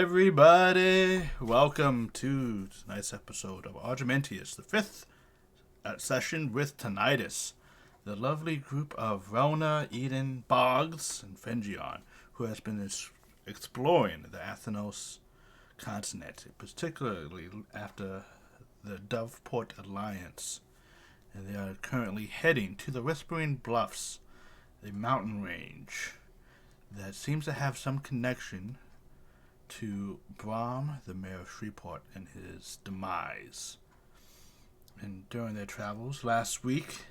everybody? Welcome to tonight's episode of Argemontus, the fifth session with Tinnitus, the lovely group of Rona, Eden, Boggs, and Fengion, who has been exploring the Athenos continent, particularly after the Doveport Alliance, and they are currently heading to the Whispering Bluffs, a mountain range that seems to have some connection to Brahm, the mayor of Shreveport, and his demise. And during their travels last week,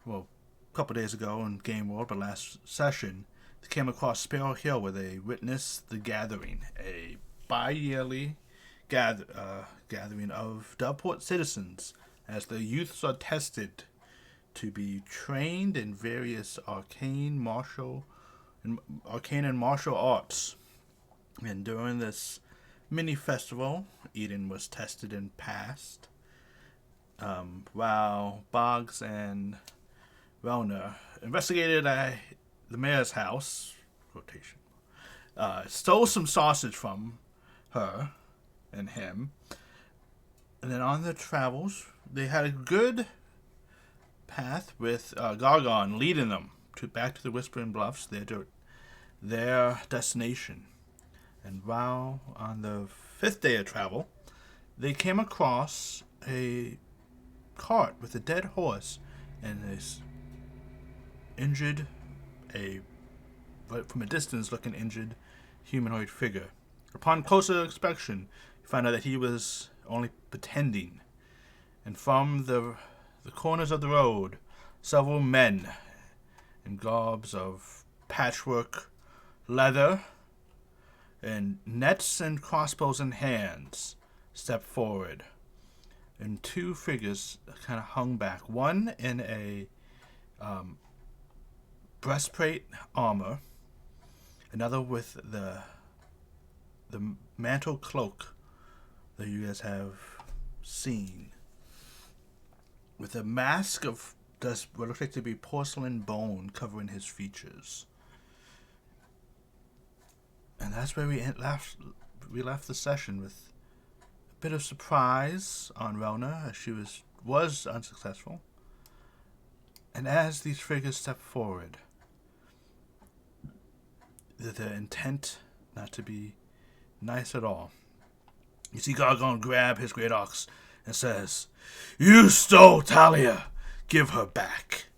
well, a couple days ago in Game World, but last session, they came across Sparrow Hill where they witnessed the gathering, a bi-yearly gathering of Doveport citizens as the youths are tested to be trained in various arcane and martial arts. And during this mini festival, Eden was tested and passed, while Boggs and Rona investigated the mayor's house, stole some sausage from her and him, and then on their travels, they had a good path with Gargon leading them back to the Whispering Bluffs, their destination. And while on the fifth day of travel, they came across a cart with a dead horse and this from a distance looking injured humanoid figure. Upon closer inspection, you find out that he was only pretending. And from the corners of the road, several men in garbs of patchwork leather and nets and crossbows in hands stepped forward. And two figures kind of hung back. One in a breastplate armor, another with the mantle cloak that you guys have seen, with a mask of what looks like to be porcelain bone covering his features. And that's where we left the session, with a bit of surprise on Rona as she was unsuccessful. And as these figures step forward, the intent not to be nice at all. You see Gargon grab his great axe and says, "You stole Talia! Give her back!"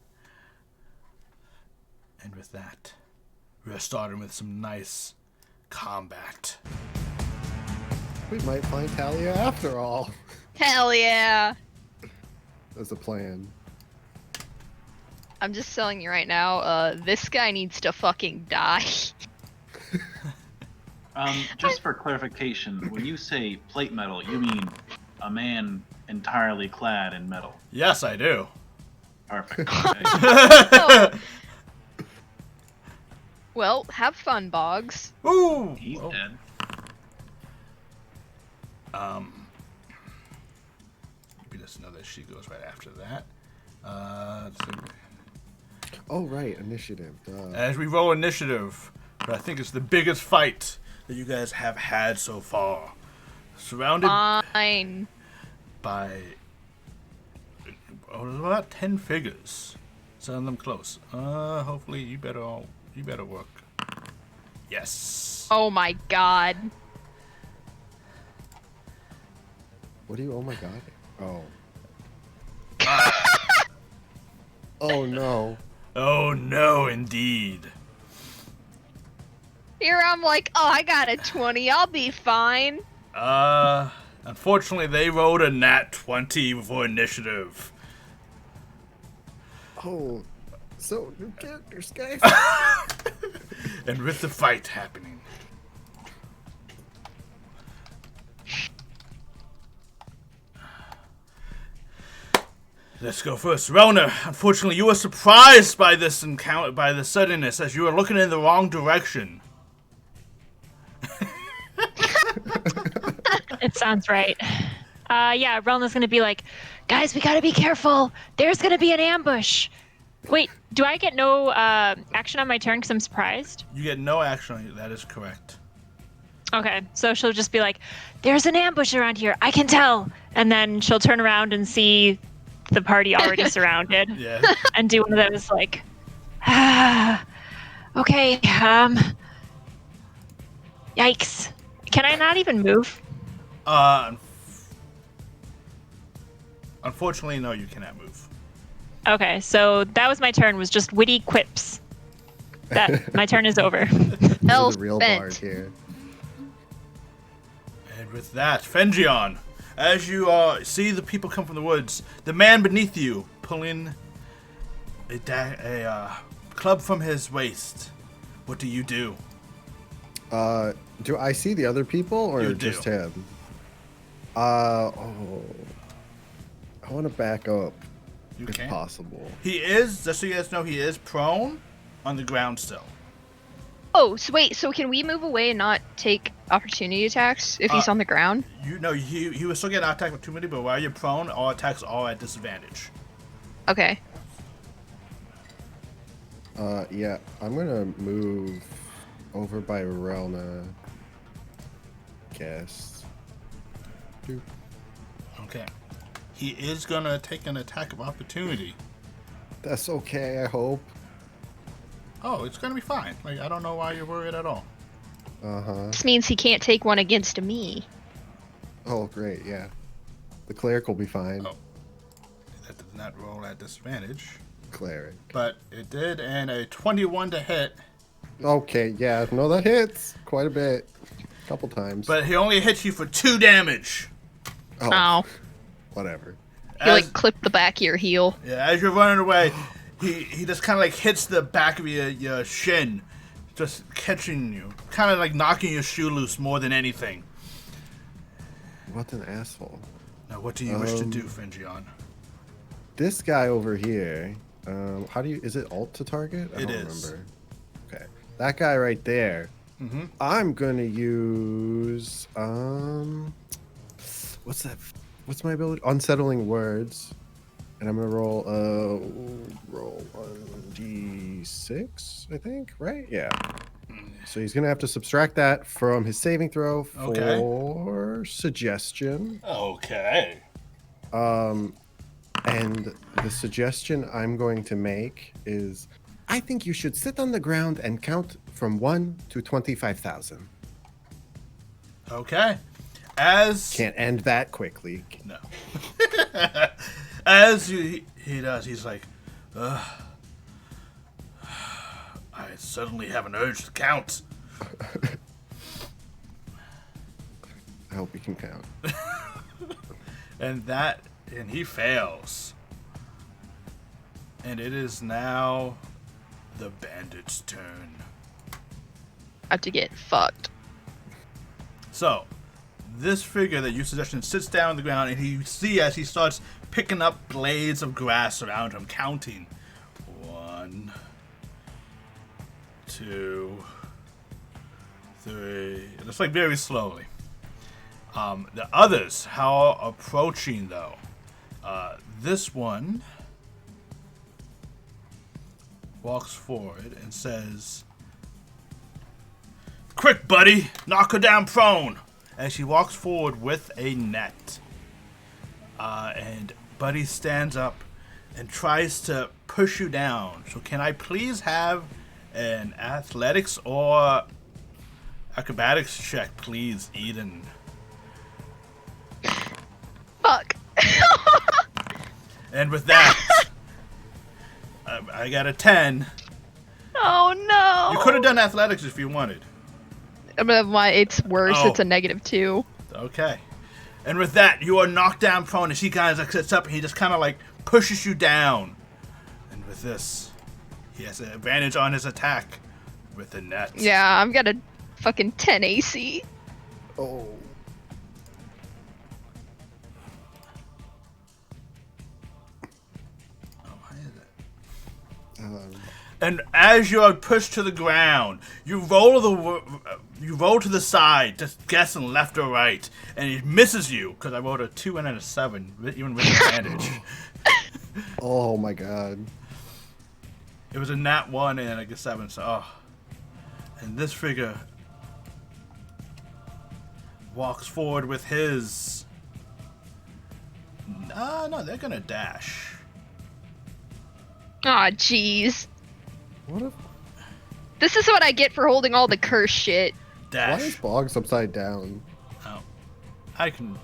And with that, we're starting with some nice combat. We might find Talia after all. Hell yeah! That's the plan. I'm just telling you right now, this guy needs to fucking die. Just for clarification, when you say plate metal, you mean a man entirely clad in metal? Yes, I do. Perfect. Oh. Well, have fun, Boggs. Ooh! He's dead. Maybe just know that she goes right after that. Oh, right, initiative. As we roll initiative, but I think it's the biggest fight that you guys have had so far. Surrounded Fine. by about 10 figures. Some of them close. Hopefully you better work. Yes. Oh my god. What do you? Oh my god. Oh. Oh no. Oh no, indeed. Here I'm like, oh, I got a 20, I'll be fine. Unfortunately they rolled a nat 20 for initiative. Oh. So, new characters, guys. And with the fight happening, let's go first. Rona, unfortunately you were surprised by this encounter, by the suddenness, as you were looking in the wrong direction. It sounds right. Yeah, Relna's gonna be like, guys, we gotta be careful. There's gonna be an ambush. Wait, do I get no action on my turn because I'm surprised? You get no action on you. That is correct. Okay, so she'll just be like, "There's an ambush around here. I can tell." And then she'll turn around and see the party already surrounded, Yeah. and do one of those like, okay, yikes. Can I not even move? Unfortunately, no, you cannot move. Okay, so that was my turn. Was just witty quips. That my turn is over. You're Elf the real bent. bard here. And with that, Fengion, as you see the people come from the woods, the man beneath you pulling a club from his waist. What do you do? Do I see the other people or You do. just him? I want to back up You if can. possible. He is, just so you guys know, he is prone on the ground still. Oh, so wait. So can we move away and not take opportunity attacks if he's on the ground? You know, he will still get attacked with 2 minutes, but while you're prone, all attacks are at disadvantage. Okay. Yeah, I'm gonna move over by Relna. Guess. Okay. He is gonna take an attack of opportunity. That's okay, I hope. Oh, it's gonna be fine. Like, I don't know why you're worried at all. Uh-huh. This means he can't take one against me. Oh, great, yeah. The cleric will be fine. Oh. That did not roll at disadvantage. Cleric. But it did, and a 21 to hit. Okay, yeah, no, that hits quite a bit. A couple times. But he only hits you for 2 damage. Oh. Whatever. He like clipped the back of your heel. Yeah, as you're running away, he just kind of like hits the back of your shin, just catching you, kind of like knocking your shoe loose more than anything. What an asshole. Now, what do you wish to do, Fengion? This guy over here, is it alt to target? I It don't is. remember. Okay. That guy right there. Mm-hmm. I'm gonna use what's that? What's my ability? Unsettling words. And I'm gonna roll 1d6, I think, right? Yeah. So he's gonna have to subtract that from his saving throw for suggestion. Okay. And the suggestion I'm going to make is, I think you should sit on the ground and count from 1 to 25,000. Okay. As Can't end that quickly. no. As he does, he's like, I suddenly have an urge to count. I hope you can count. And he fails. And it is now the bandit's turn. I have to get fucked. So, this figure that you suggested sits down on the ground, and you see as he starts picking up blades of grass around him, counting 1, 2, 3. Just like very slowly. The others, how approaching though? This one walks forward and says, "Quick, buddy, knock her down prone." As she walks forward with a net. And Buddy stands up and tries to push you down. So can I please have an athletics or acrobatics check, please, Eden? Fuck. And with that, I got a 10. Oh no. You could have done athletics if you wanted. But it's worse. Oh. It's a -2. Okay. And with that, you are knocked down prone as he kind of like sits up and he just kind of like pushes you down. And with this, he has an advantage on his attack with the net. Yeah, I've got a fucking 10 AC. Oh. Why is it? Um, And as you are pushed to the ground, you roll to the side, just guessing left or right, and he misses you because I rolled a 2 and a 7, even with advantage. oh my god. It was a nat 1 and like a 7, so and this figure walks forward with his. No, they're gonna dash. Aw, jeez. What if? This is what I get for holding all the curse shit. Dash. Why is Boggs upside down? Oh, I can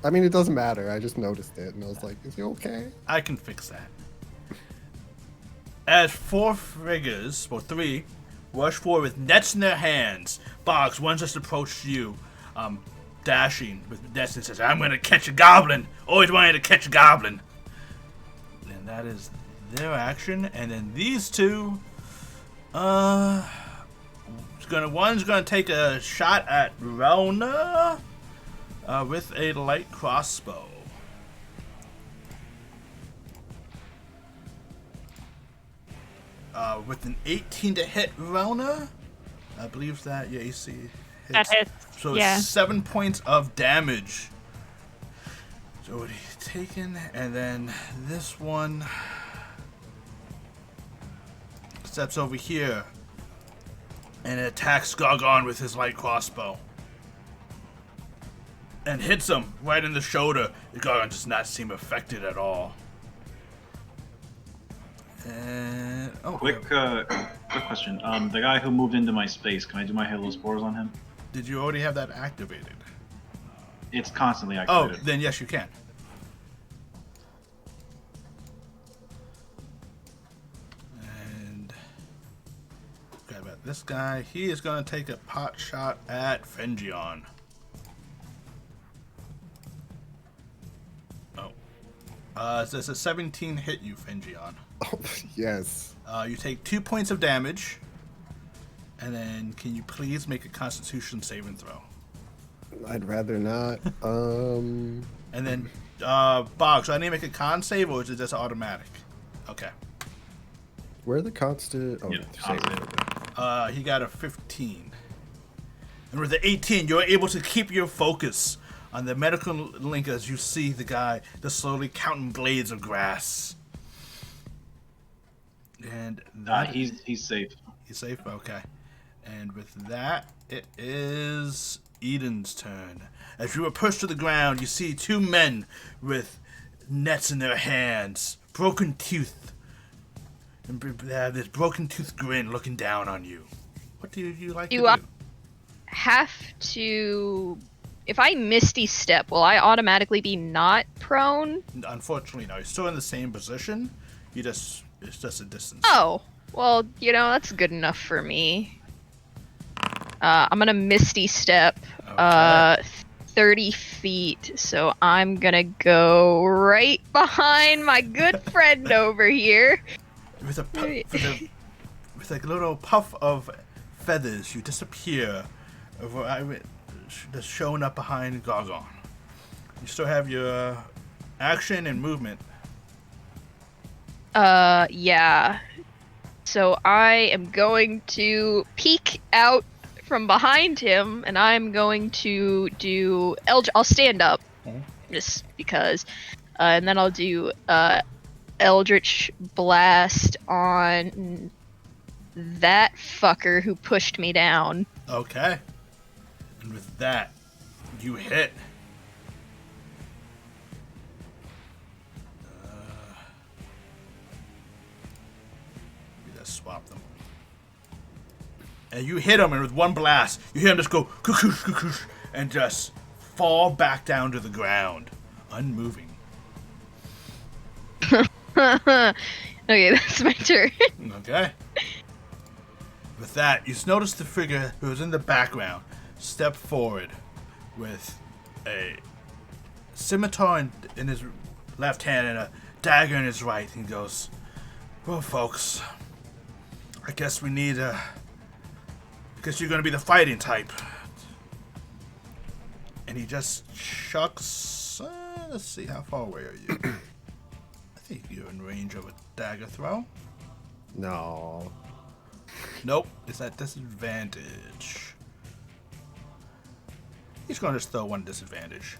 I mean, it doesn't matter. I just noticed it, and I was like, "Is he okay?" I can fix that. As 4 figures, or 3, rush forward with nets in their hands, Boggs, one just approached you, dashing with nets and says, "I'm gonna catch a goblin. Always wanted to catch a goblin." And that is their action. And then these two, one's gonna take a shot at Rona with a light crossbow. With an 18 to hit Rona, I believe that your AC hits. That hits. So Yeah. it's 7 points of damage. So what he's taken, and then this one steps over here and attacks Gargon with his light crossbow. And hits him right in the shoulder. Gargon does not seem affected at all. And Quick question. The guy who moved into my space, can I do my Halo Spores on him? Did you already have that activated? It's constantly Oh, activated. then yes, you can. And grab at this guy. He is going to take a pot shot at Fengion. Oh. Does a 17 hit you, Fengion? Oh, yes. You take 2 points of damage. And then can you please make a Constitution saving throw? I'd rather not. And then, Boggs, do I need to make a con save, or is it just automatic? Okay. Where are the constant? Oh, Yeah, save. constant. He got a 15. And with the 18, you're able to keep your focus on the medical link as you see the guy just slowly counting blades of grass. And that He's safe. he's safe? Okay. And with that, it is Eden's turn. As you approach to the ground, you see 2 men with nets in their hands, broken tooth. And they have this broken tooth grin looking down on you. What do you like You to do? have to. If I Misty Step, will I automatically be not prone? Unfortunately, no. You're still in the same position. It's just a distance. Oh, well, that's good enough for me. I'm gonna Misty Step, Okay. 30 feet. So I'm gonna go right behind my good friend over here. With a Right. with a little puff of feathers, you disappear. Just showing up behind Gargon. You still have your action and movement. Yeah. So I am going to peek out from behind him, and I'm going to do I'll stand up, just because, and then I'll do Eldritch Blast on that fucker who pushed me down. Okay. And with that, you hit. Let's swap them. And you hit him, and with one blast, you hear him just go cuckoosh, cuckoosh, and just fall back down to the ground, unmoving. Okay, that's my turn. Okay. With that, you notice the figure who was in the background step forward with a scimitar in his left hand and a dagger in his right. He goes, "Well, folks, I guess we need I guess you're going to be the fighting type." And he just chucks. Let's see, how far away are you? I think you're in range of a dagger throw. No. Nope, it's at disadvantage. He's going to just throw one disadvantage.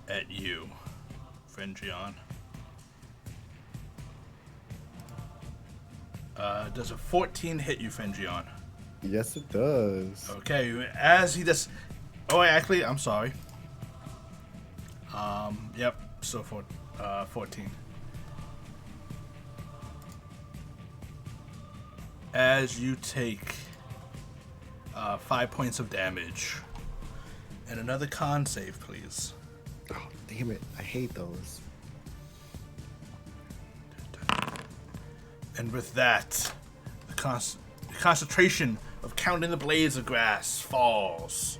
At you, Fengion. Does a 14 hit you, Fengion? Yes, it does. Okay, as he just... Oh, actually, I'm sorry. Yep, so 14. As you take 5 points of damage. And another con save, please. Oh, damn it. I hate those. And with that, the concentration of counting the blades of grass falls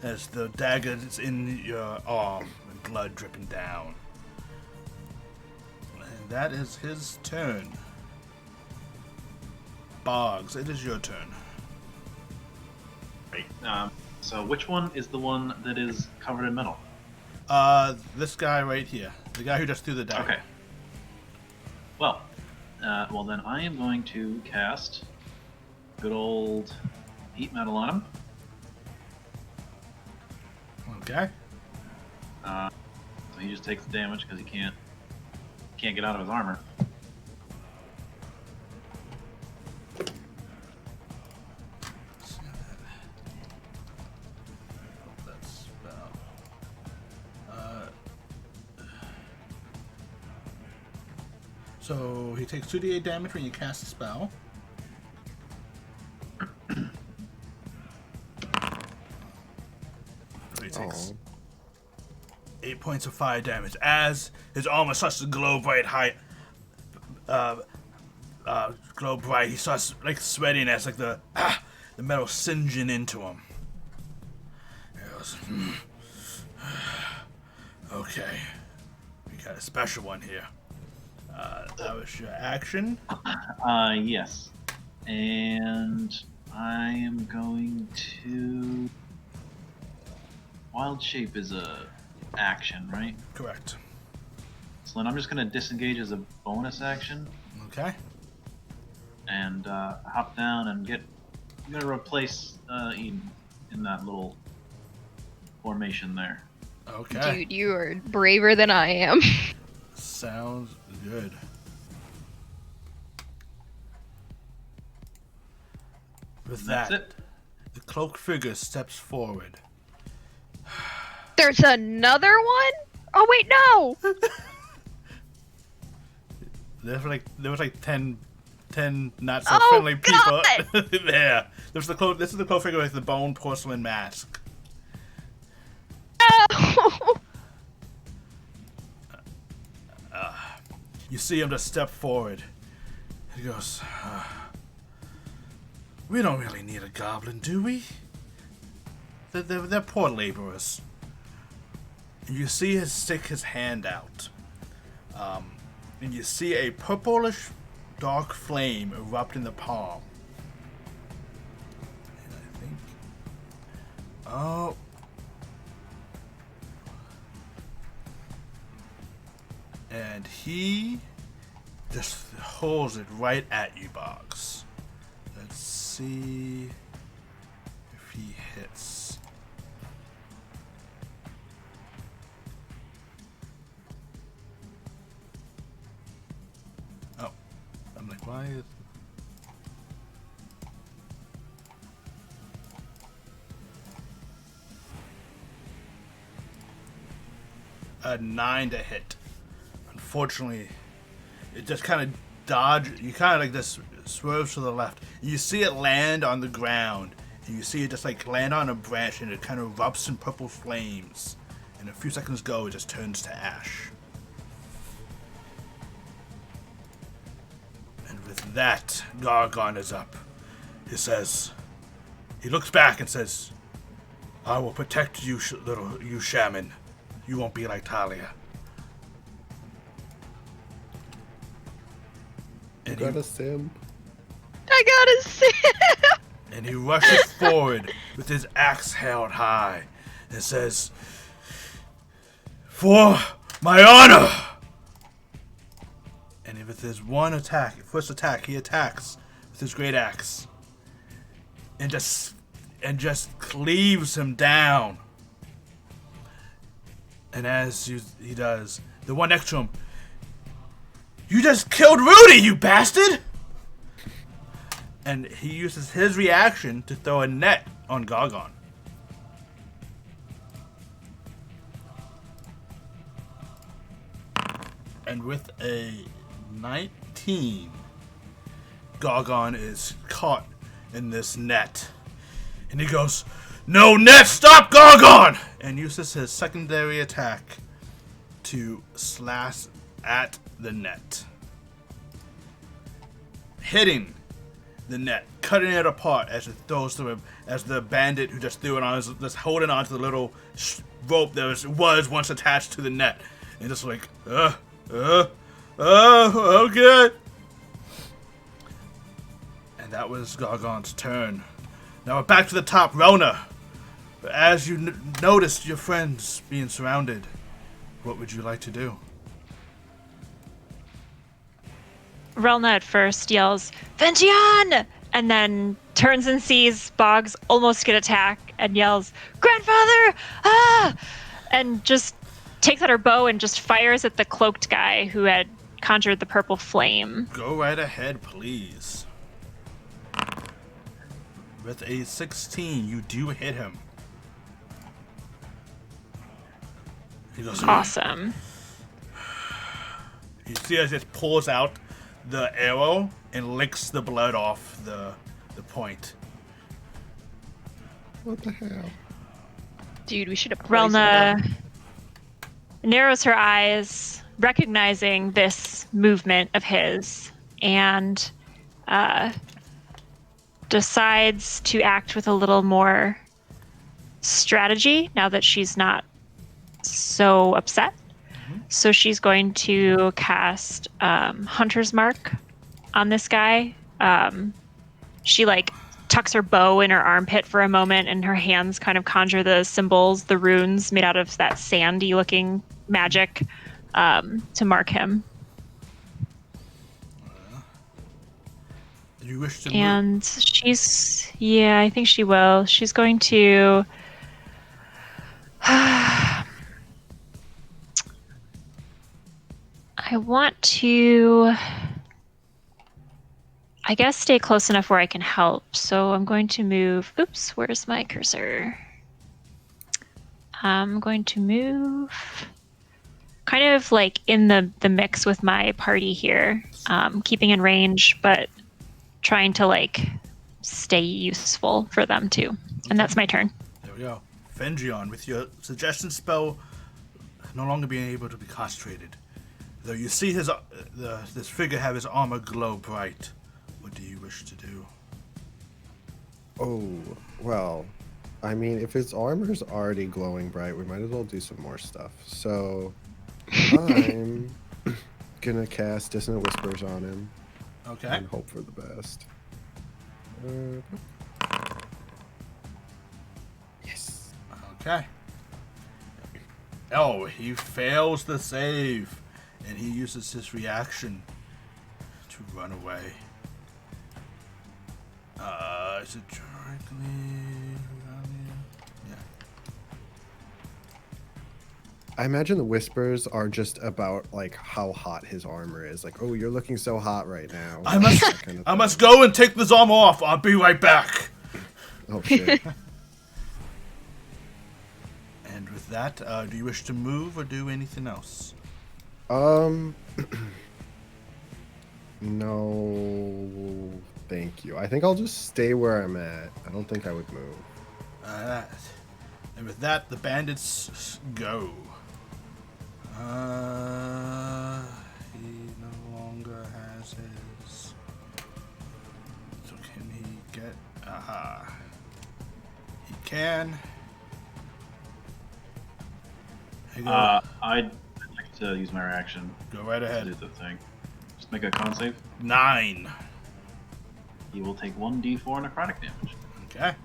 as the dagger is in your arm and blood dripping down. And that is his turn. Boggs, it is your turn. Right. So which one is the one that is covered in metal? This guy right here. The guy who just threw the dagger. Okay. Well, then I am going to cast good old heat metal on him. Okay. So he just takes the damage because he can't get out of his armor. So he takes 2d8 damage when you cast a spell. So he takes 8 points of fire damage as his armor starts to glow bright. Glow bright. He starts like sweating as like the metal singeing into him. He goes, okay, we got a special one here. That was your action. Yes. And I am going to... Wild Shape is a action, right? Correct. So then I'm just going to disengage as a bonus action Okay. and hop down and I'm going to replace Eden in that little formation there. Okay. Dude, you are braver than I am. Sounds good. With That's that, it. the cloaked figure steps forward. There's another one? Oh wait, no! There was like 10 not so friendly people there. This is the cloak figure with the bone porcelain mask. No! You see him just step forward. He goes, we don't really need a goblin, do we? They're poor laborers. And you see him stick his hand out. And you see a purplish dark flame erupt in the palm. And I think... Oh... And he just holds it right at you, Boggs. Let's see if he hits. Oh, I'm like, why is... A 9 to hit. Unfortunately, it just kind of dodge. You kind of like just swerves to the left. You see it land on the ground, and you see it just like land on a branch, and it kind of erupts in purple flames. And a few seconds ago, it just turns to ash. And with that, Gargon is up. He says, he looks back and says, "I will protect you, you shaman. You won't be like Talia." And Got a sim. I gotta see. And he rushes forward with his axe held high and says, "For my honor!" And with his first attack, he attacks with his great axe and just cleaves him down. And as he does, the one next to him, "You just killed Rudy, you bastard!" and he uses his reaction to throw a net on Gargon. And with a 19, Gargon is caught in this net. And he goes, "No net, stop Gargon!" And uses his secondary attack to slash at the net. Hitting the net, cutting it apart as it throws to him, as the bandit who just threw it on is just holding on to the little rope that was once attached to the net. And just like, okay. And that was Gargon's turn. Now we're back to the top, Rona. As you noticed your friends being surrounded, what would you like to do? Relna at first yells, "Vengeance!" and then turns and sees Boggs almost get attacked and yells, "Grandfather! Ah!" and just takes out her bow and just fires at the cloaked guy who had conjured the purple flame. Go right ahead, please. With a 16, you do hit him. He goes, Awesome. You see as it pulls out the arrow and licks the blood off the point. What the hell? Dude, we should have poisoned Relna them. narrows her eyes, recognizing this movement of his, and decides to act with a little more strategy now that she's not so upset. So she's going to cast Hunter's Mark on this guy. She like tucks her bow in her armpit for a moment, and her hands kind of conjure the symbols, the runes made out of that sandy looking magic to mark him. Do you wish to And she's, yeah, I think she will. She's going to I want to, I guess, stay close enough where I can help. So I'm going to move. Oops, where's my cursor? I'm going to move kind of like in the mix with my party here, keeping in range, but trying to like stay useful for them too. And that's my turn. There we go. Vengeance, with your suggestion spell no longer being able to be castrated. Though you see his this figure have his armor glow bright. What do you wish to do? Oh, well, I mean, if his armor's already glowing bright, we might as well do some more stuff. So I'm gonna cast Dissonant Whispers on him. Okay. And hope for the best. Yes. Okay. Oh, he fails the save. And he uses his reaction to run away. Is it directly? Yeah. I imagine the whispers are just about like how hot his armor is. Like, oh, you're looking so hot right now. I must, That kind of I thing. must go and take this armor off. I'll be right back. Oh shit. And with that, do you wish to move or do anything else? No, thank you. I think I'll just stay where I'm at. I don't think I would move. And with that, the bandits go. He no longer has his. So can he get? Aha. He can. Hey, go, I'd like to use my reaction go right to ahead. do the thing. Just make a con save. 9. He will take 1d4 necrotic damage. Okay.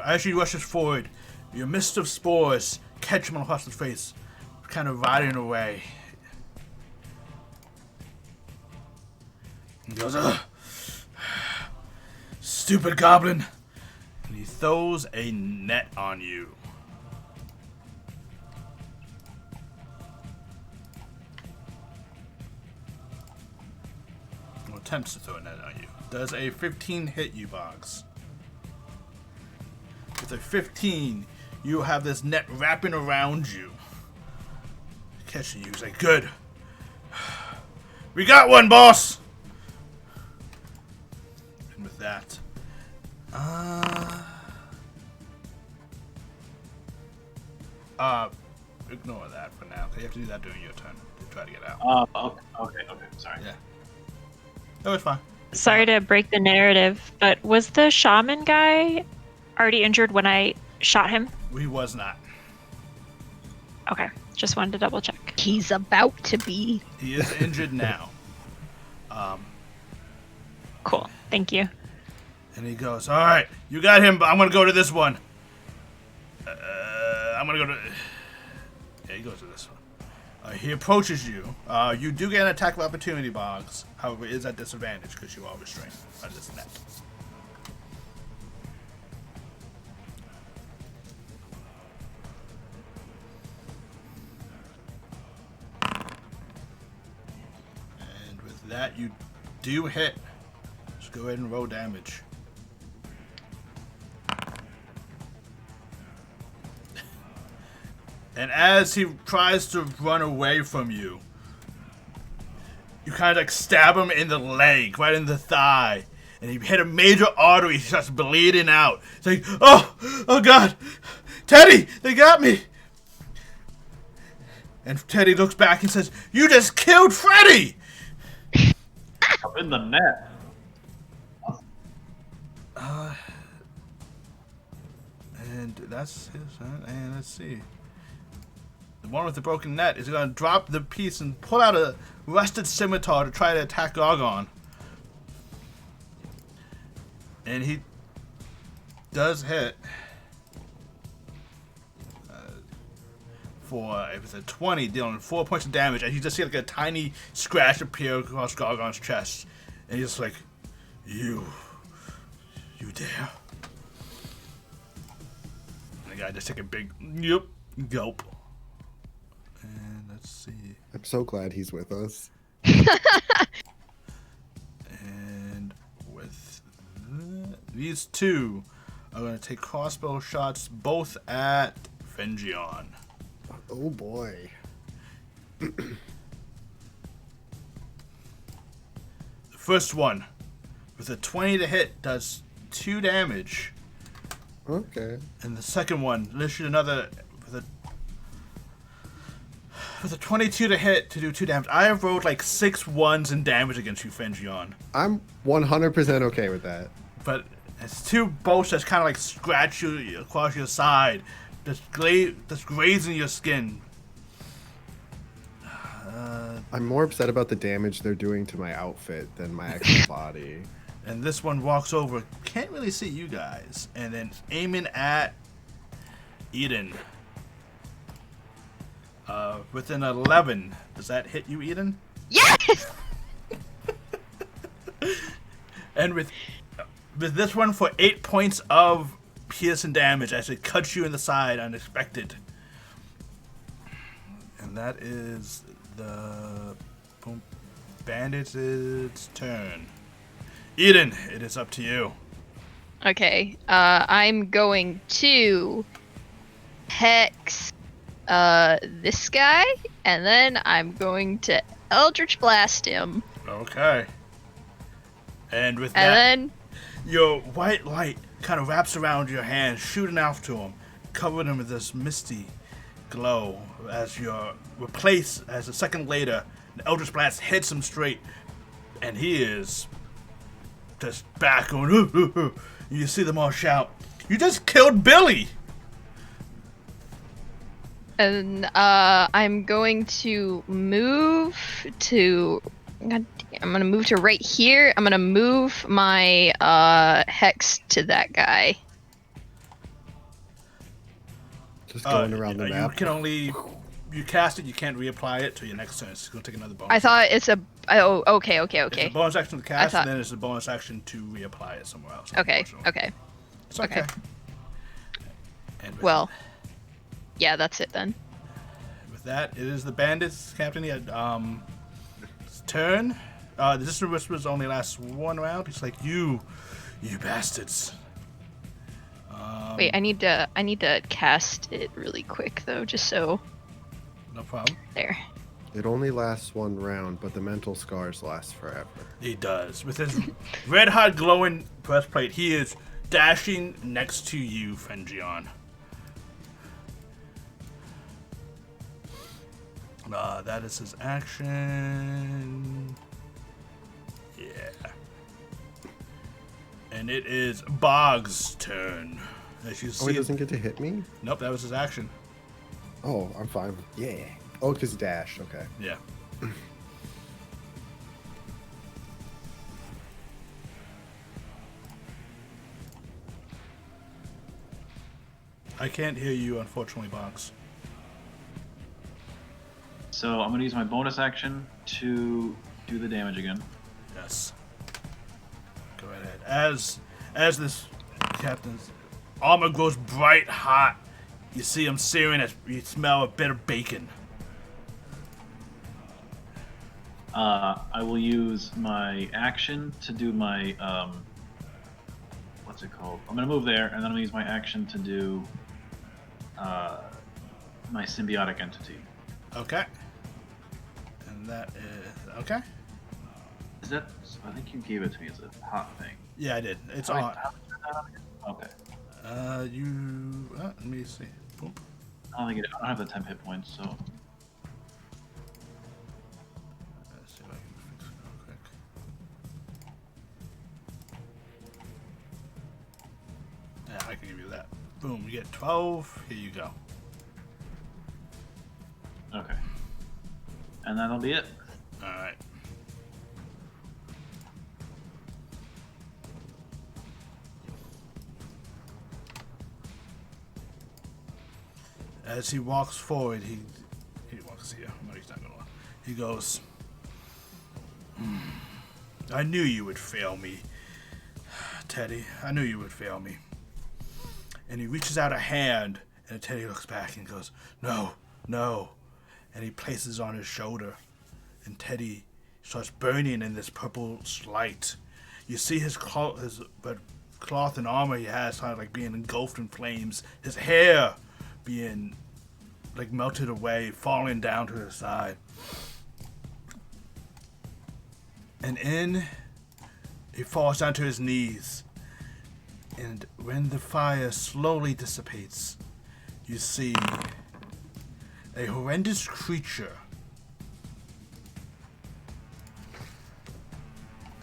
As she rushes forward, your mist of spores catch him across the face, kind of riding away. He goes, "Ugh. Stupid goblin!" And he throws a net on you. attempts to throw a net on you. Does a 15 hit you, Boggs? With a 15, you have this net wrapping around you. Catching you. He's like, good. We got one, boss! And with that, ignore that for now, because you have to do that during your turn to try to get out. Okay, sorry. Yeah. No, it's fine. Sorry to break the narrative, but was the shaman guy already injured when I shot him? He was not. Okay, just wanted to double check. He's about to be. He is injured now. Cool, thank you. And he goes, all right, you got him, but I'm going to go to this one. I'm going to go to... Yeah, he goes to this one. He approaches you. You do get an attack of opportunity, Boggs. However, it is at disadvantage because you are restrained by this net. And with that, you do hit. Just go ahead and roll damage. And as he tries to run away from you, you kind of like stab him in the leg, right in the thigh. And he hit a major artery. He starts bleeding out. It's like, oh God, Teddy, they got me. And Teddy looks back and says, you just killed Freddy. I'm in the net. And that's his turn. And let's see. The one with the broken net is going to drop the piece and pull out a rusted scimitar to try to attack Gargon. And he does hit for, it was a 20, dealing 4 points of damage. And you just see like a tiny scratch appear across Gargon's chest. And he's just like, you dare? And the guy just take a big gulp. And let's see. I'm so glad he's with us. And with these two are going to take crossbow shots both at Fengion. Oh boy. The first one, with a 20 to hit, does 2 damage. Okay. And the second one, let's shoot another with a 22 to hit to do 2 damage. I have rolled like 6 ones in damage against you, Fengion. I'm 100% okay with that. But it's 2 bolts that's kind of like scratch you across your side, that's grazing your skin. I'm more upset about the damage they're doing to my outfit than my actual body. And this one walks over, can't really see you guys, and then aiming at Eden. With an 11, does that hit you, Eden? Yes! And with this one for 8 points of piercing damage as it cuts you in the side unexpected. And that is the bandit's turn. Eden, it is up to you. Okay, I'm going to hex this guy, and then I'm going to Eldritch Blast him. Okay. And with And that, then your white light kind of wraps around your hand, shooting out to him, covering him with this misty glow as you're replaced as a second later, the Eldritch Blast hits him straight, and he is just back going, "Ooh, ooh, ooh." You see them all shout, "You just killed Billy!" And I'm going to move to. I'm gonna move to right here. I'm gonna move my hex to that guy. Just going around the map. You can only cast it. You can't reapply it till your next turn. It's gonna take another bonus. I thought it's a. Oh, okay. It's a bonus action to cast, and then it's a bonus action to reapply it somewhere else. Okay. Okay. It's okay. And with Yeah, that's it then. With that, it is the bandits, Captain. He had turn. The Dissonant Whispers only lasts 1 round. He's like, you bastards. Wait, I need to cast it really quick though, just so. No problem. There. It only lasts 1 round, but the mental scars last forever. He does. With his red-hot glowing breastplate, he is dashing next to you, Fengion. That is his action. Yeah. And it is Bog's turn. As you see, Oh, he doesn't get to hit me? Nope, that was his action. Oh, I'm fine. Yeah. Oh, because dash. Okay. Yeah. I can't hear you, unfortunately, Boggs. So I'm going to use my bonus action to do the damage again. Yes. Go right ahead. As this captain's armor grows bright hot, you see him searing as you smell a bit of bacon. I will use my action to do my what's it called? I'm gonna move there, and then I'm gonna use my action to do my symbiotic entity. Okay. And that is okay. Is that? I think you gave it to me as a hot thing. Yeah, I did. It's How do I- on. how do I turn that on again? Okay. Let me see. Boom. I don't have the 10 hit points, so. Let's see if I can fix it real quick. Yeah, I can give you that. Boom, you get 12. Here you go. Okay. And that'll be it. Alright. As he walks forward, he walks here. No, he's not gonna walk. He goes, I knew you would fail me, Teddy. I knew you would fail me. And he reaches out a hand, and Teddy looks back and goes, no, no. And he places on his shoulder, and Teddy starts burning in this purple light. You see his cloth and armor he has kind of like being engulfed in flames. His hair being like melted away, falling down to his side. And he falls down to his knees. And when the fire slowly dissipates, you see a horrendous creature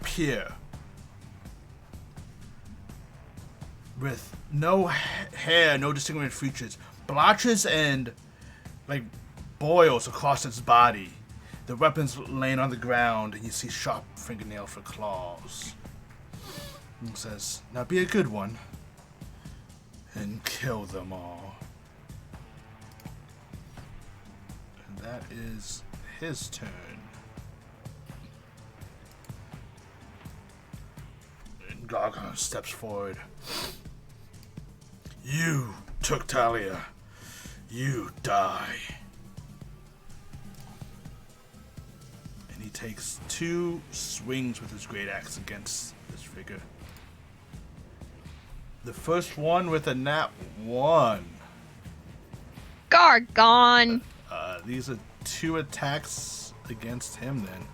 appear with no hair, no distinguishing features, blotches and like boils across its body. The weapons laying on the ground, and you see sharp fingernails for claws. And it says, now be a good one and kill them all. And that is his turn. And Gargon steps forward. You took Talia. You die. And he takes 2 swings with his great axe against this figure. The first one with a nat 1. Gargon! These are 2 attacks against him then.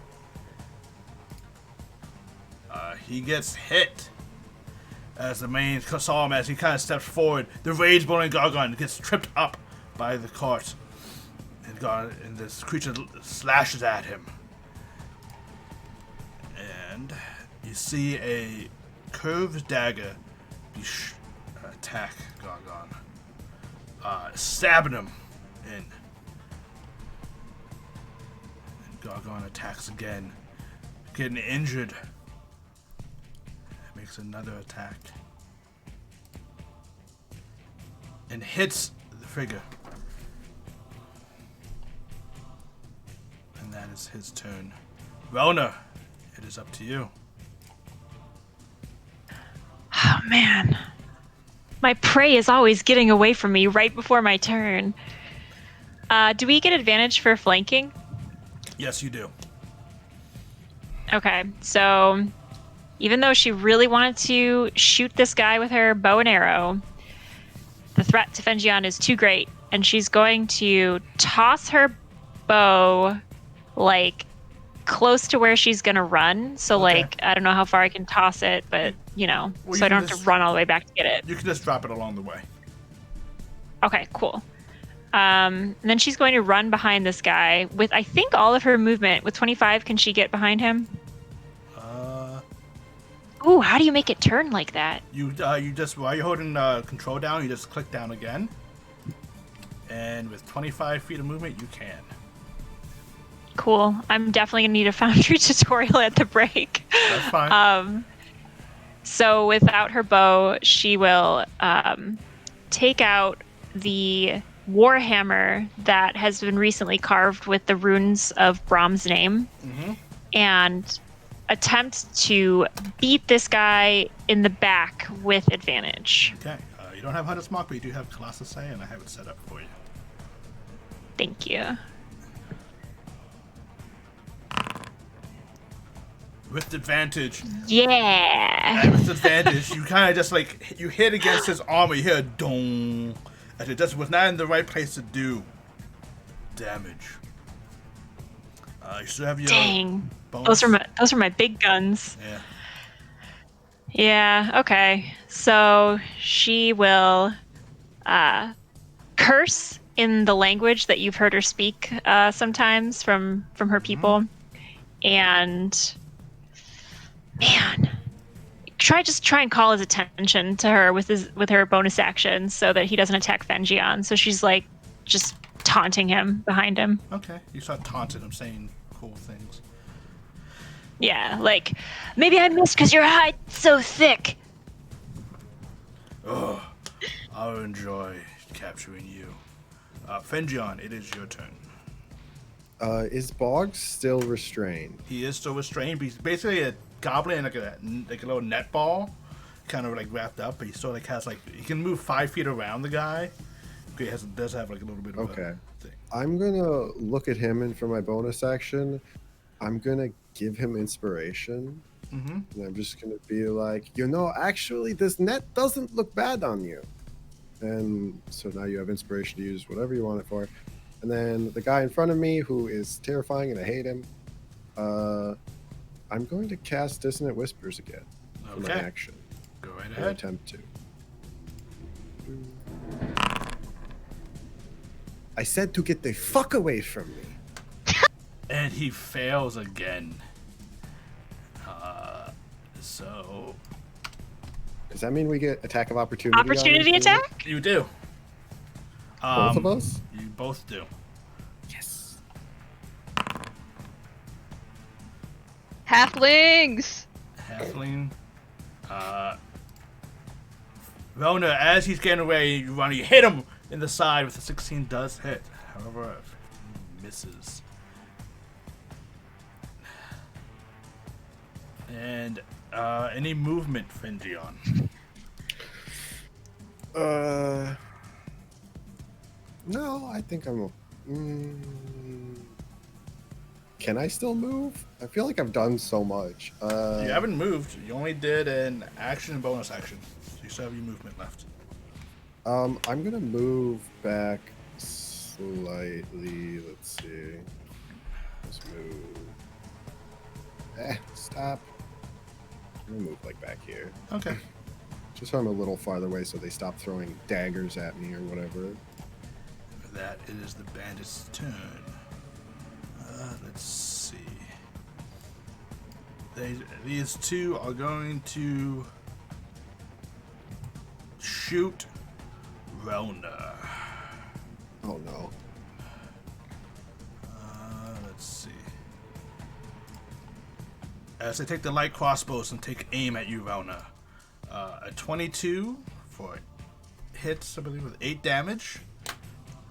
He gets hit. As the main saw him as he kind of steps forward, the rage-blowing Gargon gets tripped up by the cart. And this creature slashes at him. And you see a curved dagger attack Gargon. Stabbing him in. And Gargon attacks again. Getting injured. Makes another attack. And hits the figure. And that is his turn. Rona, it is up to you. Oh man. My prey is always getting away from me right before my turn. Do we get advantage for flanking? Yes, you do. Okay, so even though she really wanted to shoot this guy with her bow and arrow, the threat to Fenjian is too great, and she's going to toss her bow, like, close to where she's gonna run. So, Okay. like, I don't know how far I can toss it, but, you know, Well, so you I don't can have just- to run all the way back to get it. You can just drop it along the way. Okay, cool. And then she's going to run behind this guy with, I think, all of her movement. With 25, can she get behind him? Ooh, how do you make it turn like that? You just, while you're holding control down, you just click down again. And with 25 feet of movement, you can. Cool. I'm definitely gonna need a Foundry tutorial at the break. That's fine. So without her bow, she will take out the warhammer that has been recently carved with the runes of Brahm's name, and attempt to beat this guy in the back with advantage. Okay. You don't have Hunter's Mark, but you do have Colossus Say, and I have it set up for you. Thank you. With advantage. Yeah. And with advantage, you kind of just like, you hit against his armor, you hear a dong. And it just was not in the right place to do damage. You still have your Dang. bonus. Those are my big guns. Yeah. Yeah, okay. So she will curse in the language that you've heard her speak sometimes from her people. And man, try and call his attention to her with her bonus action so that he doesn't attack Fenjian. So she's like just taunting him behind him. Okay. You start taunting him, saying cool things. Yeah, like, maybe I missed because your hide's so thick. Ugh. I'll enjoy capturing you. Fenjian, it is your turn. Is Boggs still restrained? He is still restrained, but he's basically a goblin in like a little net ball, kind of like wrapped up. But he still like has like, he can move 5 feet around the guy. He does have like a little bit of Okay. a thing. I'm gonna look at him, and for my bonus action, I'm gonna give him inspiration. And I'm just gonna be like, actually, this net doesn't look bad on you. And so now you have inspiration to use whatever you want it for. And then the guy in front of me, who is terrifying and I hate him, I'm going to cast Dissonant Whispers again for my Okay. action. Go right Or ahead. attempt to. I said to get the fuck away from me. And he fails again. So Does that mean we get attack of opportunity? on Opportunity this? attack? you do. Both of us? You both do. Yes. Halflings! Halfling. Rona, as he's getting away, you hit him in the side with a 16 does hit. However, misses. And any movement, Fenjian? No, I think I'm. Can I still move? I feel like I've done so much. You haven't moved. You only did an action and bonus action. So you still have your movement left. I'm gonna move back slightly. Let's see. Let's move. Stop. I'm gonna move like back here. Okay. Just so I'm a little farther away so they stop throwing daggers at me or whatever. That is the bandit's turn. Let's see. These two are going to shoot Rona. Oh no. Let's see. As they take the light crossbows and take aim at you, Rona. A 22 for hits, I believe, with 8 damage.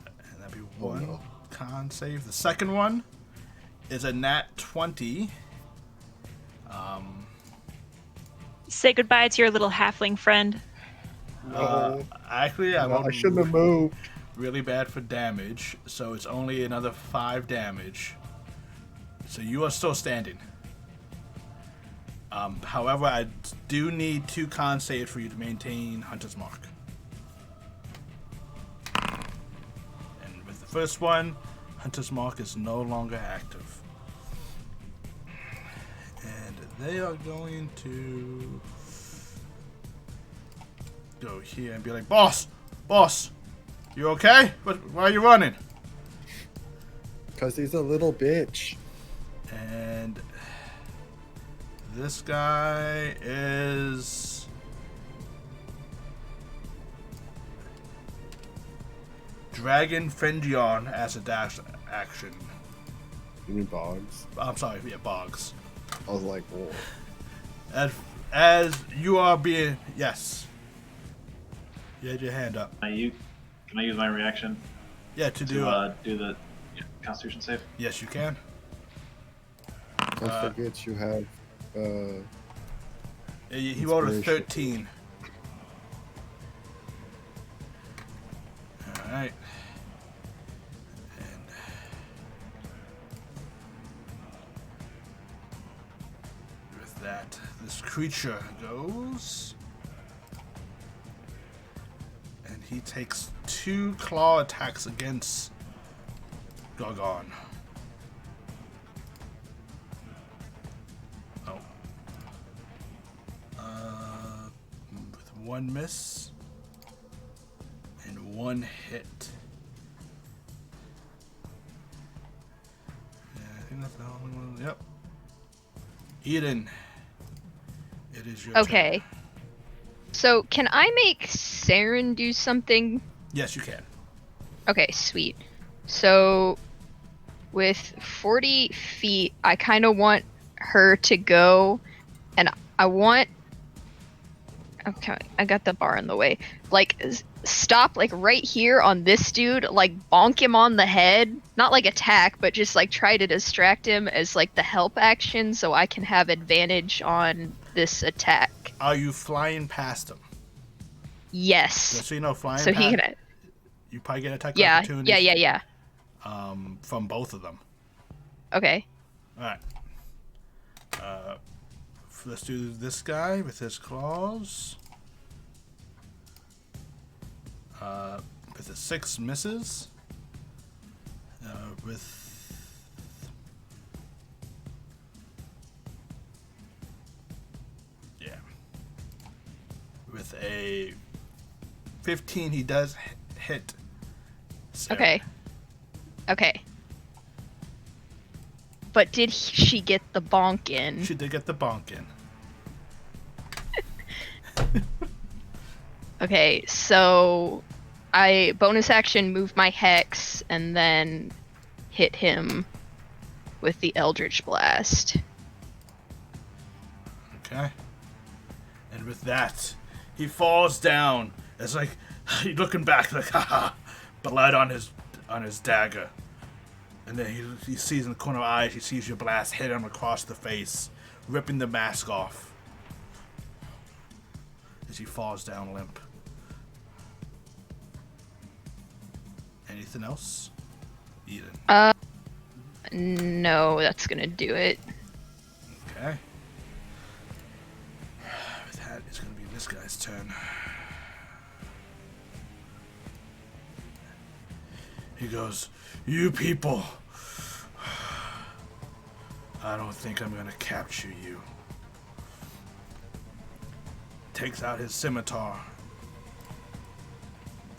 And that'd be one no. con save. The second one is a nat 20. Say goodbye to your little halfling friend. Actually, I I shouldn't have moved. really bad for damage, so it's only another 5 damage. So you are still standing. However, I do need 2 con saves for you to maintain Hunter's Mark. And with the first one, Hunter's Mark is no longer active. And they are going to go here and be like, Boss, you okay? Why are you running? Because he's a little bitch. And this guy is Dragon Fengion as a dash action. You mean Boggs? I'm sorry, yeah, Boggs. I was like, whoa. As you are being, yes. You had your hand up. Can I use my reaction Yeah, to do do the Constitution save? Yes, you can. Don't forget you have. He rolled a Inspiration. 13. All right. And with that, this creature goes, and he takes 2 claw attacks against Gargon. Oh. With 1 miss and 1 hit. Yeah, I think that's the only one. Yep. Eden, it is your Okay. turn. So, can I make Saren do something? Yes, you can. Okay, sweet. So, with 40 feet, I kind of want her to go, and I want. Okay, I got the bar in the way. Like, stop, like, right here on this dude, like, bonk him on the head. Not, like, attack, but just, like, try to distract him as, like, the help action so I can have advantage on this attack. Are you flying past him? Yes. Just so you know, flying So past, he can. you probably get attack Yeah, opportunity. yeah. From both of them. Okay. All right. Let's do this guy with his claws. With a 6 misses. With a 15, he does hit. Sarah. Okay. But did she get the bonk in? She did get the bonk in. Okay, so I bonus action move my hex and then hit him with the Eldritch Blast. Okay. And with that, he falls down. It's like he's looking back, like haha, blood on his dagger. And then he sees in the corner of eyes, he sees your blast hit him across the face, ripping the mask off. As he falls down limp. Anything else? Eden. No, that's gonna do it. Okay. With that, it's gonna be this guy's turn. He goes, "You people, I don't think I'm gonna capture you." Takes out his scimitar,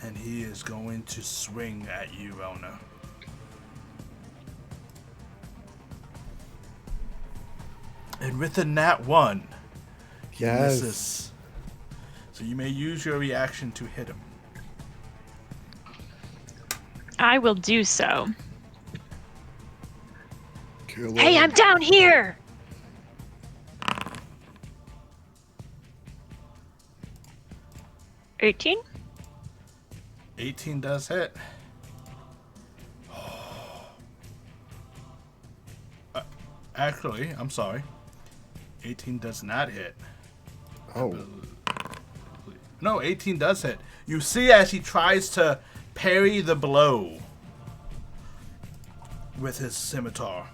and he is going to swing at you, Rona. And with a nat 1, he Yes. misses. So you may use your reaction to hit him. I will do so. Kill Hey, him. I'm down here! $18? 18 does hit. Actually, I'm sorry. 18 does not hit. Oh, No, 18 does hit. You see as he tries to parry the blow with his scimitar.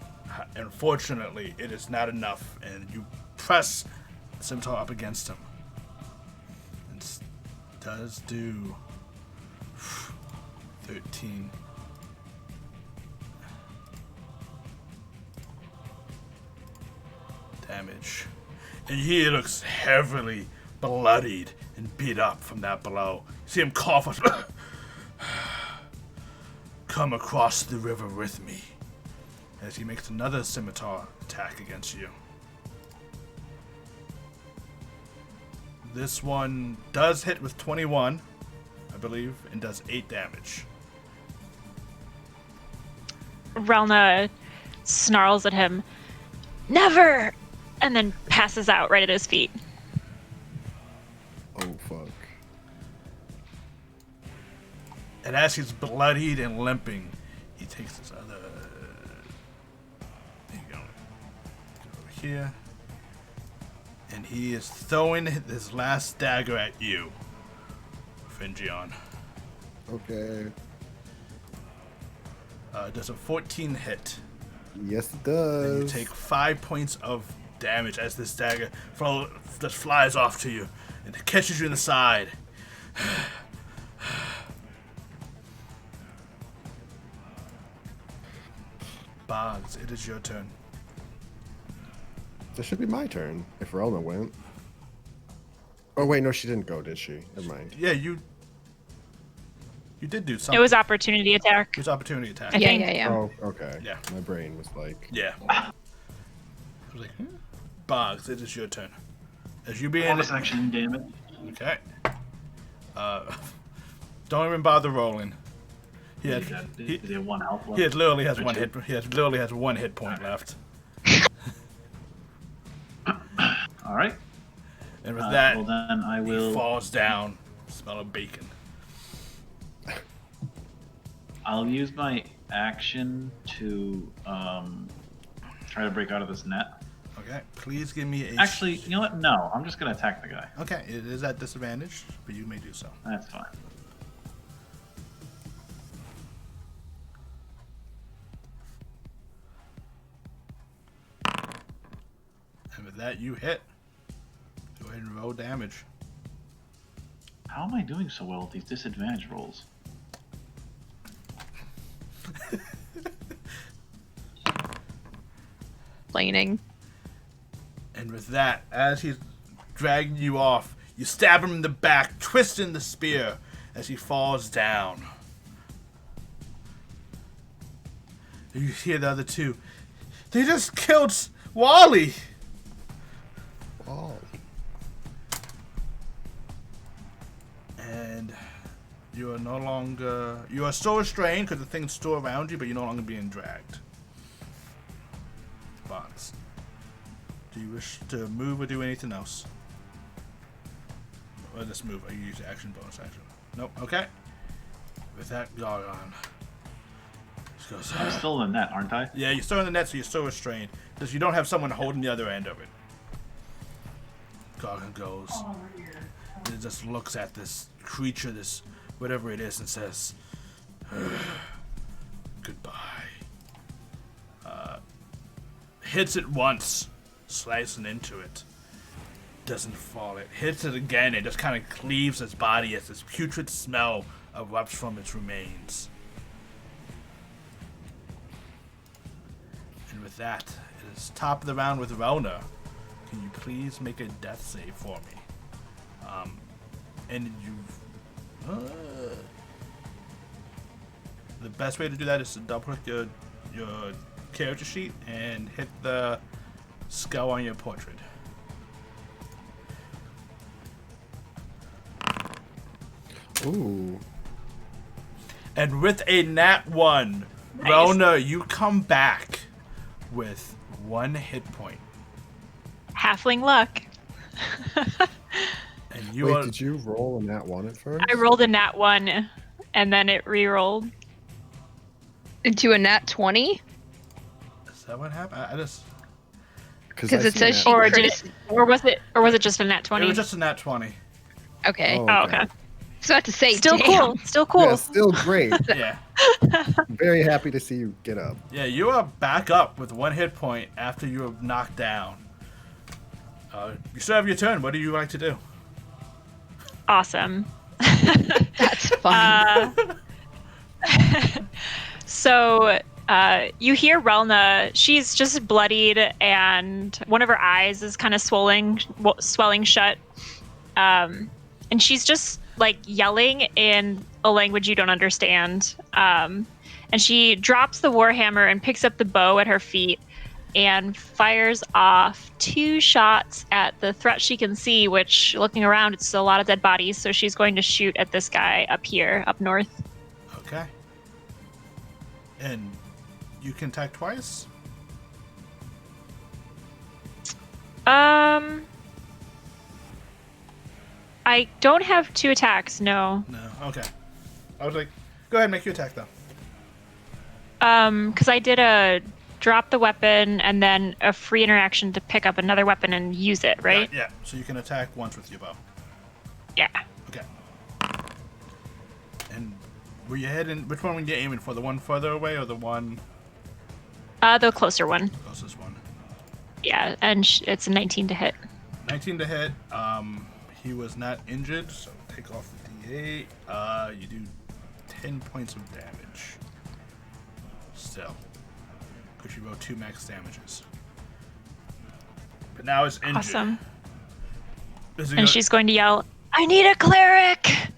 Unfortunately, it is not enough, and you press the scimitar up against him. It does do 13. Damage. And he looks heavily bloodied and beat up from that blow. You see him cough. Come across the river with me. As he makes another scimitar attack against you. This one does hit with 21, I believe, and does 8 damage. Relna snarls at him, "Never!" and then passes out right at his feet. Oh, fuck. And as he's bloodied and limping, he takes this other... There you go. Go over here. And he is throwing his last dagger at you, Fingion. Okay. Does a 14 hit. Yes, it does. And you take 5 points of damage as this dagger just flies off to you and it catches you in the side. Boggs, it is your turn. This should be my turn, if Relna went. Oh, wait, no, she didn't go, did she? Never mind. Yeah, you did do something. It was opportunity attack. It was opportunity attack. I think. Yeah. Oh, okay. Yeah. My brain was like... Yeah. I was like, Boggs, it is your turn. As you being... Bonus action, damn it. Okay. Don't even bother rolling. He Does he have 1 health left? He literally has Or one 2? hit. He literally has 1 hit point left. All right. And with that, well then I he will. falls down. Smell of bacon. I'll use my action to try to break out of this net. Okay. Please give me a... Actually, you know what? No, I'm just gonna attack the guy. Okay. It is at disadvantage, but you may do so. That's fine. And with that, you hit. Go ahead and roll damage. How am I doing so well with these disadvantage rolls? Planing. And with that, as he's dragging you off, you stab him in the back, twisting the spear as he falls down. And you hear the other two. They just killed Wally! Oh. And you are no longer... You are still restrained because the thing's still around you, but you're no longer being dragged. Box. Do you wish to move or do anything else? Or just move. Or you use action, bonus action? Nope. Okay. With that, Gargon. Goes, I'm still in the net, aren't I? yeah, you're still in the net, so you're still restrained. Because you don't have someone holding the other end of it. Gargon goes. And it just looks at this creature, this whatever it is, and says, goodbye. Hits it once, slicing into it. Doesn't fall. It hits it again and just kind of cleaves its body as this putrid smell erupts from its remains. And with that, it is top of the round with Rona. Can you please make a death save for me? And you... the best way to do that is to double click your character sheet and hit the skull on your portrait. Ooh. And with a nat 1, Nice. Rona, you come back with 1 hit point. Halfling luck. And you Wait, are... did you roll a nat 1 at first? I rolled a nat 1, and then it re-rolled. Into a nat 20? Is that what happened? I just... Because it says she Or did critis- it, or was it just a nat 20? It was just a nat 20. Okay. Oh. Oh, okay. So I have to say, Still damn. cool. Still cool. Yeah, still great. Yeah. Very happy to see you get up. Yeah, you are back up with 1 hit point after you were knocked down. You still have your turn. What do you like to do? Awesome. That's funny. So you hear Relna. She's just bloodied, and one of her eyes is kind of swelling shut. And she's just like yelling in a language you don't understand. And she drops the warhammer and picks up the bow at her feet and fires off 2 shots at the threat she can see, which, looking around, it's a lot of dead bodies. So she's going to shoot at this guy up here, up north. Okay. And you can attack twice? I don't have 2 attacks, no. No. Okay. I was like, go ahead and make your attack, though. Because I did a drop the weapon and then a free interaction to pick up another weapon and use it, right? Yeah. So you can attack once with your bow. Yeah. Okay. And were you heading? Which one were you aiming for? The one further away or the one The closer one. closest one? Yeah, and it's a 19 to hit. 19 to hit. He was not injured, so take off the D8. You do 10 points of damage. Still. Because you roll 2 max damages. But now it's injured. Awesome. And she's going to yell, "I need a cleric!"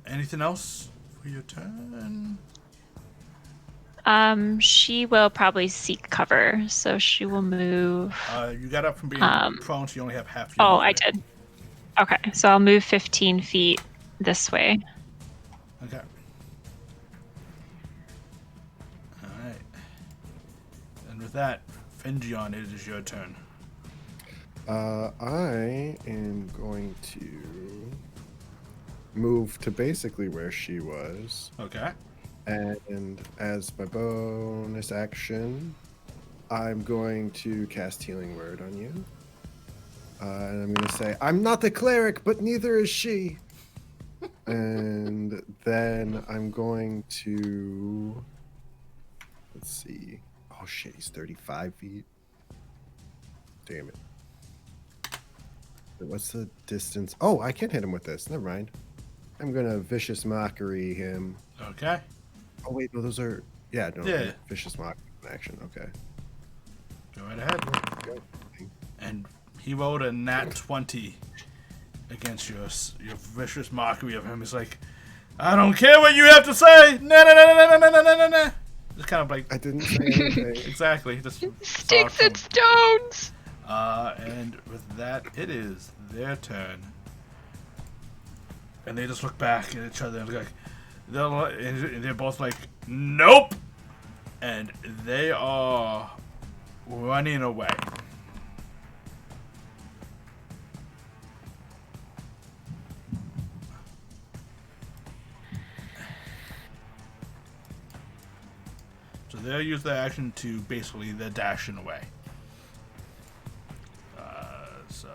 Anything else for your turn? She will probably seek cover, so she will move. You got up from being prone, so you only have half your Oh, movement. I did. Okay, so I'll move 15 feet this way. Okay. Alright. And with that, Fingion, it is your turn. I am going to move to basically where she was. Okay. And as my bonus action, I'm going to cast Healing Word on you. And I'm going to say, I'm not a cleric, but neither is she. And then I'm going to... Let's see. Oh, shit, he's 35 feet. Damn it. What's the distance? Oh, I can't hit him with this. Never mind. I'm going to Vicious Mockery him. Okay. Oh, wait, no, those are... Yeah, no, Yeah. Vicious Mockery in action. Okay. Go right ahead. Go. And he rolled a nat 20 against your vicious mockery of him. He's like, I don't care what you have to say. Nah, nah, nah, nah, nah, nah, nah, nah, nah. Just kind of like... I didn't say anything. Exactly. Just Sticks and stones! And with that, it is their turn. And they just look back at each other and look like... They're both like, nope! And they are running away. So they'll use their action to basically they're dashing away. So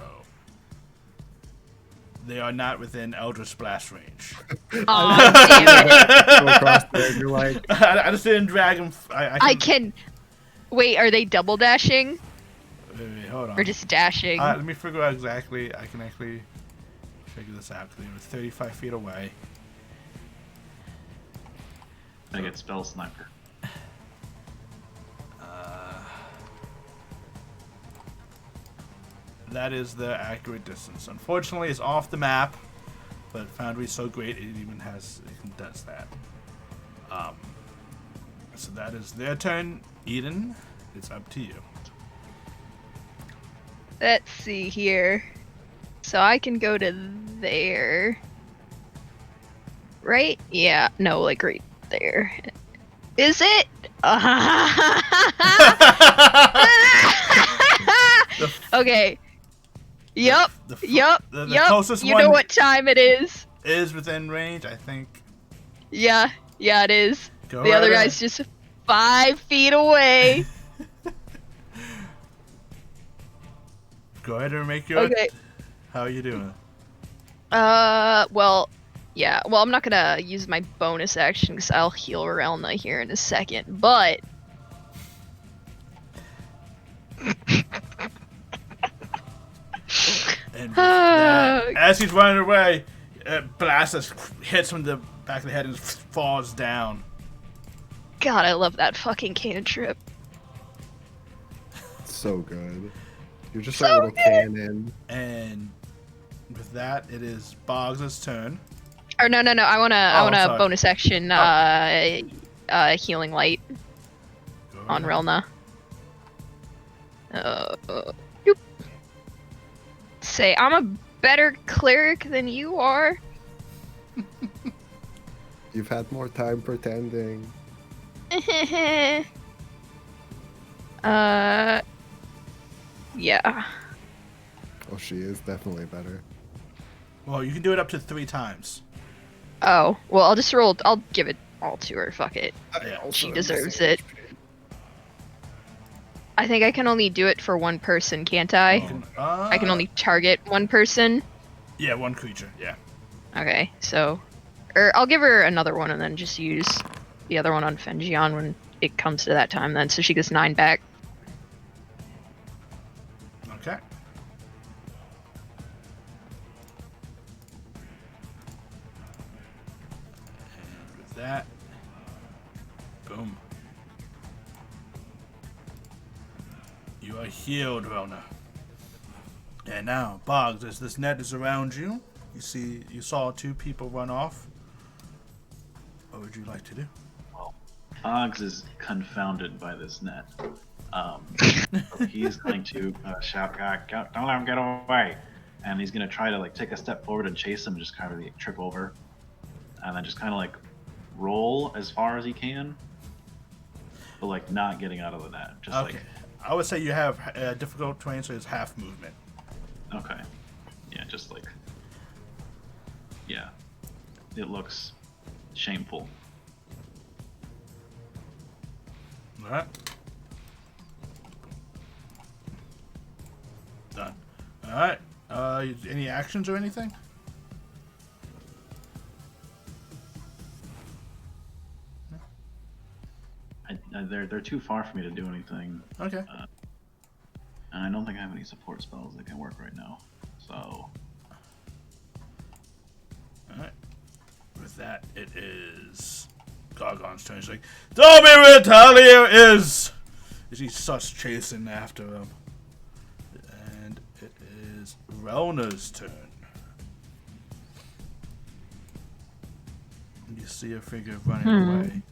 they are not within Eldritch Blast range. Aw, damn it. Go across there, you're like, I just didn't drag him. I can... Wait, are they double dashing? Wait, hold on. Or just dashing? Let me figure out exactly. I can actually figure this out. They were 35 feet away. I get spell sniper. That is the accurate distance. Unfortunately, it's off the map, but Foundry's so great it even does that. So that is their turn. Eden, it's up to you. Let's see here. So I can go to there. Right? Yeah. No, like right there. Is it? Okay. Yep. Yep. The closest You one know what time it is. is within range, I think. Yeah. Yeah, it is. Go The right other ahead. guy's just 5 feet away. Go ahead and make your. Okay. How are you doing? Well, yeah. Well, I'm not gonna use my bonus action because I'll heal Relna here in a second. But And with that, as he's running away, Blastus hits him in the back of the head and falls down. God, I love that fucking cantrip. So good. You're just So a little good. cannon. And with that, it is Boggs' turn. Or no, I wanna sorry. bonus action healing light Go on ahead. Relna. Yoop. Say, I'm a better cleric than you are. You've had more time pretending. Yeah. Oh, she is definitely better. Well, you can do it up to 3 times. Oh, well, I'll just roll. I'll give it all to her. Fuck it. Yeah. She deserves it. I think I can only do it for one person, can't I? You can, I can only target one person. Yeah, one creature. Yeah. Okay, so, or I'll give her another one and then just use the other one on Fengion when it comes to that time. Then, so she gets 9 back. Okay. And with that, boom. You are healed, Rona. And now, Boggs, as this net is around you, you saw 2 people run off. What would you like to do? Boggs is confounded by this net. He's going to shout, "God, don't let him get away!" And he's going to try to like take a step forward and chase him, just kind of like, trip over, and then just kind of like roll as far as he can, but like not getting out of the net. Just Okay. I would say you have difficult terrain, so it's half movement. Okay. Yeah, just like. Yeah. It looks shameful. Alright. Done. Alright. Any actions or anything? They're too far for me to do anything. Okay. And I don't think I have any support spells that can work right now. So. Alright. With that, it is Gargon's turn. He's like, "Tell me where Talia is!" As he starts chasing after him. And it is Relna's turn. You see a figure running away.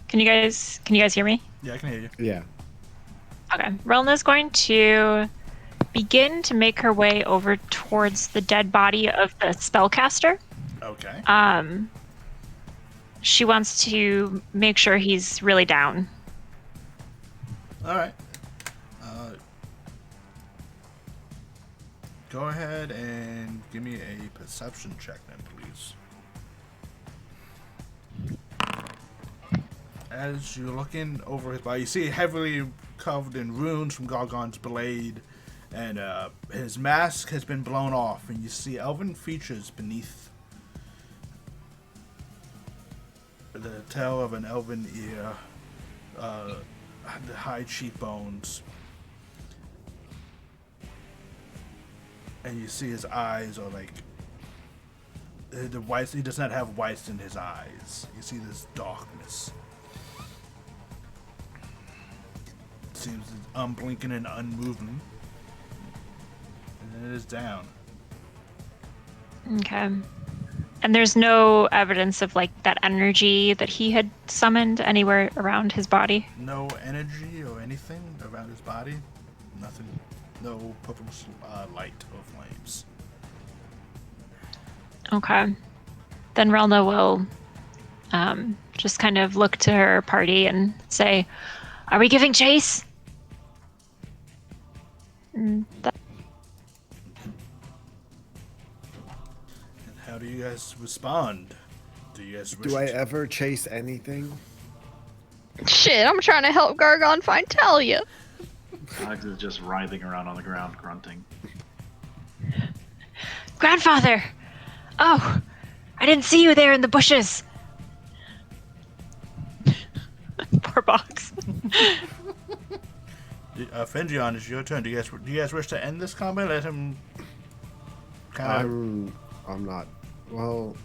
Can you guys hear me? Yeah, I can hear you. Yeah. Okay. Relna's going to begin to make her way over towards the dead body of the spellcaster. Okay. She wants to make sure he's really down. Alright. Go ahead and give me a perception check then, please. As you're looking over his body, you see heavily covered in runes from Gargon's blade, and his mask has been blown off, and you see elven features beneath the tail of an elven ear, the high cheekbones, and you see his eyes are like the whites. He does not have whites in his eyes. You see this darkness. Seems unblinking and unmoving, and then it is down. Okay. And there's no evidence of like that energy that he had summoned anywhere around his body? No energy or anything around his body. Nothing. No purple light or flames. Okay. Then Relna will just kind of look to her party and say, "Are we giving chase?" And how do you guys respond? Do you guys wish Do I ever chase anything? Shit, I'm trying to help Gargon find Talia. Alex is just writhing around on the ground, grunting. Grandfather! Oh, I didn't see you there in the bushes. Poor poor box. Fengion, it's your turn. Do you guys wish to end this combat? Let him kind I'm not. Well,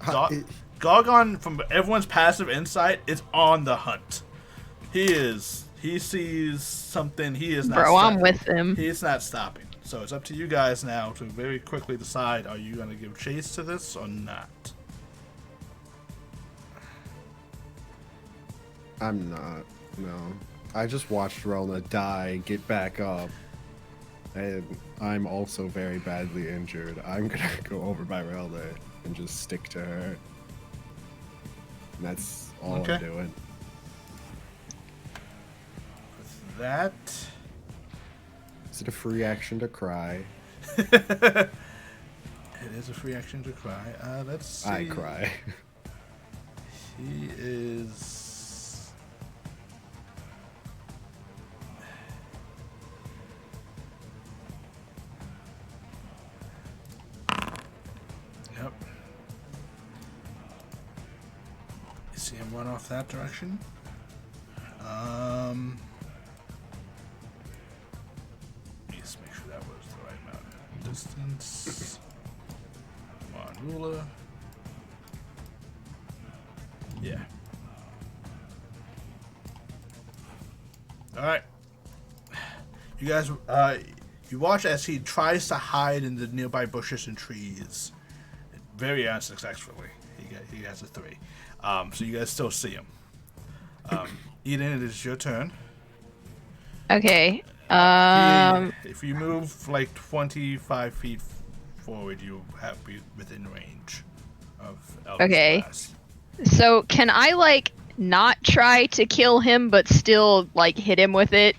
of. Gargon, from everyone's passive insight, is on the hunt. He sees something. He is not. Bro, stopping. I'm with him. He's not stopping. So it's up to you guys now to very quickly decide: are you going to give chase to this or not? I'm not. No. I just watched Rona die, get back up, and I'm also very badly injured. I'm gonna go over by Rona and just stick to her. And that's all Okay. I'm doing. With that, Is it a free action to cry? it is a free action to cry. Let's see. I cry. He is. Yep. You see him run off that direction. Let me just make sure that was the right amount of distance. Come on, ruler. Yeah. All right. You guys, you watch as he tries to hide in the nearby bushes and trees. Very unsuccessfully. He has a 3. So you guys still see him. Eden, it is your turn. Okay. If you move like 25 feet forward, you have be within range of Elvis Okay. Blast. So can I like not try to kill him, but still like hit him with it?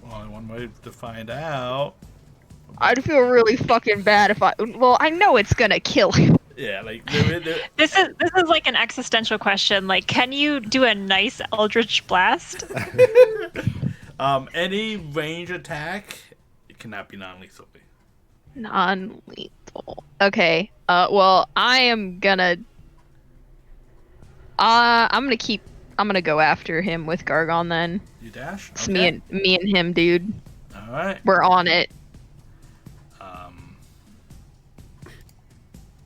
Only one way to find out. I'd feel really fucking bad if I. Well, I know it's gonna kill him. Yeah, like This is like an existential question. Like, can you do a nice Eldritch Blast? any range attack, it cannot be non-lethal. Non-lethal. Okay. Well, I'm gonna go after him with Gargon then. You dash. It's Okay. me and him, dude. All right. We're on it.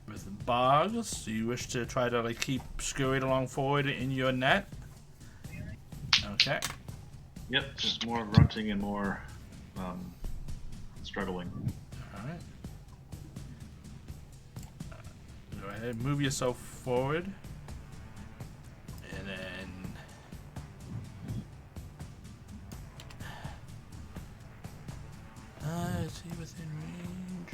With the Boggs, do you wish to try to like keep scurried along forward in your net? Okay. Yep, just more grunting and more struggling. All right. Go ahead, move yourself forward, and then is he within range?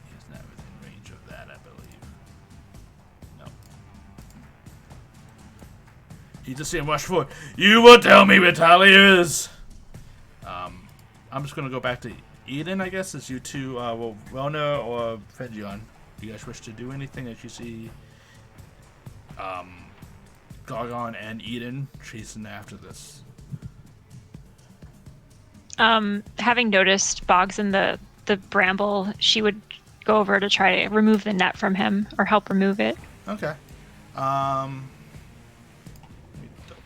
He's not within range of that, I believe. No. You just see him rush forward. You will tell me where Talia is. I'm just gonna go back to Eden, I guess. It's you two, well, Rona or Fengion. Do you guys wish to do anything that you see Gargon and Eden chasing after this? Having noticed Boggs in the bramble, she would go over to try to remove the net from him or help remove it. Okay. Let me double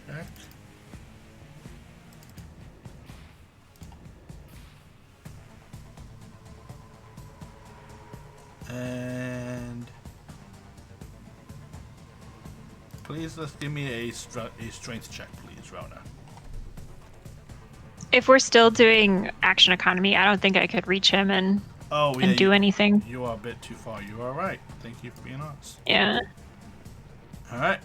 check. And please, let's give me a strength check, please, Rona. If we're still doing action economy, I don't think I could reach him and do anything. You are a bit too far. You are right. Thank you for being honest. Yeah. All right.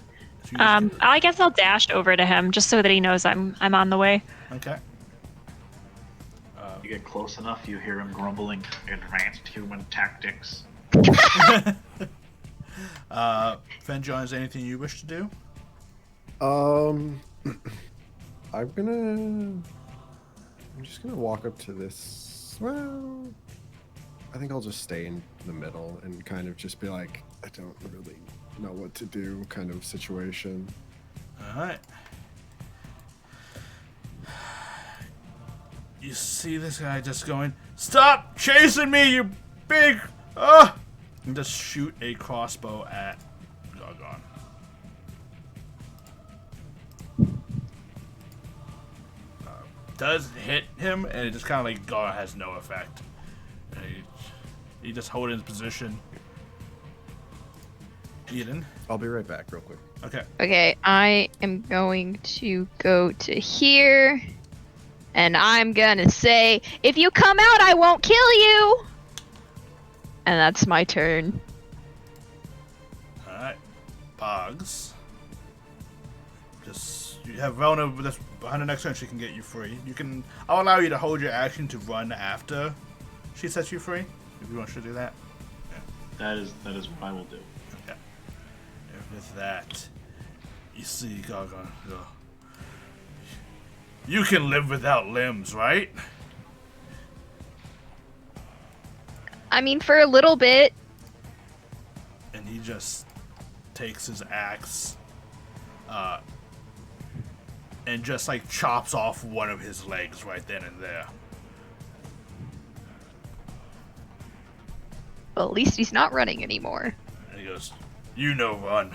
So I guess I'll dash over to him just so that he knows I'm on the way. Okay. You get close enough, you hear him grumbling, "Advanced human tactics." Fengion, is there anything you wish to do? I'm just gonna walk up to this. Well, I think I'll just stay in the middle and kind of just be like, I don't really know what to do kind of situation. All right. You see this guy just going, "Stop chasing me, you big and just shoot a crossbow at Gargon. Does hit him, and it just kind of like Gargon has no effect. And he just hold his position. Eden. I'll be right back real quick. Okay. Okay, I am going to go to here, and I'm gonna say, if you come out, I won't kill you! And that's my turn. Alright. Boggs. You have Velna with this behind the next turn, she can get you free. I'll allow you to hold your action to run after she sets you free, if you want to do that. Yeah. That is what I will do. Okay. And with that, you see Gargon go, you can live without limbs, right? I mean, for a little bit. And he just takes his axe, and just like chops off one of his legs right then and there. Well, at least he's not running anymore. And he goes, you know, run.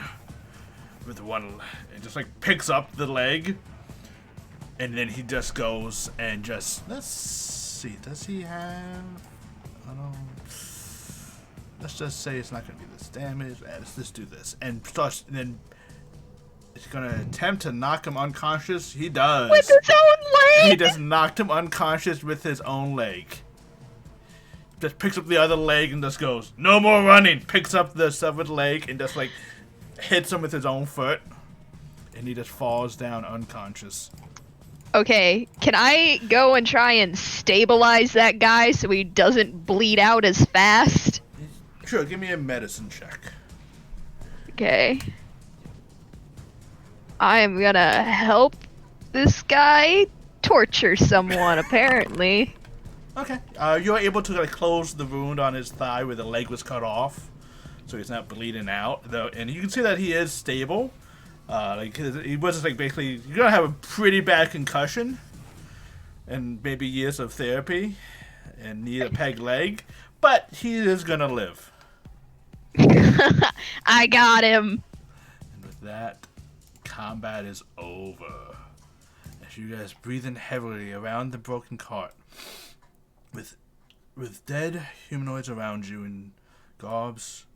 With one, and just like picks up the leg, and then he just goes and just, let's see, does he have, I don't know, let's just say it's not going to be this damage, let's just do this, and starts, and then he's going to attempt to knock him unconscious. He does. With his own leg! He just knocked him unconscious with his own leg. Just picks up the other leg and just goes, no more running. Picks up the severed leg and just like hits him with his own foot. And he just falls down unconscious. Okay, can I go and try and stabilize that guy so he doesn't bleed out as fast? Sure, give me a medicine check. Okay. I am gonna help this guy torture someone, apparently. Okay. You're able to like close the wound on his thigh where the leg was cut off, so he's not bleeding out. Though, and you can see that he is stable. He wasn't like basically you're gonna have a pretty bad concussion, and maybe years of therapy, and need a peg leg, but he is gonna live. I got him. And with that, combat is over. As you guys breathing heavily around the broken cart, with dead humanoids around you in garbs,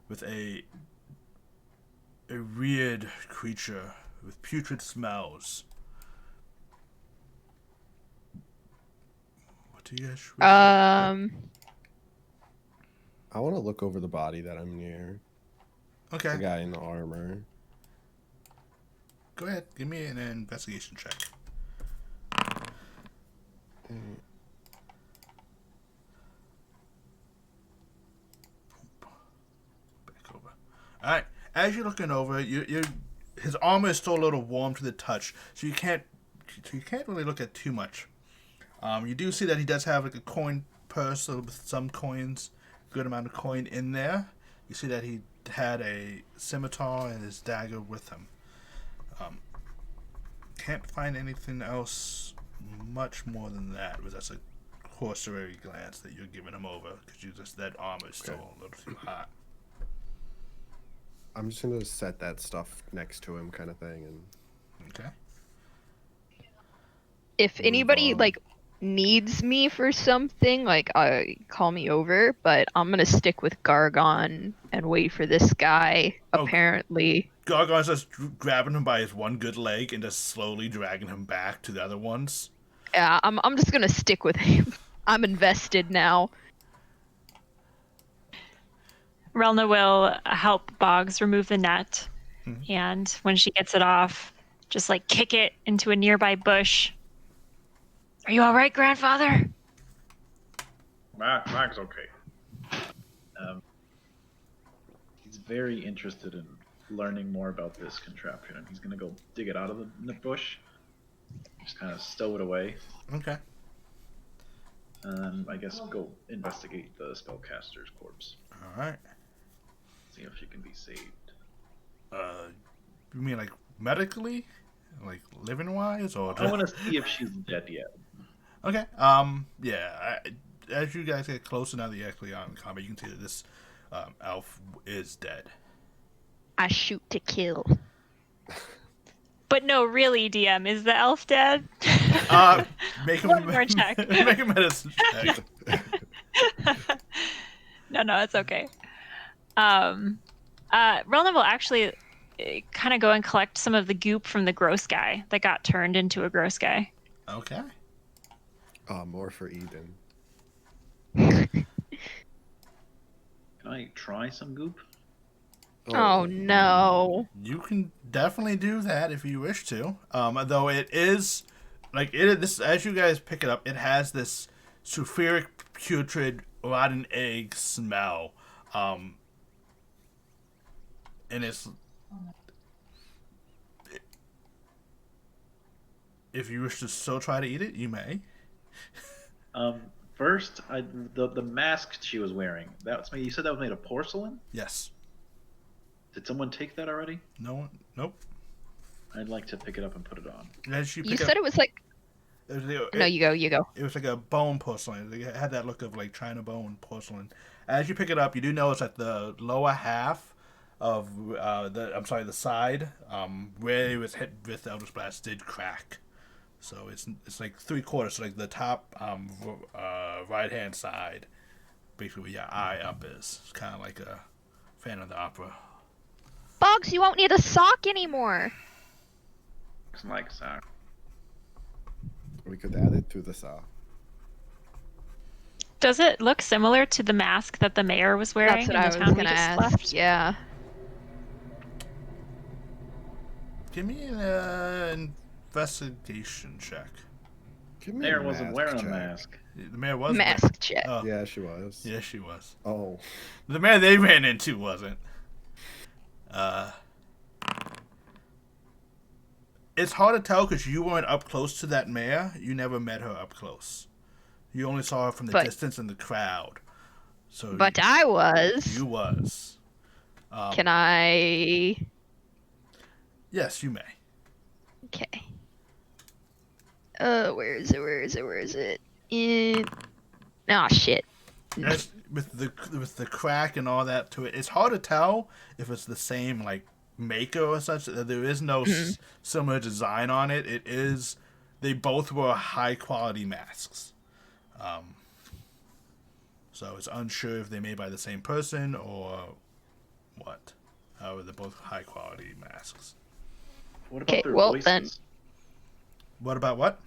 with a weird creature with putrid smells. What do you guys? I want to look over the body that I'm near. Okay. The guy in the armor. Go ahead. Give me an investigation check. Back over. All right. As you're looking over, his armor is still a little warm to the touch, so you can't really look at too much. You do see that he does have like a coin purse with some coins, good amount of coin in there. You see that he had a scimitar and his dagger with him. Can't find anything else much more than that. But that's a cursory glance that you're giving him over because that armor is still a little too hot. I'm just gonna set that stuff next to him, kind of thing, and. Okay. If anybody like needs me for something, like call me over, but I'm gonna stick with Gargon and wait for this guy. Apparently, Gargon's just grabbing him by his one good leg and just slowly dragging him back to the other ones. Yeah, I'm just gonna stick with him. I'm invested now. Relna will help Boggs remove the net, and when she gets it off, just like kick it into a nearby bush. Are you all right, grandfather? Mac's okay. He's very interested in learning more about this contraption, and he's gonna go dig it out of the bush, just kind of stow it away, Okay. and I guess go investigate the spellcaster's corpse, All right. see if she can be saved. You mean like medically, like living wise, or? I want to see if she's dead yet. Okay. Yeah. As you guys get closer now that you're actually on combat, you can see that this elf is dead. I shoot to kill. But no, really, DM, is the elf dead? Make him One more check. make a medicine check. No, it's okay. Relna will actually kind of go and collect some of the goop from the gross guy that got turned into a gross guy. Okay. More for Eden. Can I try some goop? Oh no. You can definitely do that if you wish to. Though it is like this as you guys pick it up, it has this sulfuric, putrid, rotten egg smell. And it's if you wish to still try to eat it, you may. First, the mask she was wearing. That's me. You said that was made of porcelain. Yes. Did someone take that already? No one. Nope. I'd like to pick it up and put it on. As you You pick said up, it was like. No, you go. It was like a bone porcelain. It had that look of like China bone porcelain. As you pick it up, you do notice that the lower half of the side, where it was hit with Eldritch Blast did crack. So it's like 3/4, so like the top right hand side, basically where your eye up is. It's kind of like a Phantom of the Opera. Bugs, you won't need a sock anymore. Looks like so. We could add it to the saw. Does it look similar to the mask that the mayor was wearing That's what in I the was town we gonna just ask. left? Yeah. Give me an investigation check. Give me Mayor a wasn't mask wearing check. a mask. The mayor was Mask check. Oh, Yeah, she was. yeah, she was. Oh. The mayor they ran into wasn't. It's hard to tell because you weren't up close to that mare. You never met her up close. You only saw her from the But- distance in the crowd. So But I was. you was. Can I? Yes, you may. Okay. Where is it? Oh shit. As, with the crack and all that to it, it's hard to tell if it's the same like maker or such. There is no similar design on it. It is. They both were high quality masks. So it's unsure if they're made by the same person or what. However, they're both high quality masks. What about Okay, their well, voices? then- What about what?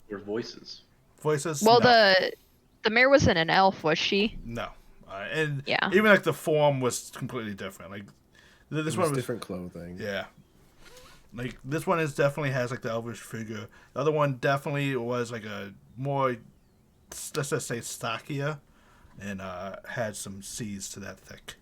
Their voices. Voices? Well, No. the mayor wasn't an elf, was she? No. And Yeah. even like the form was completely different. Like this It one was was different clothing. Yeah. Like this one is definitely has like the elvish figure. The other one definitely was like a more, let's just say, stockier, and had some C's to that thick.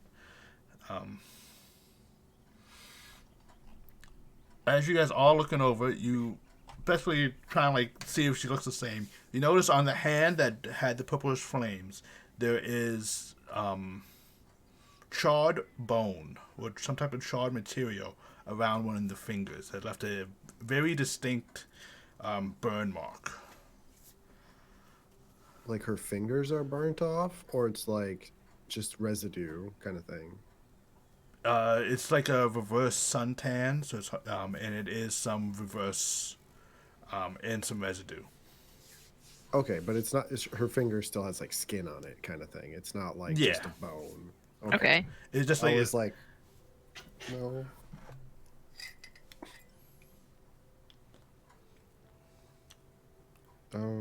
As you guys are looking over, you especially trying to like see if she looks the same. You notice on the hand that had the purplish flames, there is charred bone or some type of charred material around one of the fingers that left a very distinct burn mark. Like her fingers are burnt off, or it's like just residue kind of thing. It's like a reverse suntan, so it's and it is some reverse and some residue. Okay, but it's not. Her finger still has like skin on it, kind of thing. It's not like Yeah. just a bone. Okay. It's just I like was like, no.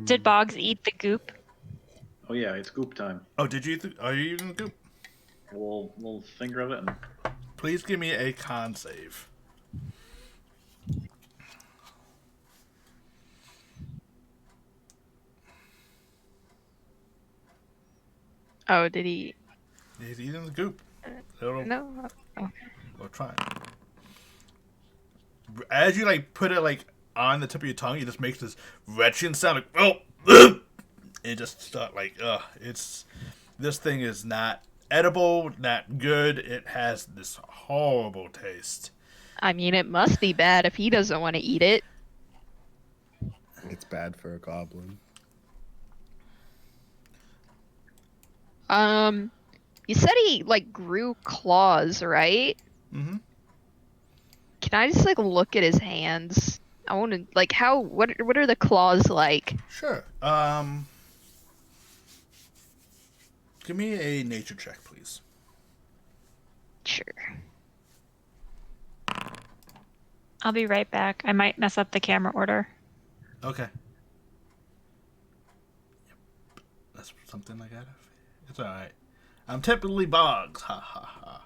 Did Boggs eat the goop? Oh yeah, it's goop time. oh, did you? Are you using the goop? A little finger of it. And... Please give me a con save. Oh, did he? He's eating the goop. Little, No. Oh. Or try it. As you like put it like on the tip of your tongue, it just makes this retching sound like it just start like this thing is not edible, not good. It has this horrible taste. I mean, it must be bad if he doesn't want to eat it. It's bad for a goblin. You said he like grew claws, right? Mm-hmm. Can I just like look at his hands? I want to like how what are the claws like? Sure. Give me a nature check, please. Sure. I'll be right back. I might mess up the camera order. Okay. Yep. That's something I gotta. It's all right. I'm typically Boggs. Ha ha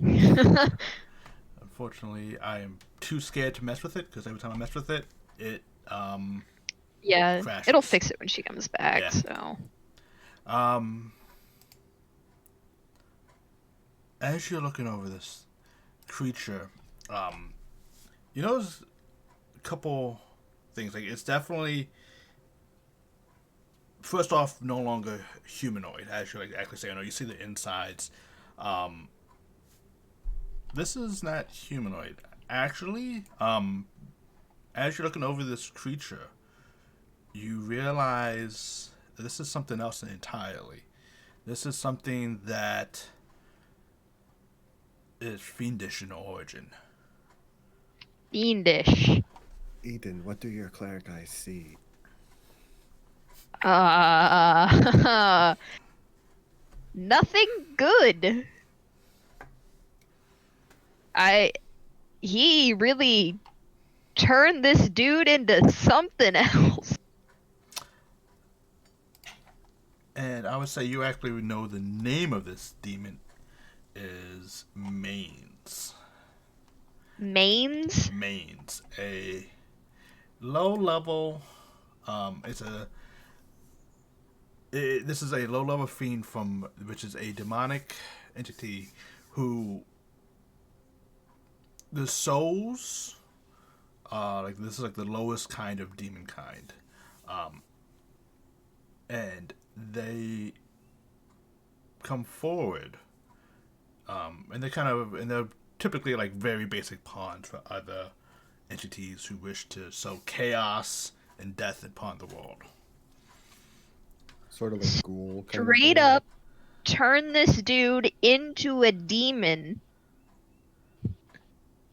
ha. Unfortunately, I am too scared to mess with it because every time I mess with it, it Yeah, crashes. it'll fix it when she comes back. Yeah. So. As you're looking over this creature, you notice a couple things. Like it's definitely, first off, no longer humanoid. As you're like actually saying, you see the insides. This is not humanoid. Actually, as you're looking over this creature, you realize this is something else entirely. This is something that is fiendish in origin. Fiendish. Eden, what do your cleric eyes see? Nothing good. He really turned this dude into something else. And I would say you actually would know the name of this demon is Mains. Mains? Mains. A low level. This is a low level fiend which is a demonic entity who the souls like this is like the lowest kind of demon kind, and they come forward, and they're typically like very basic pawns for other entities who wish to sow chaos and death upon the world. Sort of a ghoul. Straight up turn this dude into a demon.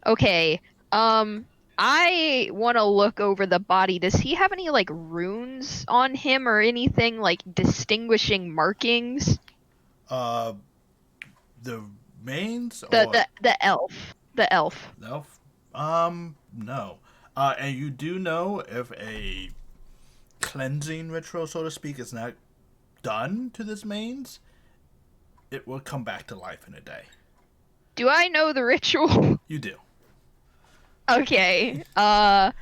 Okay, I want to look over the body. Does he have any like runes on him or anything like distinguishing markings? The Mains or The elf. The elf. elf? No. And you do know if a cleansing ritual, so to speak, is not done to this Mains, it will come back to life in a day. Do I know the ritual? You do. Okay. I'm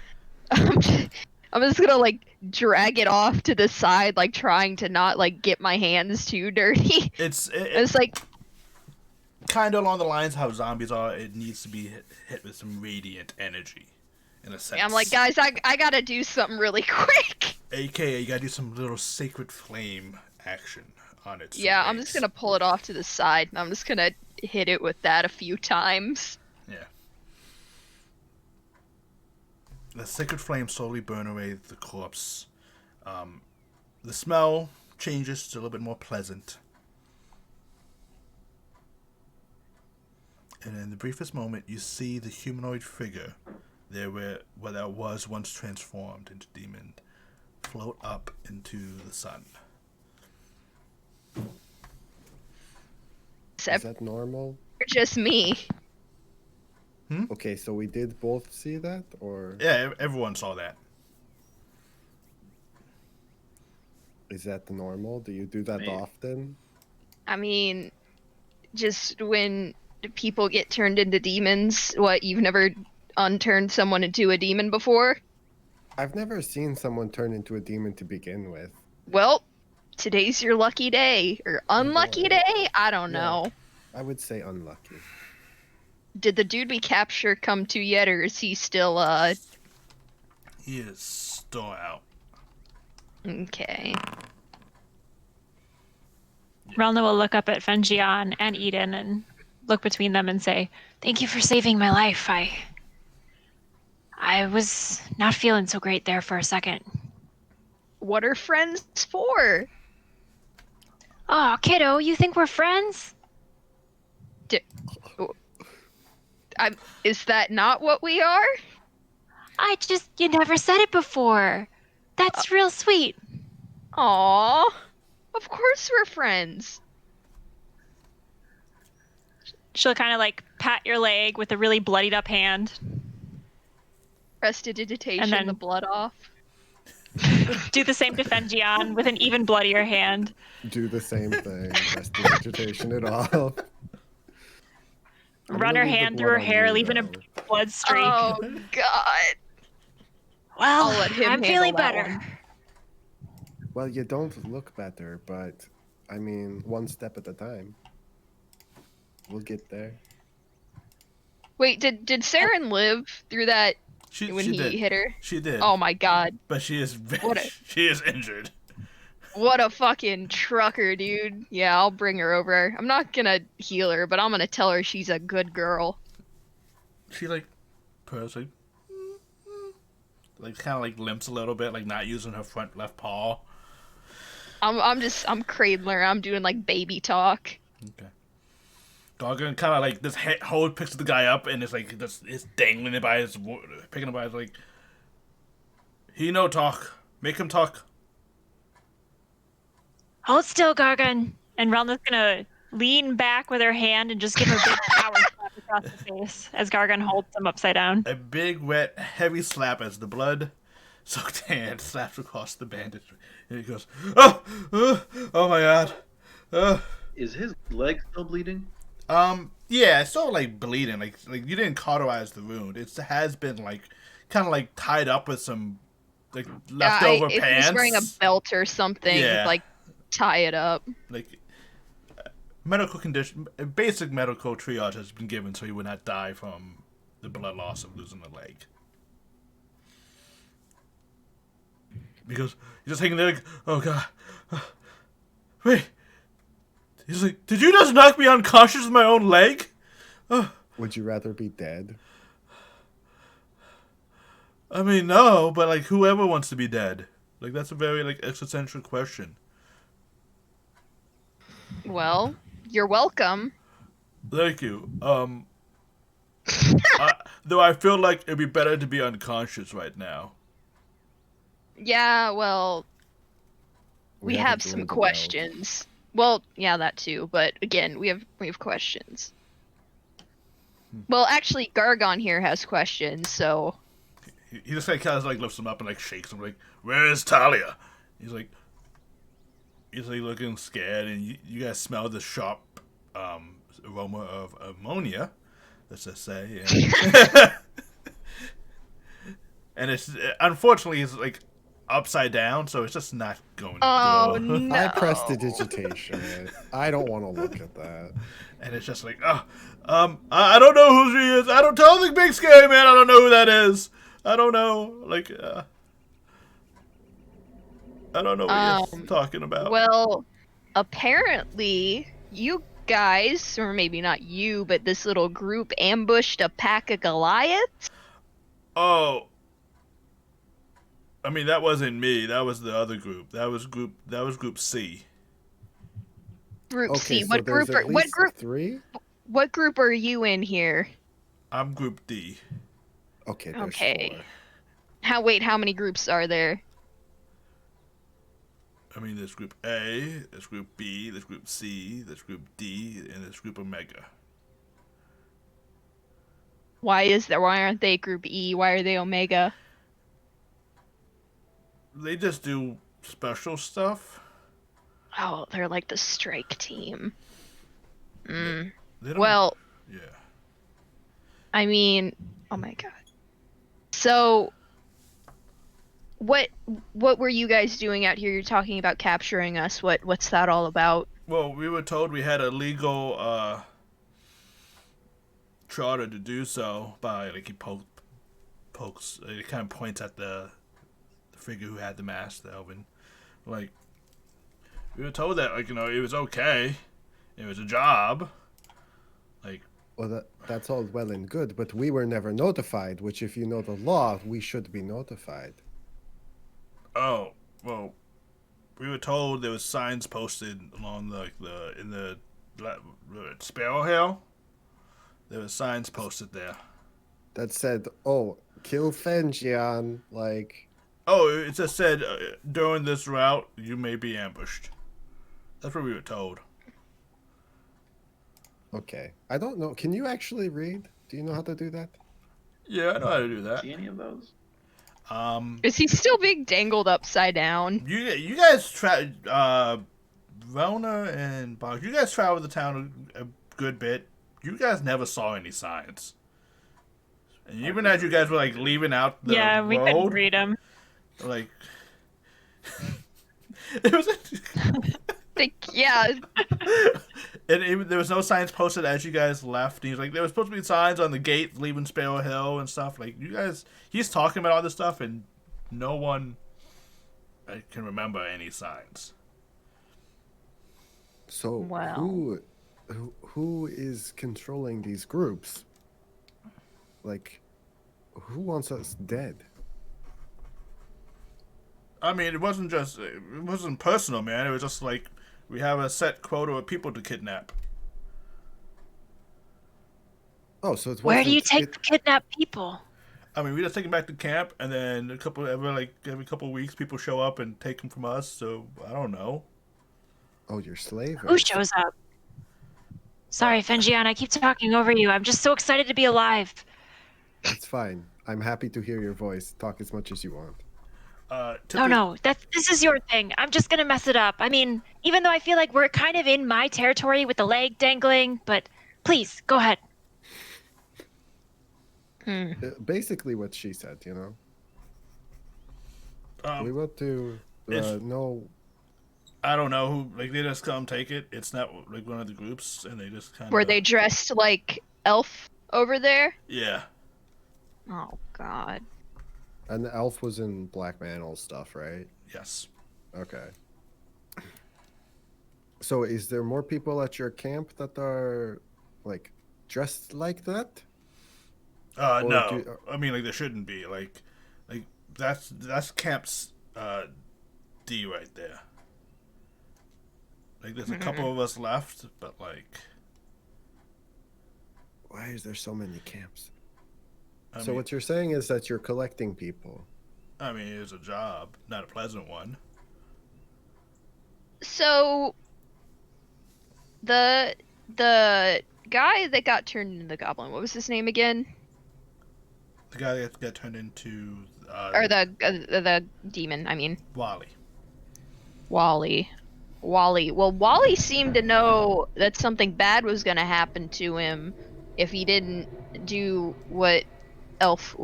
just gonna like drag it off to the side, like trying to not like get my hands too dirty. It's like kind of along the lines how zombies are. It needs to be hit with some radiant energy, in a sense. I'm like, guys, I gotta do something really quick. AKA, you gotta do some little sacred flame action on it. Yeah, I'm just gonna pull it off to the side, and I'm just gonna hit it with that a few times. Yeah. The sacred flame slowly burn away the corpse. The smell changes to a little bit more pleasant. And in the briefest moment, you see the humanoid figure there where that was once transformed into demon float up into the sun. Is that normal? Just me. Okay, so we did both see that, or Yeah, everyone saw that. is that the normal? Do you do that Maybe. often? I mean, just when people get turned into demons, what, you've never unturned someone into a demon before? I've never seen someone turn into a demon to begin with. Well, today's your lucky day. Or unlucky day? I don't know. I would say unlucky. Did the dude we captured come to yet, or is he still, He is still out. Okay. Relna will look up at Fenjian and Eden and look between them and say, "Thank you for saving my life. I was not feeling so great there for a second." What are friends for? Oh, kiddo, you think we're friends? Is that not what we are? You never said it before. That's real sweet. Aw. Of course we're friends. She'll kind of like pat your leg with a really bloodied up hand. Prestidigitation And then- the blood off. Do the same to Fenjian with an even bloodier hand. Do the same thing. Prestidigitation it off. I'm Run gonna her leave the hand through blood her on hair, you, leaving a though. blood streak. Oh God. Well, I'll let him I'm handle feeling that better. one. Well, you don't look better, but I mean, one step at a time. We'll get there. Wait, did Saren live through that when She he did. hit her? She did. Oh my God. But she is What a- she is injured. What a fucking trucker, dude. Yeah, I'll bring her over. I'm not gonna heal her, but I'm gonna tell her she's a good girl. She like purrs like kind of like limps a little bit, like not using her front left paw. I'm cradling her. I'm doing like baby talk. Okay. Gargon kind of like this hold picks the guy up and it's like this is dangling it by his picking him by his like. He no talk. Make him talk. Hold still, Gargon. And Relna's gonna lean back with her hand and just give her a big power slap across the face as Gargon holds him upside down. A big, wet, heavy slap as the blood-soaked hand slaps across the bandage. And he goes, oh my God. Is his leg still bleeding? Yeah, it's still like bleeding. Like you didn't cauterize the wound. It has been like kind of like tied up with some like leftover if pants. he's wearing a belt or something, Yeah. like tie it up. Like medical condition, basic medical triage has been given so he would not die from the blood loss of losing a leg. Because he's just hanging there like, oh God. Wait. He's like, did you just knock me unconscious with my own leg? Would you rather be dead? I mean, no, but like whoever wants to be dead. Like that's a very like existential question. Well, you're welcome. Thank you. Though I feel like it'd be better to be unconscious right now. Yeah, well, we haven't have some joined the questions. Well, yeah, that too. But again, we have questions. Well, actually, Gargon here has questions. So He just like kind of like lifts him up and like shakes him like, "Where is Talia?" He's like looking scared, and you guys smell the sharp aroma of ammonia. Let's just say, and it's unfortunately it's like upside down, so it's just not going. Oh, good. no. I prestidigitation. I don't want to look at that. And it's just like, I don't know who she is. I don't tell the big scary man. I don't know who that is. I don't know. Like, I don't know what you're talking about. Well, apparently, you guys, or maybe not you, but this little group ambushed a pack of Goliaths. Oh. I mean, that wasn't me. That was the other group. That was group C. Group Okay, C. so What there's group? at What least group? 3? What group are you in here? I'm group D. Okay, there's Okay. 4. How many groups are there? I mean, there's group A, there's group B, there's group C, there's group D, and there's group Omega. Why aren't they group E? Why are they Omega? They just do special stuff. Oh, they're like the strike team. They don't, Well, yeah. I mean, oh my God. So, what were you guys doing out here? You're talking about capturing us. What's that all about? Well, we were told we had a legal charter to do so by like he pokes. He kind of points at the figure who had the mask, the Elven. Like we were told that like it was okay, it was a job. Like Well, that's all well and good, but we were never notified, which if you know the law, we should be notified. oh well, we were told there was signs posted along the Sparrow Hill. There were signs posted there. That said, "Oh, kill Fenjian." Like, Oh, it just said during this route you may be ambushed. That's what we were told. okay, I don't know. Can you actually read? Do you know how to do that? Yeah, I know how to do that. See any of those? Is he still being dangled upside down? You guys Rona and Bog, you guys traveled the town a good bit. You guys never saw any signs. And even as you guys were like leaving out the Yeah, we couldn't road, read them. like it was. Yeah. There was no signs posted as you guys left. He's like, there was supposed to be signs on the gate leaving Sparrow Hill and stuff. Like, you guys, he's talking about all this stuff, and no one can remember any signs. So Wow. who is controlling these groups? Like, who wants us dead? I mean, it wasn't personal, man. It was just like, we have a set quota of people to kidnap. Oh, so it Where do you wasn't- take it- the kidnapped people? I mean, we just take them back to camp, and then every couple of weeks, people show up and take them from us. So I don't know. Oh, you're slavers. Who shows up? Sorry, Fenjian, I keep talking over you. I'm just so excited to be alive. It's fine. I'm happy to hear your voice. Talk as much as you want. No, this is your thing. I'm just gonna mess it up. I mean, even though I feel like we're kind of in my territory with the leg dangling, but please, go ahead. Basically, what she said, you know. We want to It's- know. I don't know who. Like, they just come take it. It's not like one of the groups, and they just kind of. Were they dressed like elf over there? Yeah. Oh God. And the elf was in Black Mantle stuff, right? Yes. Okay. So, is there more people at your camp that are like dressed like that? Or No. do- I mean, like, there shouldn't be. Like that's camp's D right there. Like, there's a couple of us left, but like. Why is there so many camps? I So mean, what you're saying is that you're collecting people. I mean, it's a job, not a pleasant one. So the guy that got turned into the goblin, what was his name again? The guy that got turned into Or the demon, I mean. Wally. Wally. Well, Wally seemed to know that something bad was going to happen to him if he didn't do what elf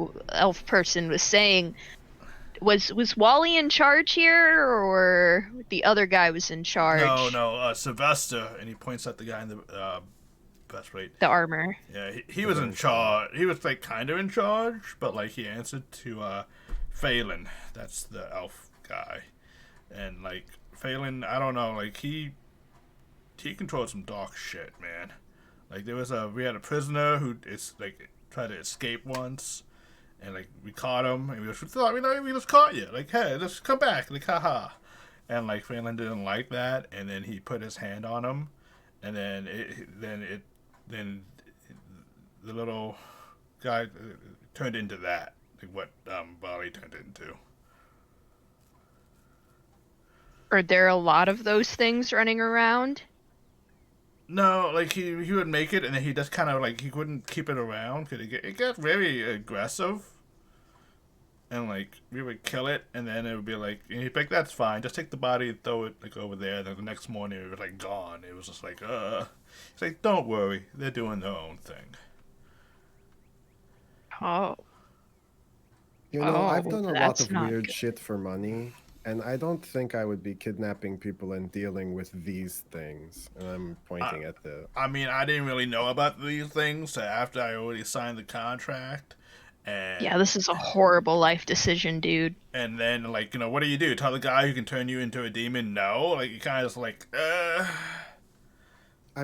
person was saying. Was Wally in charge here, or the other guy was in charge? No, Sylvester, and he points at the guy in the breastplate. The armor. Yeah, he was in charge. He was like kind of in charge, but like he answered to Phelan. That's the elf guy, and like Phelan, I don't know, like he controlled some dark shit, man. Like we had a prisoner who is like tried to escape once, and like we caught him, and we thought, we just caught you. Like, hey, just come back, like, haha. And like Phelan didn't like that, and then he put his hand on him, and then the little guy turned into that, like what Bali turned into. Are there a lot of those things running around? No, like he would make it, and then he just kind of like he wouldn't keep it around because it got very aggressive, and like we would kill it, and then it would be like, and he'd be like, that's fine, just take the body and throw it like over there. And then the next morning it was like gone. It was just like, He's like, don't worry, they're doing their own thing. Oh. You know, I've Oh, done a lot that's of not weird good. shit for money, and I don't think I would be kidnapping people and dealing with these things. And I'm pointing at the. I mean, I didn't really know about these things after I already signed the contract, and Yeah, this is a horrible life decision, dude. and then like, what do you do? Tell the guy who can turn you into a demon no? Like, you kind of just like, I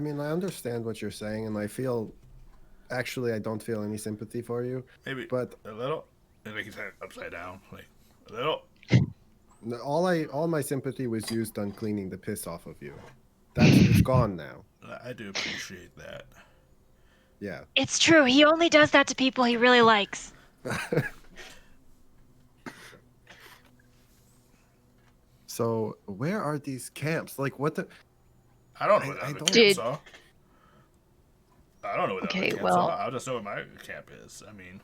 mean, I understand what you're saying, and I feel. Actually, I don't feel any sympathy for you. maybe But a little, and like he's upside down, like a little. No, all my sympathy was used on cleaning the piss off of you. It's gone now. I do appreciate that. Yeah. It's true. He only does that to people he really likes. So where are these camps? Like what the? I don't know what I the don't- camps are. I don't know what the Okay, camps well- are. I'll just know what my camp is. I mean,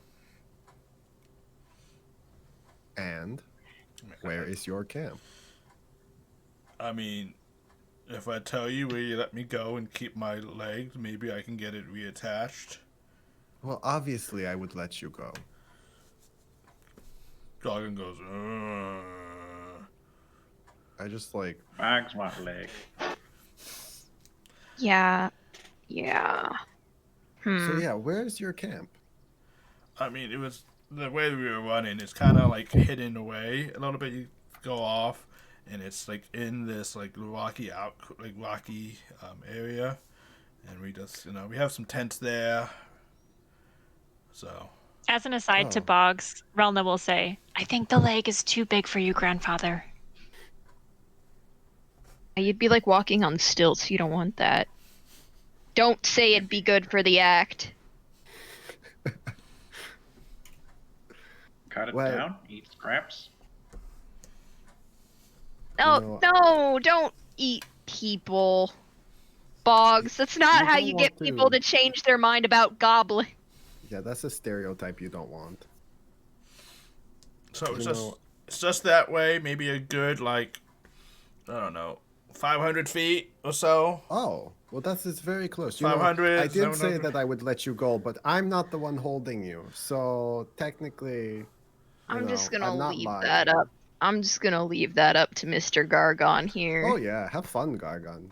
And where is your camp? I mean, if I tell you where you let me go and keep my legs, maybe I can get it reattached. Well, obviously I would let you go. Gargon goes, I just like Bags my leg. Yeah. Yeah. so yeah. Where's your camp? I mean, it was the way we were running. It's kind of like hidden away a little bit. You go off, and it's like in this like rocky area, and we just we have some tents there. So As an aside to Oh. Boggs, Relna will say, I think the leg is too big for you, grandfather. You'd be like walking on stilts. You don't want that. Don't say it'd be good for the act. Cut it Well- down. Eat scraps. No, know, no, don't eat people. Boggs, that's not You how don't you want get people to. to change their mind about goblin. Yeah, that's a stereotype you don't want. it's You just know- it's just that way. Maybe a good like I don't know, 500 feet or so. Oh, well, it's very close. You know, 500, I did say 700. that I would let you go, but I'm not the one holding you, so technically, I'm just I'm gonna not leave lying. that up. I'm just gonna leave that up to Mr. Gargon here. Oh yeah, have fun, Gargon.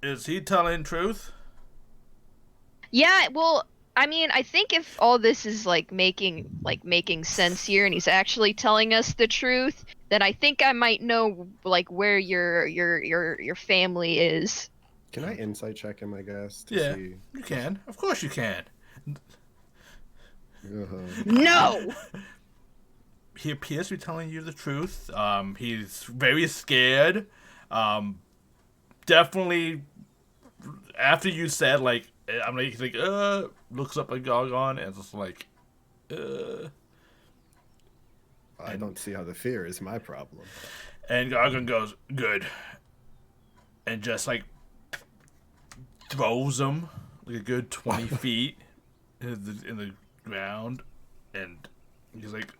Is he telling truth? Yeah, well, I mean, I think if all this is making sense here, and he's actually telling us the truth, then I think I might know where your family is. Can I insight check him? I guess. To Yeah, See? you can. Of course you can. Uh-huh. No. He appears to be telling you the truth. He's very scared. Definitely. After you said I'm like he's like looks up at Gargon and just like I don't see how the fear is my problem. and Gargon goes good, and just like throws him like a good 20 feet in the ground, and he's like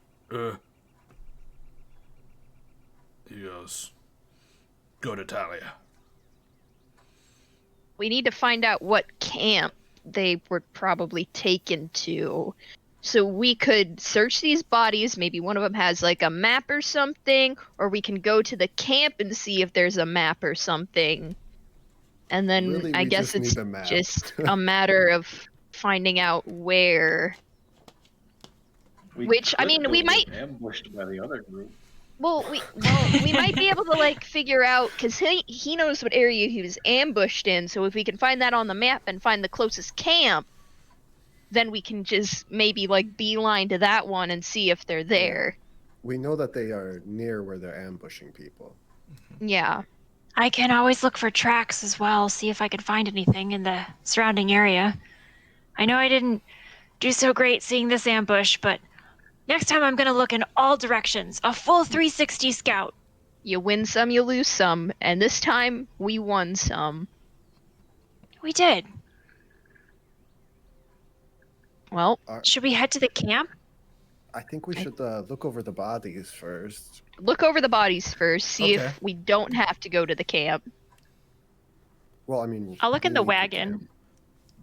he goes, go to Talia. We need to find out what camp they were probably taken to. So we could search these bodies. Maybe one of them has a map or something, or we can go to the camp and see if there's a map or something. And then Really, I we guess just it's need a map. just a matter of finding out where. Which, I mean, we might- ambushed by the other group. Well, we might be able to figure out, because he knows what area he was ambushed in. So if we can find that on the map and find the closest camp, then we can just maybe beeline to that one and see if they're there. We know that they are near where they're ambushing people. Yeah. I can always look for tracks as well, see if I can find anything in the surrounding area. I know I didn't do so great seeing this ambush, but next time I'm gonna look in all directions. A full 360 scout. You win some, you lose some, and this time we won some. We did. Well, Should we head to the camp? I think we should look over the bodies first. look over the bodies first, see Okay. if we don't have to go to the camp. Well, I mean, I'll look in we the need wagon. camp.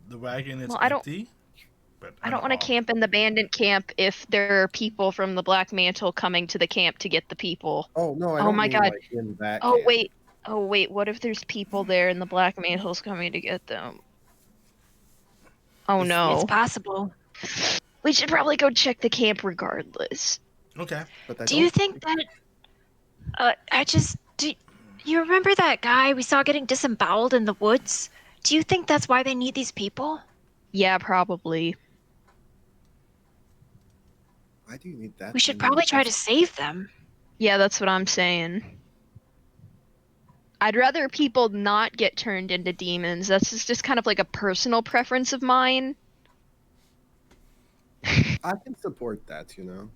The wagon is Well, I don't- empty. But I don't want to know. camp in the bandit camp if there are people from the Black Mantle coming to the camp to get the people. Oh no, I Oh don't my mean, God. in that. Oh camp. wait, what if there's people there and the Black Mantle's coming to get them? Oh It's- no. It's possible. We should probably go check the camp regardless. Okay. But I Do you think that do you remember that guy we saw getting disemboweled in the woods? Do you think that's why they need these people? Yeah, probably. Why do you need that? We should many probably try to people? save them. Yeah, that's what I'm saying. I'd rather people not get turned into demons. That's just kind of like a personal preference of mine. I can support that, you know.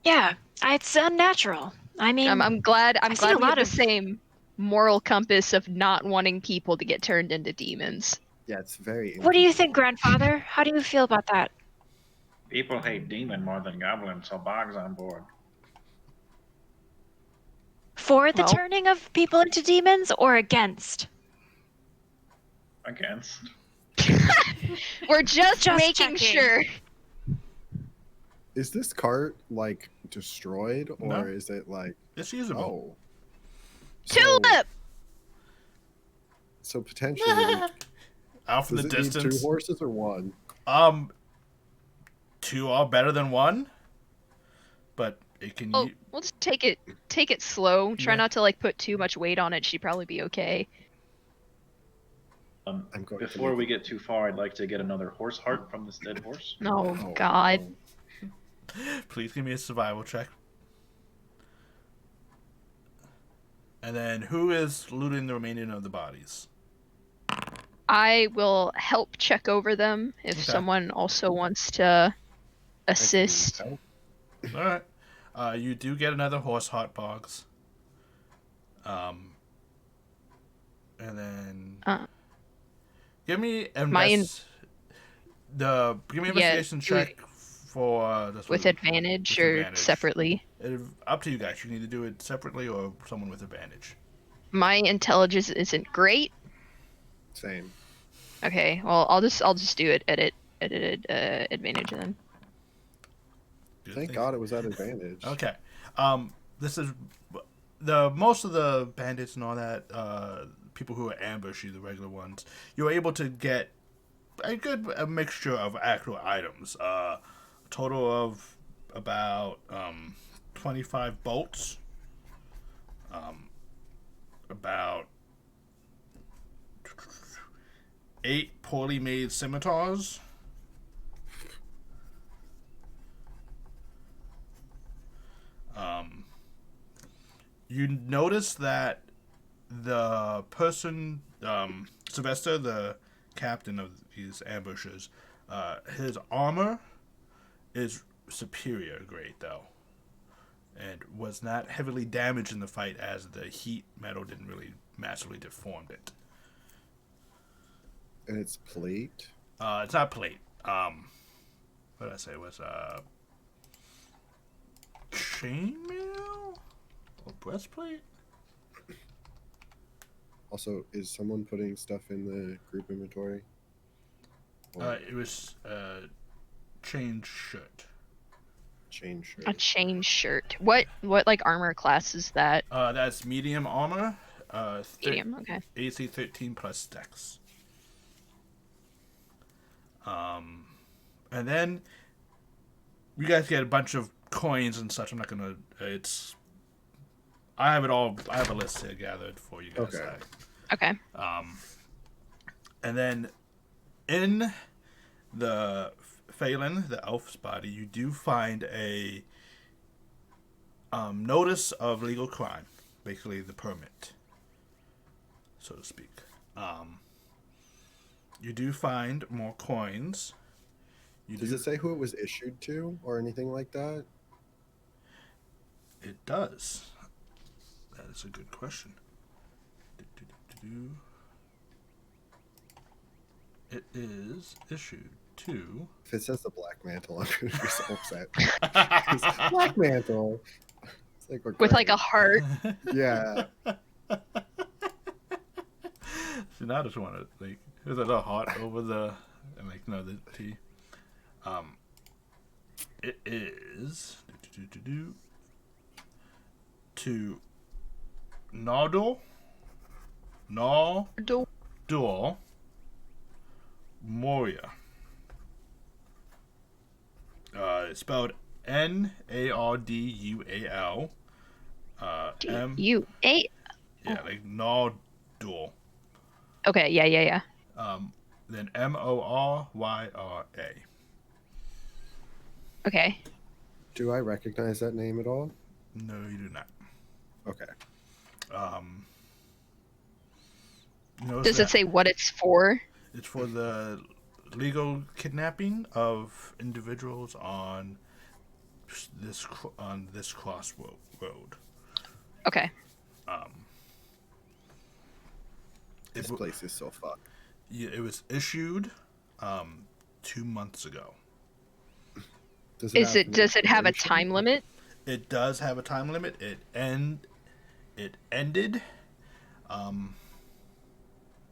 Yeah, it's unnatural. I mean, I'm glad I've seen a we have lot the of. same moral compass of not wanting people to get turned into demons. Yeah, it's very What do you think, inconvenient. grandfather? How do you feel about that? People hate demon more than goblin, so Bog's on board. For the Well, turning of people into demons or against? Against. we're just Just making checking. sure. Is this cart like destroyed No. or is it like It's usable. oh? So, Tulip! so potentially, Out from does the it need 2 distance. horses or 1? 2 are better than 1, but it can. Oh, we'll just take it slow. Try Yeah. not to like put too much weight on it. She'd probably be okay. I'm going to Before make we it- get too far, I'd like to get another horse heart from this dead horse. Oh, Oh, God. no. Please give me a survival check. And then, who is looting the remaining of the bodies? I will help check over them if Okay. someone also wants to I can assist. help. All right. You do get another horse heart, Boggs. And then give me My give me an Yeah, investigation do it check for this with one. advantage With or advantage. separately. Up to you guys. You can either do it separately or someone with advantage. My intelligence isn't great. Same. Okay, well I'll just do it at advantage then. Good Thank thing. God it was at advantage. Okay. This is the most of the bandits and all that. People who ambush you, the regular ones. You're able to get a mixture of actual items. Total of about 25 bolts. About 8 poorly made scimitars. You notice that the person, Sylvester, the captain of these ambushes, his armor is superior grade, though, and was not heavily damaged in the fight as the heat metal didn't really massively deform it. And it's plate. It's not plate. What did I say? It was chainmail or breastplate? Also, is someone putting stuff in the group inventory? Or It was chain shirt. chain shirt? A chain shirt. What like armor class is that? That's medium armor. Medium. Okay. AC 13 plus dex. And then you guys get a bunch of coins and such. I'm not gonna. I have it all. I have a list here gathered for you guys. Okay. Okay. And then in the Phelan, the elf's body, you do find a notice of legal crime, basically the permit, so to speak. You do find more coins. Does it say who it was issued to or anything like that? It does. That is a good question. It is issued to. If it says the Black Mantle, I'm going to be so upset. 'Cause Black Mantle. It's like we're With like great. a heart. Yeah. See, now I just want to like there's a little heart over the and like no the T. It is to Nardor Moria. It's spelled Nardual. M. D-U-A. Yeah, like Nardor. Okay. Yeah. Then Morryra. Okay. Do I recognize that name at all? No, you do not. Okay. You notice Does it that say what it's for? it's for the legal kidnapping of individuals on this crossroad road. Okay. This place is so fucked. Yeah, it was issued 2 months ago. Does Does it have a expiration? time limit? It does have a time limit. It ended.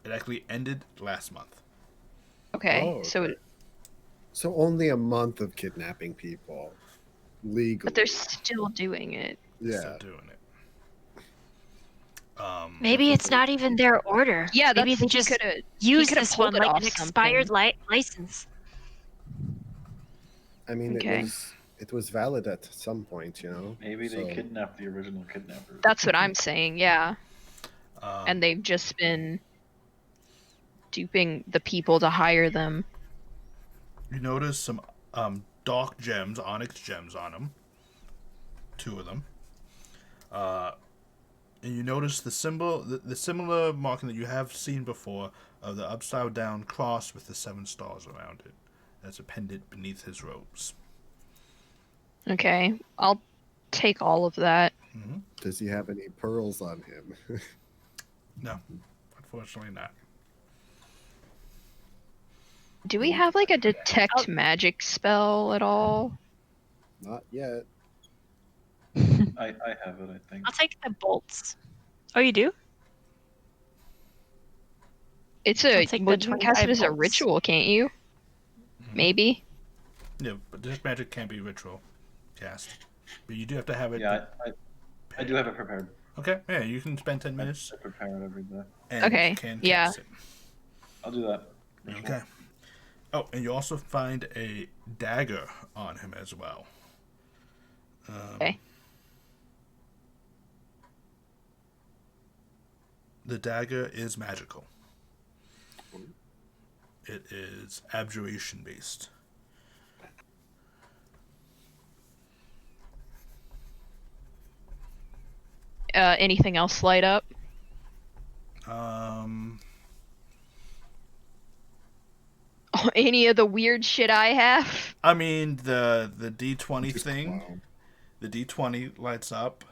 It actually ended last month. Okay. Oh, So So only a month of kidnapping people legally. but they're still doing it. They're still yeah. doing it. Maybe it's not even their order. Yeah, Maybe that's they just he use coulda this pulled one it like off an expired something. license. I mean, Okay. it was valid at some point, you know. Maybe they So, kidnapped the original kidnapper. That's what I'm saying. Yeah. Um, And they've just been duping the people to hire them. you notice some dark gems, onyx gems on them. 2 of them. And you notice the symbol, the similar marking that you have seen before of the upside down cross with the 7 stars around it. That's appended beneath his robes. Okay. I'll take all of that. does he have any pearls on him? No, unfortunately not. Do we have like a detect magic spell at all? Not yet. I have it, I think. I'll take the bolts. Oh, you do? It's I'll a take well, the you can cast it 25 as a bolts. ritual, can't you? Maybe. Yeah, but this magic can't be ritual cast. But you do have to have it. Yeah, I do have it prepared. Okay, yeah, you can spend 10 minutes I prepare it every day. and Okay, you can yeah. cast it. I'll do that. for sure. Okay. Oh, and you also find a dagger on him as well. Okay. The dagger is magical. It is abjuration based. Anything else light up? Any of the weird shit I have? I mean the D20 Just thing. clown. The D20 lights up.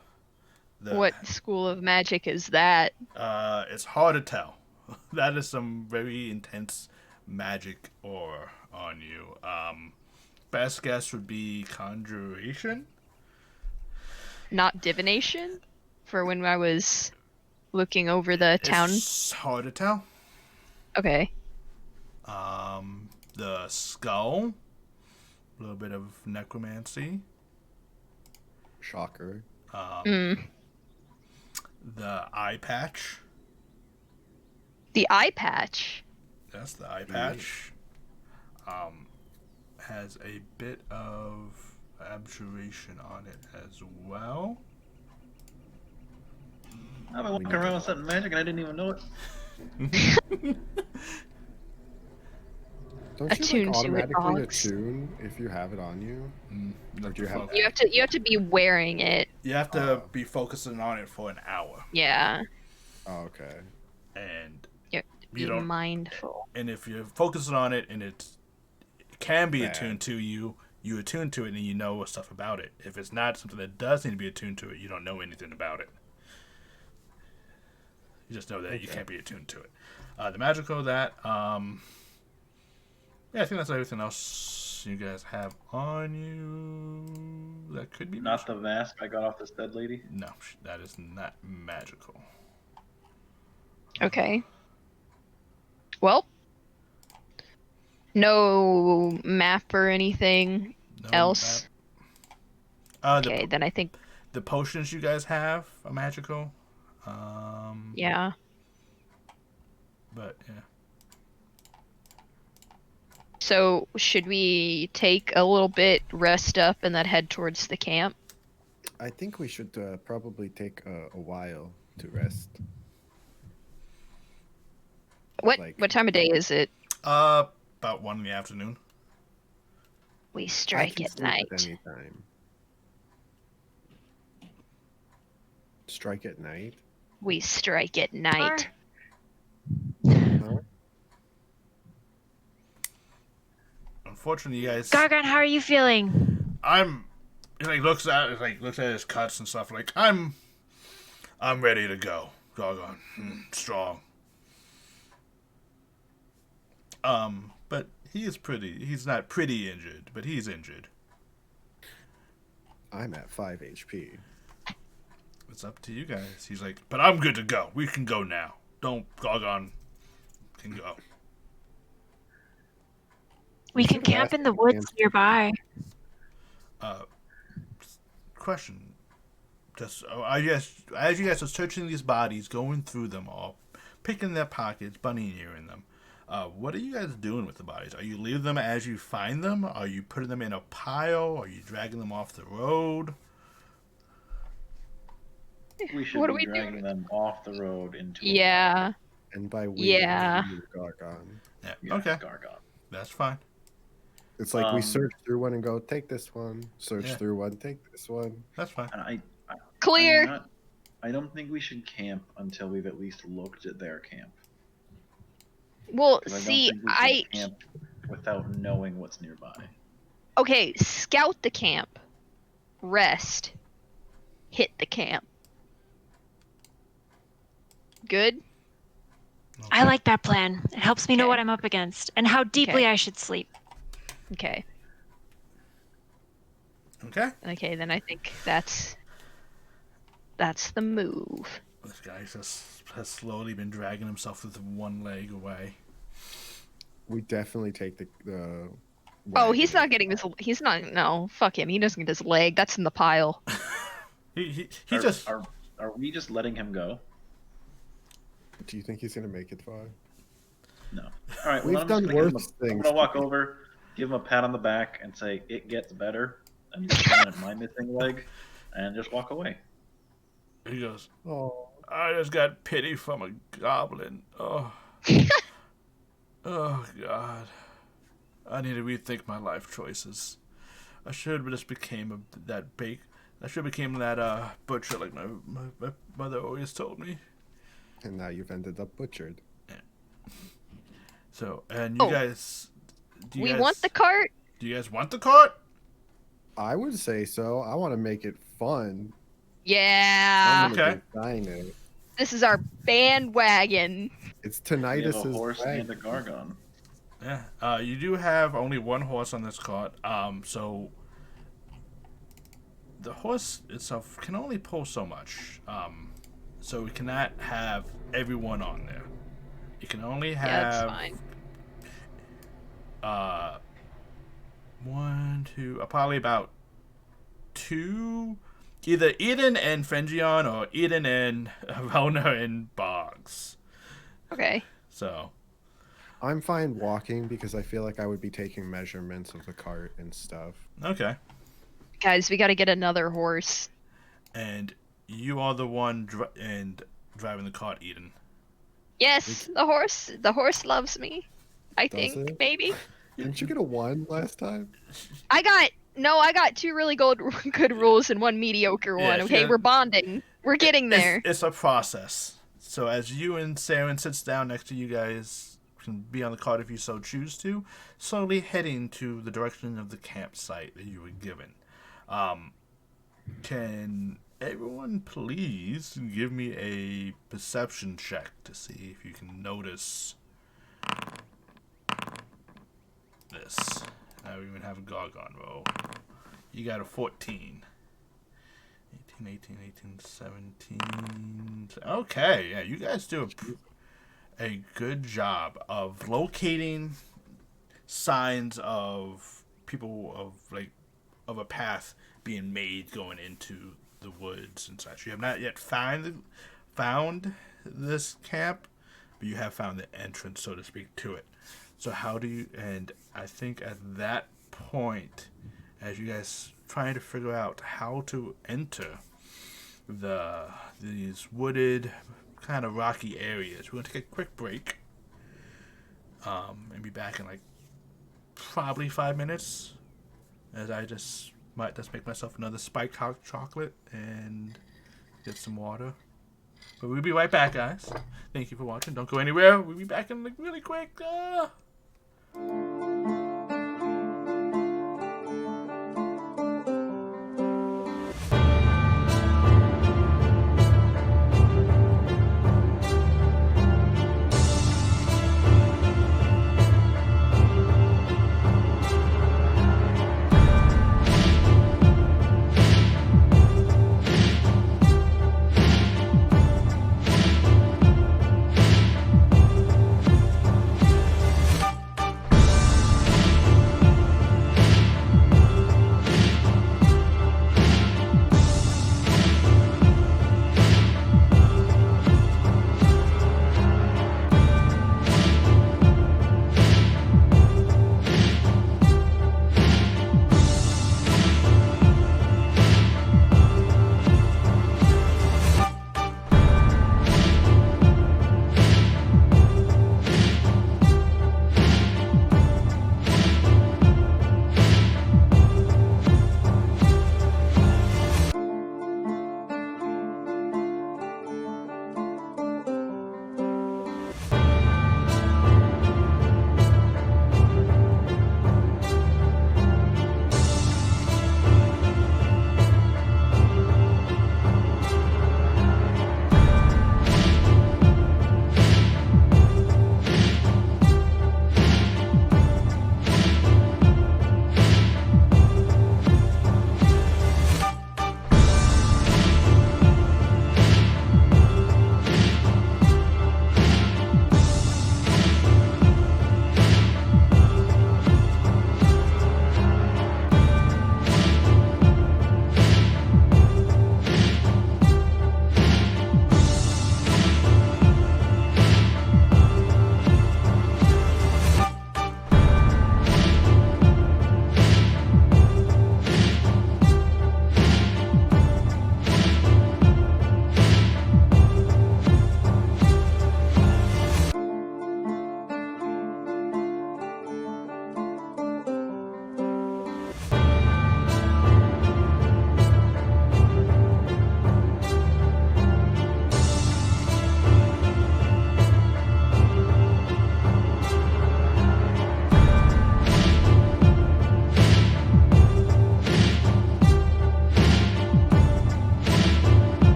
What school of magic is that? It's hard to tell. That is some very intense magic aura on you. Best guess would be conjuration. Not divination? For when I was looking over the town? It's hard to tell. Okay. The skull. A little bit of necromancy. Shocker. The eye patch. The eye patch. That's the eye patch. Has a bit of abjuration on it as well. I've been walking around with something magic and I didn't even know it. Don't Attune you to like it, automatically dogs. attune if you have it on you? Or do you have? You have to be wearing it. You have to be focusing on it for an hour, Yeah. Oh, okay. and You have to be don't- mindful. and if you're focusing on it and it can be Bad. attuned to you, you attune to it and you know stuff about it. If it's not something that does need to be attuned to it, you don't know anything about it. You just know that you can't be attuned to it. The magical that, yeah, I think that's everything else you guys have on you. That could be Not the mask I got off this dead lady. No, that is not magical. Okay. Well, no map or anything No else. map. Okay, then I think The potions you guys have are magical. yeah. But yeah. So should we take a little bit, rest up, and then head towards the camp? I think we should probably take a while to rest. What Like- time of day is it? About 1 in the afternoon. We I strike can at sleep night. at any time. strike at night. We strike at night. Huh? Unfortunately, you guys. Gargon, how are you feeling? He looks at his cuts and stuff. Like I'm ready to go. Gargon, strong. But he's not pretty injured, but he's injured. I'm at 5 HP. It's up to you guys. He's like, but I'm good to go. We can go now. Gargon can go. We can camp in the woods nearby. Question. Just as you guys are searching these bodies, going through them all, picking their pockets, bunny earing them. What are you guys doing with the bodies? Are you leaving them as you find them? Are you putting them in a pile? Are you dragging them off the road? We should What are be we dragging doing? them off the road into a Yeah. And by we, Yeah. I mean Gargon. Yeah. yeah, Okay. Gargon. That's fine. It's like we Um, search through one and go, take this one. Search Yeah. through one, take this one. That's fine. And Clear. I don't think we should camp until we've at least looked at their camp. Well, 'Cause see, don't think we should camp without knowing what's nearby. okay, scout the camp. Rest. Hit the camp. Good? I like that plan. It helps me know Okay. what I'm up against and how deeply I should sleep. Okay. Okay. Okay, then I think that's the move. This guy has slowly been dragging himself with one leg away. We definitely take the Oh, he's wagon. not getting his. He's not. No, fuck him. He doesn't get his leg. That's in the pile. He Are, just. are we just letting him go? Do you think he's gonna make it far? No. All right. We've well, I'm just done gonna give him worse I'm things. gonna walk over, give him a pat on the back, and say it gets better. And just point at my missing leg, and just walk away. He goes. Oh, I just got pity from a goblin. Oh. Oh God. I need to rethink my life choices. I should have just became that butcher like my mother always told me. and now you've ended up butchered. So, and you Oh. guys, We want the cart. Do you guys want the cart? I would say so. I want to make it fun. Yeah. I'm gonna Okay. design it. This is our bandwagon. It's We have a Tinnitus's horse wagon. and a Gargon. Yeah. You do have only one horse on this cart. So the horse itself can only pull so much. So we cannot have everyone on there. You can only Yeah, that's have fine. probably about two, either Eden and Fengion or Eden and Rona and Boggs. Okay. So I'm fine walking because I feel like I would be taking measurements of the cart and stuff. okay. Guys, we got to get another horse. And you are the one driving the cart, Eden. Yes, the horse loves me. I Does think it? maybe. Didn't you get a 1 last time? I got two really good rules and one mediocre Yeah, one. Okay, yeah. we're bonding. We're getting there. It's a process. So as you and Saren sits down next to you guys, can be on the cart if you so choose to, slowly heading to the direction of the campsite that you were given. Can everyone please give me a perception check to see if you can notice this? I even have a Gargon roll. You got a 14. 18, 17. Okay, yeah, you guys do a good job of locating signs of people of a path being made going into the woods and such. You have not yet found this camp, but you have found the entrance, so to speak, to it. So how do you? And I think at that point, as you guys trying to figure out how to enter these wooded, kind of rocky areas, we're gonna take a quick break. And be back in like probably 5 minutes, as I just might just make myself another spiked hot chocolate and get some water. But we'll be right back, guys. Thank you for watching. Don't go anywhere. We'll be back in like really quick.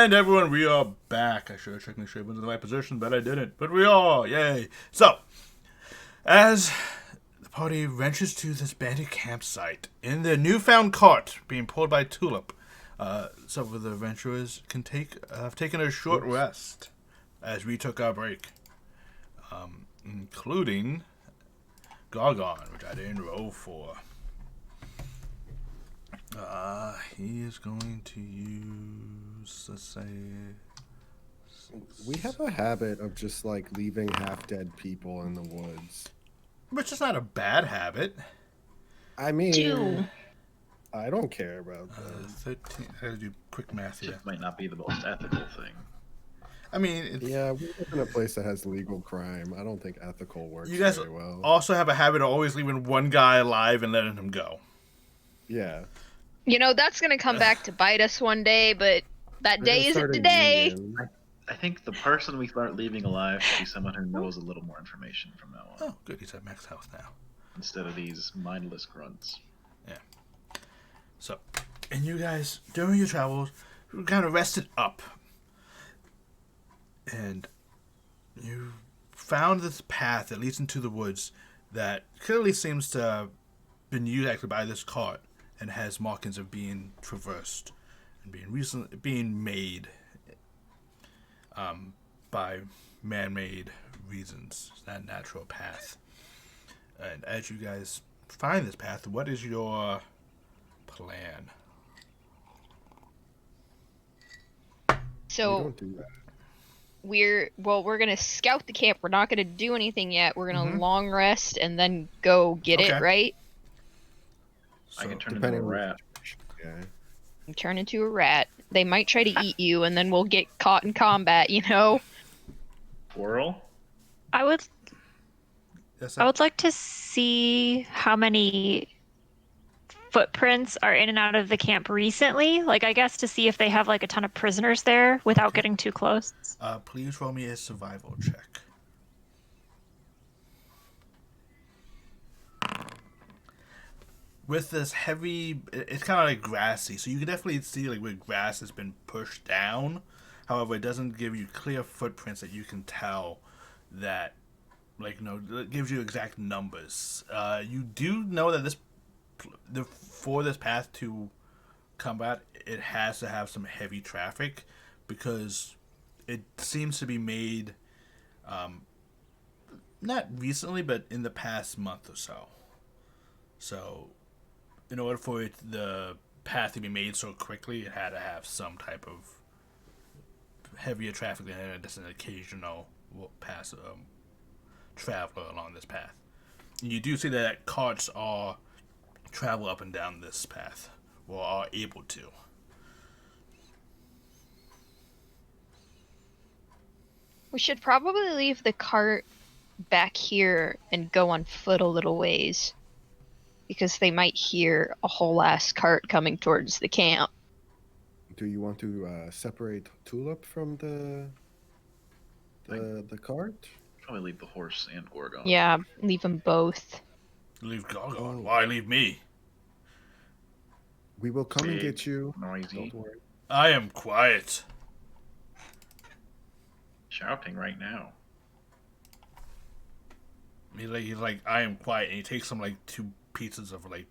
And everyone, we are back. I should have checked my shit into the right position, but I didn't. But we are, yay. So, as the party ventures to this bandit campsite, in their newfound cart being pulled by Tulip, some of the adventurers have taken a short rest as we took our break, including Gargon, which I didn't roll for. He is going to use, let's say... We have a habit of just, like, leaving half-dead people in the woods. Which is not a bad habit. I mean... Two. I don't care about that. 13... I gotta do quick math here. It might not be the most ethical thing. I mean... It's, Yeah, we live in a place that has legal crime. I don't think ethical works you guys very well. also have a habit of always leaving one guy alive and letting him go. Yeah. You know, that's gonna come back to bite us one day, but that We're day gonna isn't start a today. union. I think the person we start leaving alive should be someone who knows a little more information from now on, Oh, good. He's at max health now. instead of these mindless grunts. So, and you guys, during your travels, you kind of rested up. And you found this path that leads into the woods that clearly seems to have been used actually by this cart and has markings of being traversed and being made by man-made reasons. It's not a natural path. And as you guys find this path, what is your plan? We So don't do that. we're gonna scout the camp. We're not gonna do anything yet. We're gonna Mhm. long rest and then go get Okay. it, right? I So, can turn into Depending a on the rat. situation, yeah. And turn into a rat. They might try to eat you, and then we'll get caught in combat. You know. Squirrel? I would yes, I would like to see how many footprints are in and out of the camp recently. Like, I guess to see if they have like a ton of prisoners there without Okay. getting too close. please roll me a survival check. With this heavy, it's kind of like grassy, so you can definitely see like where grass has been pushed down. However, it doesn't give you clear footprints that you can tell that, like, it gives you exact numbers. You do know that for this path to combat, it has to have some heavy traffic because it seems to be made, not recently, but in the past month or so. So, in order for the path to be made so quickly, it had to have some type of heavier traffic than just an occasional traveler along this path. And you do see that carts travel up and down this path, or are able to. We should probably leave the cart back here and go on foot a little ways. Because they might hear a whole ass cart coming towards the camp. Do you want to separate Tulip from the cart? Probably leave the horse and Gorgon. Yeah, leave them both. Leave Gargon. Oh. Why leave me? We will come and Big, get you. noisy, Don't worry. I am quiet. shouting right now. He's like, I am quiet, and he takes some like 2 pieces of like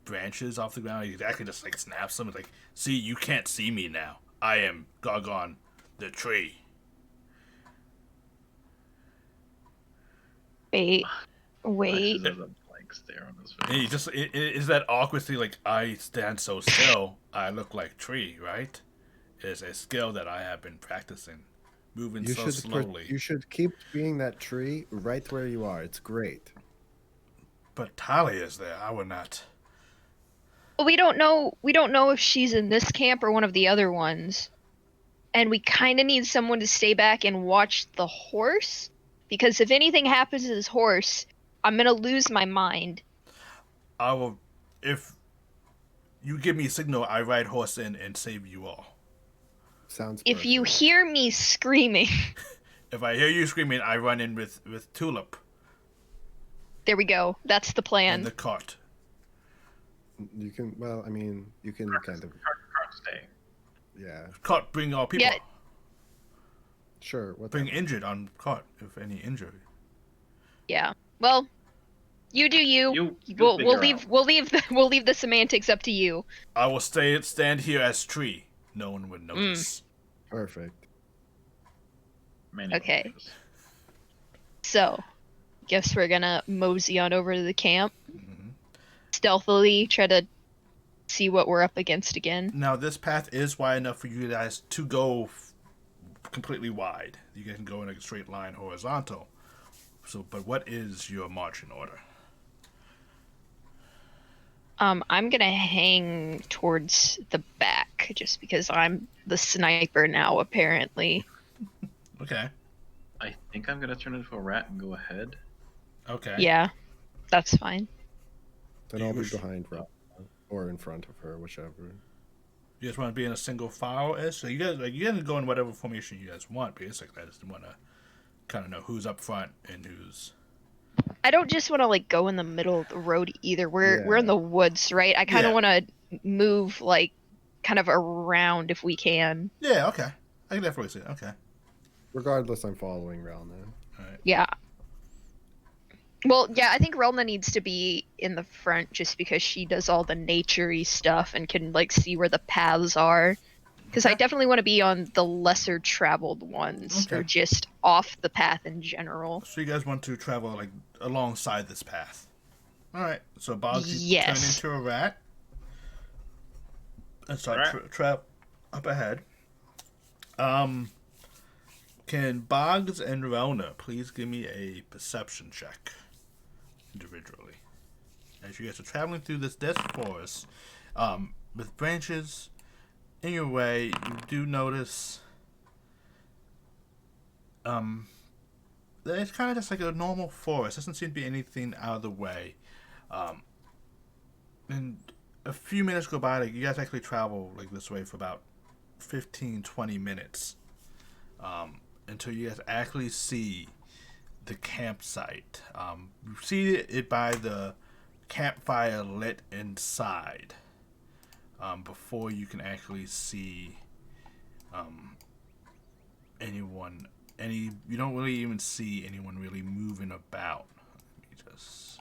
branches off the ground. He actually just like snaps them. He's like, see, you can't see me now. I am Gargon, the tree. Wait. Flashes as a blank stare on his And he face. just is that awkwardly like, I stand so still. I look like tree, right? It's a skill that I have been practicing, moving You so should slowly. you should keep being that tree right where you are. It's great. But Talia is there. I would not. We don't know if she's in this camp or one of the other ones. And we kind of need someone to stay back and watch the horse. Because if anything happens to this horse, I'm going to lose my mind. I will. If you give me a signal, I ride horse in and save you all. Sounds If you perfect. hear me screaming, If I hear you screaming, I run in with Tulip there we go. That's the in plan. the cart. You can, well, I mean, you can kind of, Cart stay. Yeah. Cart, bring all people. Yeah. Sure. What Bring injured on cart, if any injury. Yeah. Well, you do you. You We'll figure leave out. we'll leave the semantics up to you. I will stand here as tree. No one would notice. Perfect. Many Okay. notices. So, guess we're gonna mosey on over to the camp. Mm-hmm. Stealthily try to see what we're up against again. Now, this path is wide enough for you guys to go completely wide. You can go in a straight line horizontal. So, but what is your marching order? I'm gonna hang towards the back just because I'm the sniper now, apparently. Okay. I think I'm gonna turn into a rat and go ahead. Okay. Yeah, that's fine. Then I'll be behind Ralph or in front of her, whichever. You guys want to be in a single file? So you guys go in whatever formation you guys want. Basically, I just want to kind of know who's up front and who's. I don't just want to like go in the middle of the road either. We're in Yeah. the woods, right? I kind of Yeah. want to move like kind of around if we can. Yeah. Okay. I can definitely see it. Okay. Regardless, I'm following Rel now. All right. Yeah. Well, yeah, I think Relna needs to be in the front just because she does all the nature-y stuff and can like see where the paths are. Because I Okay. definitely want to be on the lesser traveled ones or Okay. just off the path in general. So you guys want to travel like alongside this path. All right. So Boggs, you Yes. turn into a rat and start Rat. trap up ahead. Can Boggs and Rona please give me a perception check individually? As you guys are traveling through this dense forest, with branches in your way, you do notice that it's kind of just like a normal forest. Doesn't seem to be anything out of the way. And a few minutes go by, like you guys actually travel like this way for about 15-20 minutes. Until you guys actually see the campsite. You see it by the campfire lit inside. Before you can actually see anyone. You don't really even see anyone really moving about. Let me just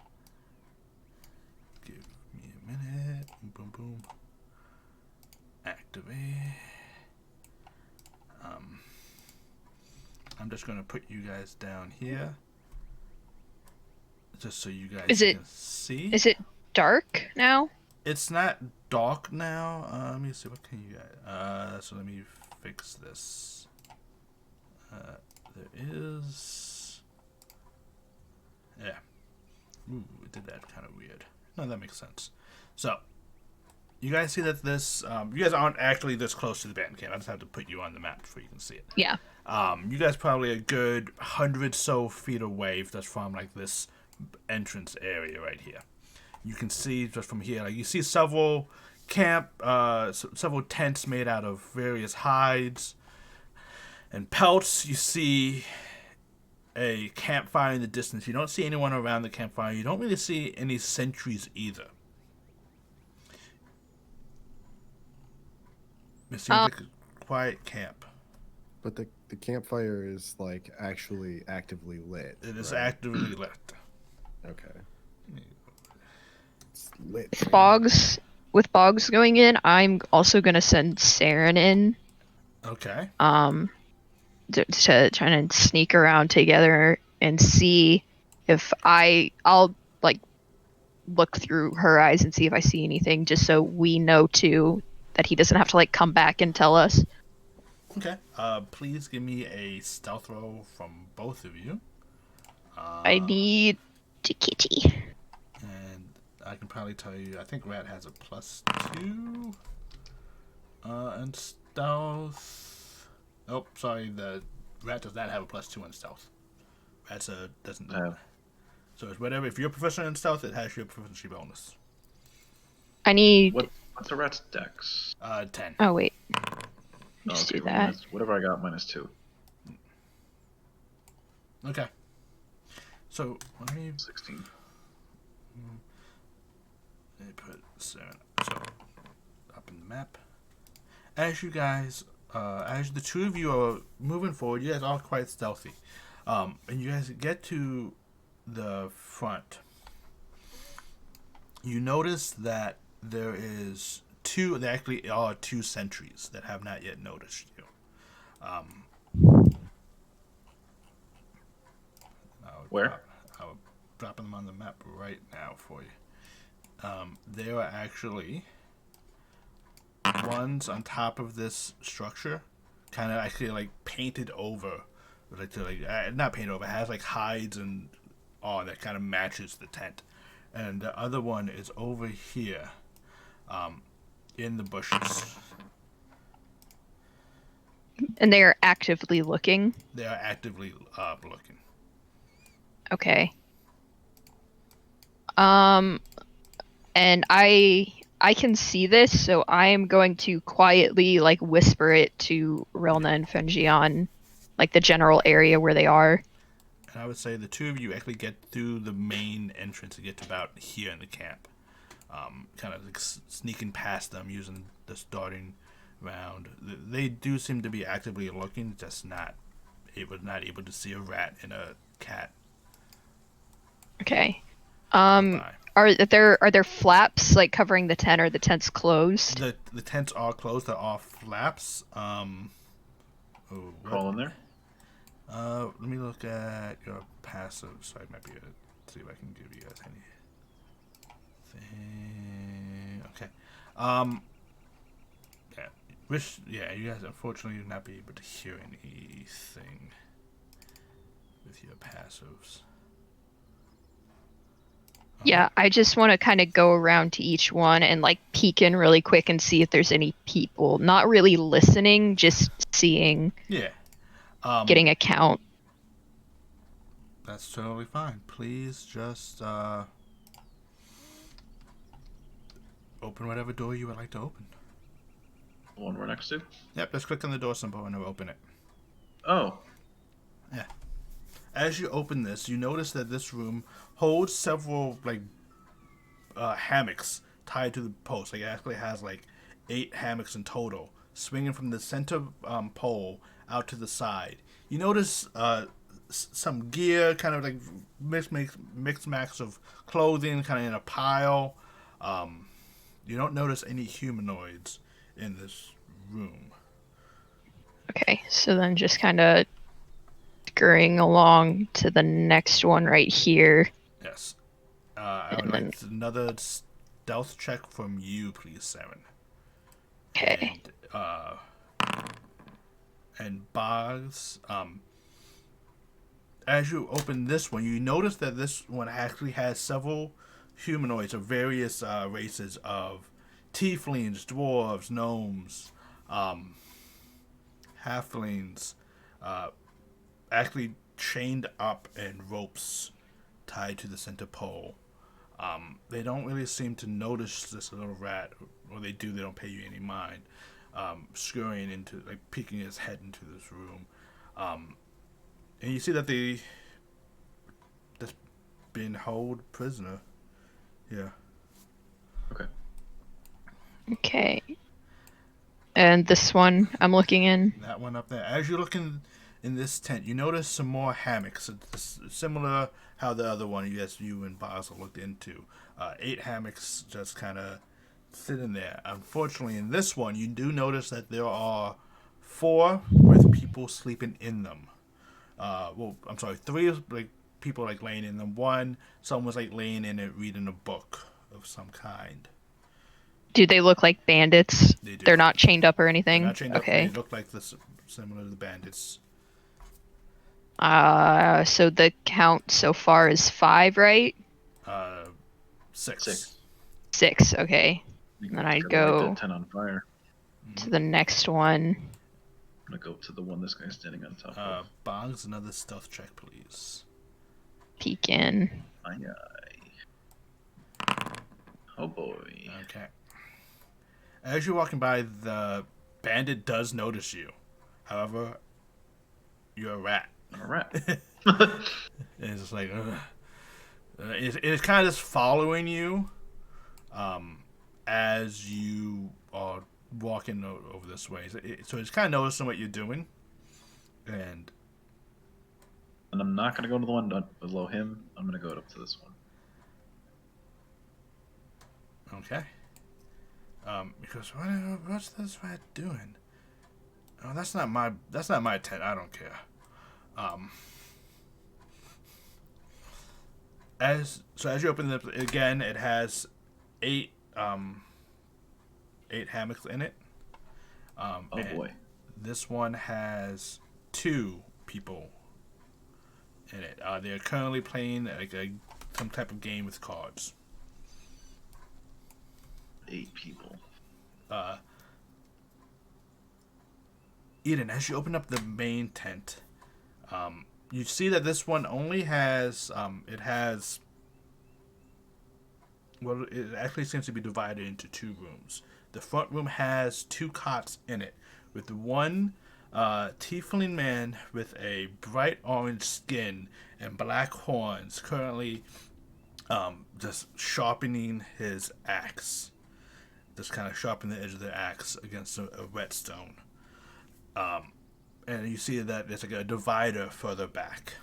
give me a minute. Boom, boom. Activate. I'm just gonna put you guys down here, just so you guys can see. Is it dark now? It's not dark now. Let me see. What can you guys? So let me fix this. There is. Yeah. Ooh, it did that kind of weird. No, that makes sense. So, you guys see that this. You guys aren't actually this close to the band camp. I just have to put you on the map before you can see it. Yeah. You guys probably a good 100 so feet away just from like this entrance area right here. You can see just from here, like you see several several tents made out of various hides and pelts. You see a campfire in the distance. You don't see anyone around the campfire. You don't really see any sentries either. It seems like a quiet camp. But the campfire is like actually actively lit. It is right? actively lit. Okay. It's lit. With Boggs going in, I'm also gonna send Saren in. Okay. To try and sneak around together and see if I'll like look through her eyes and see if I see anything, just so we know too that he doesn't have to like come back and tell us. Okay. Please give me a stealth roll from both of you. I need to kitty. And I can probably tell you, I think Rat has a +2. And stealth. Oh, sorry, the Rat does not have a +2 in stealth. Rat's doesn't. So it's whatever. If you're proficient in stealth, it has your proficiency bonus. I need. What's a rat's dex? 10. Oh wait. Oh, Just okay, do well, that. whatever I got, -2. Okay. So let me 16. put 7. So up in the map. as you guys, as the two of you are moving forward, you guys are quite stealthy. And you guys get to the front. You notice that there actually are two sentries that have not yet noticed you. Where? I'll drop them on the map right now for you. They are actually ones on top of this structure, kind of actually like painted over, not painted over. It has like hides and all that kind of matches the tent, and the other one is over here, in the bushes. And they are actively looking. They are actively looking. Okay. And I can see this, so I am going to quietly like whisper it to Relna and Fenjian, like the general area where they are. And I would say the two of you actually get through the main entrance and get to about here in the camp. Kind of like sneaking past them using the starting round. They do seem to be actively looking, just not able to see a rat and a cat. Okay. Nearby. Are there flaps like covering the tent, or the tent's closed? The tents are closed. There are flaps. Crawl in there. Let me look at your passive, so I might be able to see if I can give you guys anything. Okay. You guys unfortunately will not be able to hear anything with your passives. Yeah, I just want to kind of go around to each one and like peek in really quick and see if there's any people. Not really listening, just seeing. Yeah. Getting a count. That's totally fine. Please just open whatever door you would like to open. The one we're next to? Yep, just click on the door symbol and it'll open it. Oh. Yeah. As you open this, you notice that this room holds several hammocks tied to the post. Like it actually has 8 hammocks in total, swinging from the center pole out to the side. You notice some gear, kind of like mixed max of clothing, kind of in a pile. You don't notice any humanoids in this room. Okay, so then just kind of scurrying along to the next one right here. Yes. I would like another stealth check from you, please, Seven. Okay. And Boggs, as you open this one, you notice that this one actually has several humanoids of various races of tieflings, dwarves, gnomes, halflings, actually chained up in ropes tied to the center pole. They don't really seem to notice this little rat, or they do, they don't pay you any mind, scurrying into, peeking his head into this room. And you see that they just been held prisoner. Yeah. Okay. Okay. And this one I'm looking in. That one up there. As you're looking in this tent, you notice some more hammocks. It's similar how the other one, you and Basel looked into. 8 hammocks just kind of sitting there. Unfortunately, in this one, you do notice that there are 4 with people sleeping in them. 3 people laying in them. 1, someone was laying in it reading a book of some kind. Do they look like bandits? They do. They're not chained up or anything? They're not chained okay. Up. They look like similar to the bandits. So the count so far is 5, right? 6. 6, okay. And then I go 10 on fire. to the next one. I'm gonna go to the one this guy's standing on top of. Boggs, another stealth check, please. Peek in. Aye. Oh boy. Okay. As you're walking by, the bandit does notice you. However, you're a rat. I'm a rat. It's just it's kind of just following you, as you are walking over this way. So it's kind of noticing what you're doing, and I'm not gonna go to the one below him. I'm gonna go up to this one. okay. Because what's this rat doing? Oh, that's not my tent. I don't care. As you open it again, it has 8 hammocks in it. Oh boy. This one has 2 people in it. They're currently playing some type of game with cards. 8 people. Eden, as you open up the main tent, you see that this one only has it actually seems to be divided into 2 rooms. The front room has 2 cots in it, with one tiefling man with a bright orange skin and black horns currently just sharpening his axe. Just kind of sharpening the edge of the axe against a whetstone. And you see that there's like a divider further back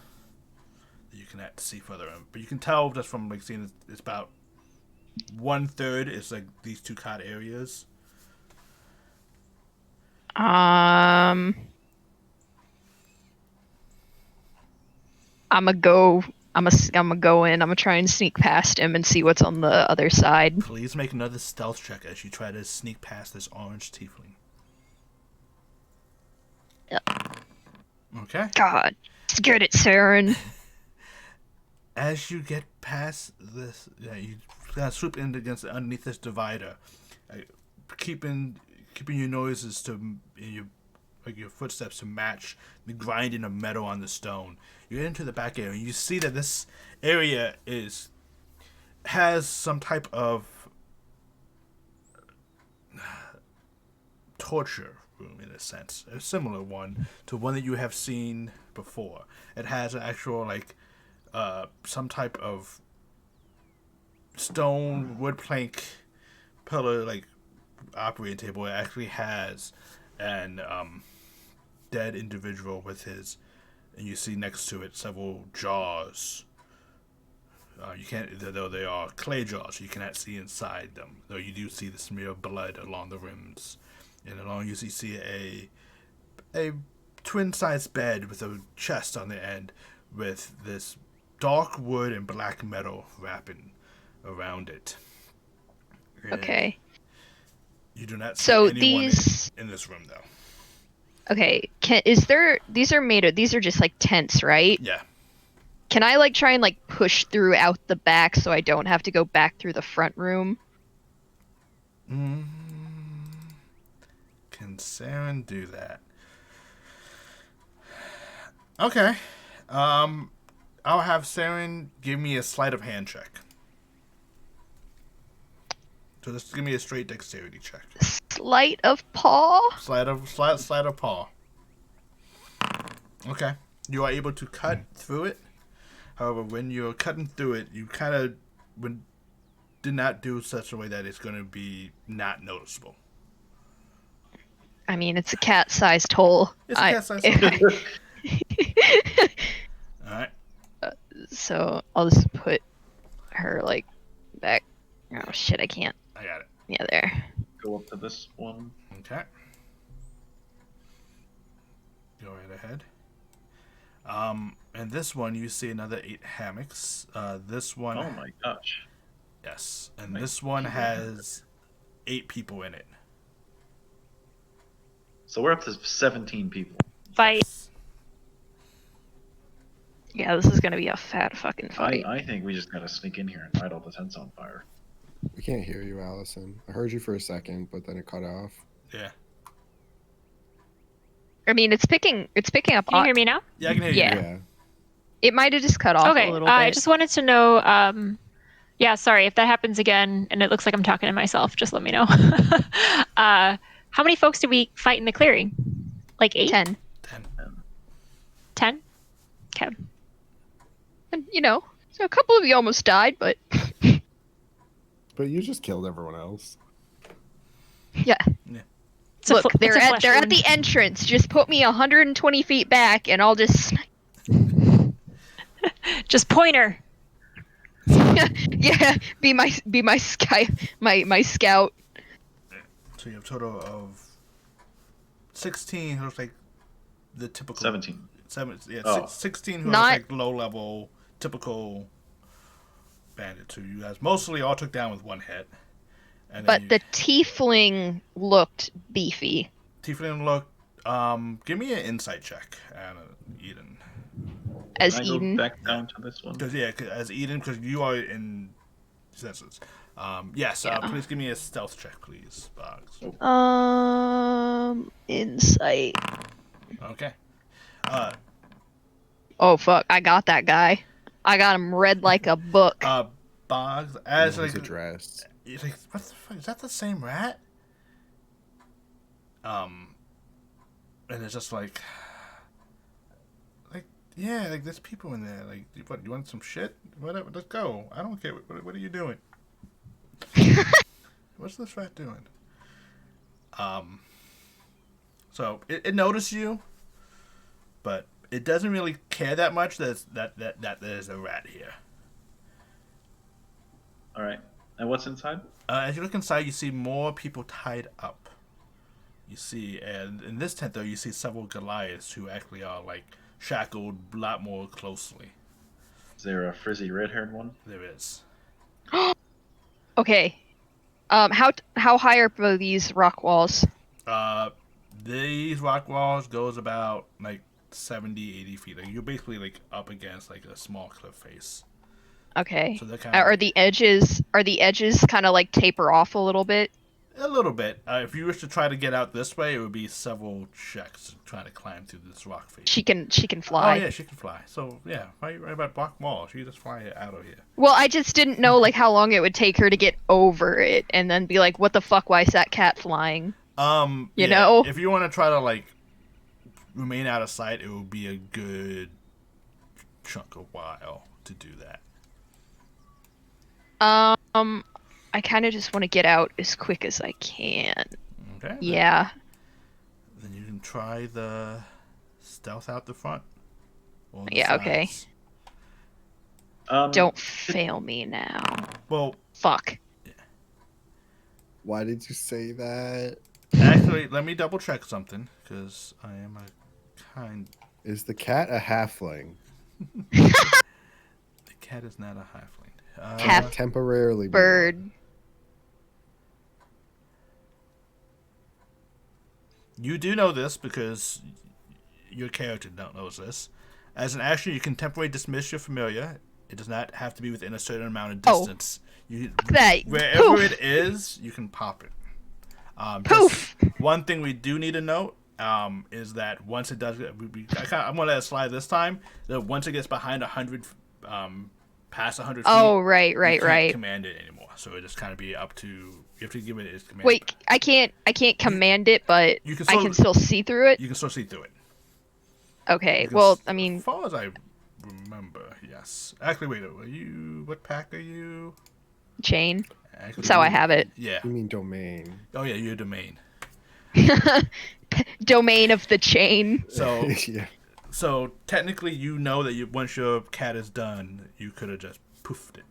that you can see further in. But you can tell just from like seeing it's about 1/3 is like these 2 cot areas. I'm gonna go in. I'm gonna try and sneak past him and see what's on the other side. Please make another stealth check as you try to sneak past this orange tiefling. Okay. God, get it, Saren. As you get past this, you kind of swoop in against underneath this divider, keeping your noises to your footsteps to match the grinding of metal on the stone. You get into the back area, and you see that this area has some type of torture room in a sense, a similar one to one that you have seen before. It has an actual some type of stone wood plank pillar operating table. It actually has an dead individual with his, and you see next to it several jars. You can't, though they are clay jars, you cannot see inside them, though you do see the smear of blood along the rims. And along you see a twin-sized bed with a chest on the end with this dark wood and black metal wrapping around it. And Okay. you do not see So anyone these. in this room, though. Okay. These are just like tents, right? Yeah. Can I try and push through out the back so I don't have to go back through the front room? Can Saren do that? Okay. I'll have Saren give me a sleight of hand check. So just give me a straight dexterity check. Sleight of paw? Sleight of paw. Okay. You are able to cut through it. However, when you're cutting through it, you kind of did not do such a way that it's going to be not noticeable. I mean, it's a cat-sized hole. It's a cat-sized hole. Alright. So I'll just put her back. Oh shit, I can't. I got it. Yeah, there. Go up to this one. Okay. Go right ahead. And this one, you see another 8 hammocks. This one... Oh my gosh. Yes. And this one has 8 people in it. So we're up to 17 people. Fight. Yeah, this is gonna be a fat fucking fight. I think we just gotta sneak in here and light all the tents on fire. We can't hear you, Allison. I heard you for a second, but then it cut off. Yeah. I mean, it's picking up. Can you hear me now? Yeah, I can hear you. Yeah. It might have just cut off Okay. a little bit. I just wanted to know. Yeah, sorry if that happens again, and it looks like I'm talking to myself. Just let me know. How many folks did we fight in the clearing? 8? 10. 10? Okay. And, so a couple of you almost died, but But you just killed everyone else. yeah. Look, it's they're a at flesh they're at wound. the entrance. Just put me 120 feet back, and I'll just Just pointer. yeah, be my sky my scout. So you have a total of 16 who looks like the typical 17. 16 who Not- looks like low level typical bandits who you guys mostly all took down with one hit. And But the tiefling looked beefy. Tiefling look. Give me an insight check, Eden. As Can I go Eden. back down to this one? As Eden, because you are in senses. Yes. Yeah. Please give me a stealth check, please, Boggs. Insight. Okay. Oh fuck! I got that guy. I got him read like a book. Boggs, as His like, address. you're like, what the fuck? Is that the same rat? And it's just like, yeah, like there's people in there. Like, what? You want some shit? Whatever. Let's go. I don't care. What are you doing? What's this rat doing? So it noticed you, but it doesn't really care that much that there's a rat here. All right. And what's inside? As you look inside, you see more people tied up. You see, and in this tent, though, you see several Goliaths who actually are, like, shackled a lot more closely. Is there a frizzy red-haired one? There is. Okay. How high are these rock walls? These rock walls goes about, like, 70, 80 feet. Like, you're basically, like, up against, like, a small cliff face. Okay. So they're kind of... Are the edges kind of like taper off a little bit? A little bit. If you wish to try to get out this way, it would be several checks trying to climb through this rock face. She can fly. Oh yeah, she can fly. So yeah, right about block wall. She can just fly out of here. Well, I just didn't know like how long it would take her to get over it, and then be like, "What the fuck? Why is that cat flying?" You know? If you want to try to like remain out of sight, it would be a good chunk of while to do that. I kind of just want to get out as quick as I can. Okay. Yeah. Then you can try the stealth out the front. Or the Yeah, okay. sides. Don't fail me now. Well, Fuck. Why did you say that? actually, let me double check something because I am a kind. Is the cat a halfling? The cat is not a halfling. Half Temporarily. bird. You do know this because your character knows this. As an action, you can temporarily dismiss your familiar. It does not have to be within a certain amount of distance. That. Wherever Poof. it is, you can pop it. Poof. One thing we do need to note is that once it does, I'm going to let it slide this time. That once it gets behind 100, past 100 feet. Oh, right. You can't command it anymore. So it just kind of be up to. You have to give it its command. Wait, I can't command it, but You can I can still see through it. You can still see through it. Okay. You can Well, I mean, as far as I remember, yes. Actually, wait. What pack are you? chain. Actually, That's how I have it. Yeah. You mean domain? Oh yeah, you're domain. Domain of the chain. So Yeah. so technically, you know that once your cat is done, you could have just poofed it.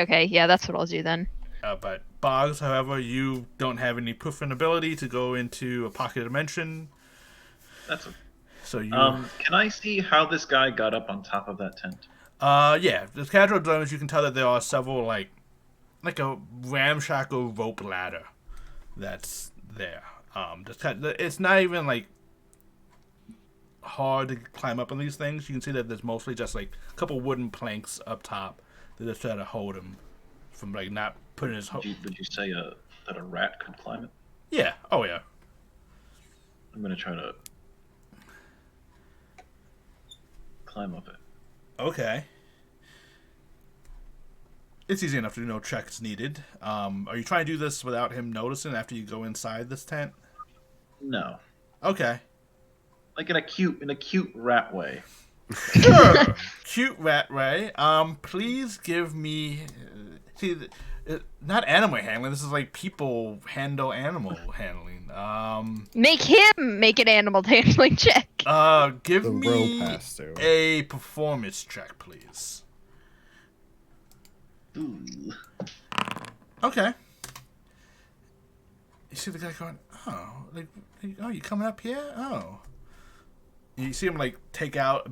Okay, yeah, that's what I'll do then. But Boggs, however, you don't have any poofing ability to go into a pocket dimension. That's a... So you. Can I see how this guy got up on top of that tent? Yeah. The casual observers, you can tell that there are several like a ramshackle rope ladder that's there. It's not even like hard to climb up on these things. You can see that there's mostly just like a couple wooden planks up top that just try to hold him from like not putting his. Would you say that a rat could climb it? Yeah. Oh yeah. I'm gonna try to climb up it. Okay. It's easy enough to do, no checks needed. Are you trying to do this without him noticing after you go inside this tent? No, Okay. like in a cute rat way. Sure. Cute rat Ray. Please give me. See, not animal handling. This is like people handle animal handling. Make him make an animal handling check. Give The me rope has to. a performance check, please. Ooh. Okay. You see the guy going, oh, oh, you coming up here? Oh. You see him, like, take out a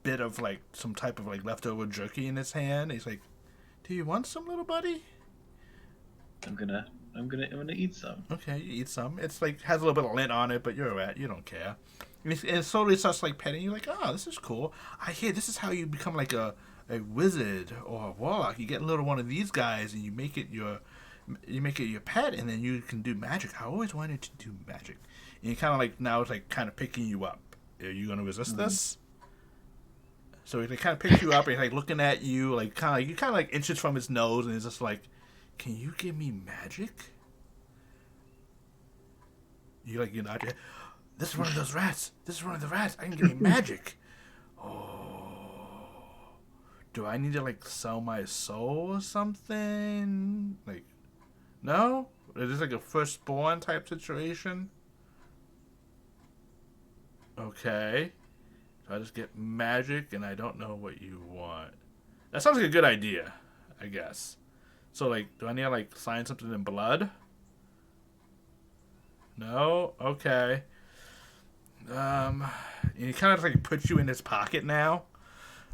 bit of, like, some type of, like, leftover jerky in his hand. He's like, do you want some, little buddy? I'm gonna eat some. Okay, you eat some. It's, like, has a little bit of lint on it, but you're a rat. You don't care. And it slowly starts, like, petting you. Like, oh, this is cool. I hear this is how you become, like, a wizard or a warlock. You get a little one of these guys, and you make it your pet, and then you can do magic. I always wanted to do magic. And you kind of like, now it's like kind of picking you up. Are you going to resist this? So he kind of picks you up, and he's like looking at you, like kind of like inches from his nose, and he's just like, can you give me magic? You like, you're not, this is one of those rats. This is one of the rats. I can give you magic. Oh. Do I need to like sell my soul or something? Like, no? Is this like a firstborn type situation? Okay. So I just get magic and I don't know what you want. That sounds like a good idea, I guess. So like, do I need to like sign something in blood? No? Okay. And he kind of like puts you in his pocket now.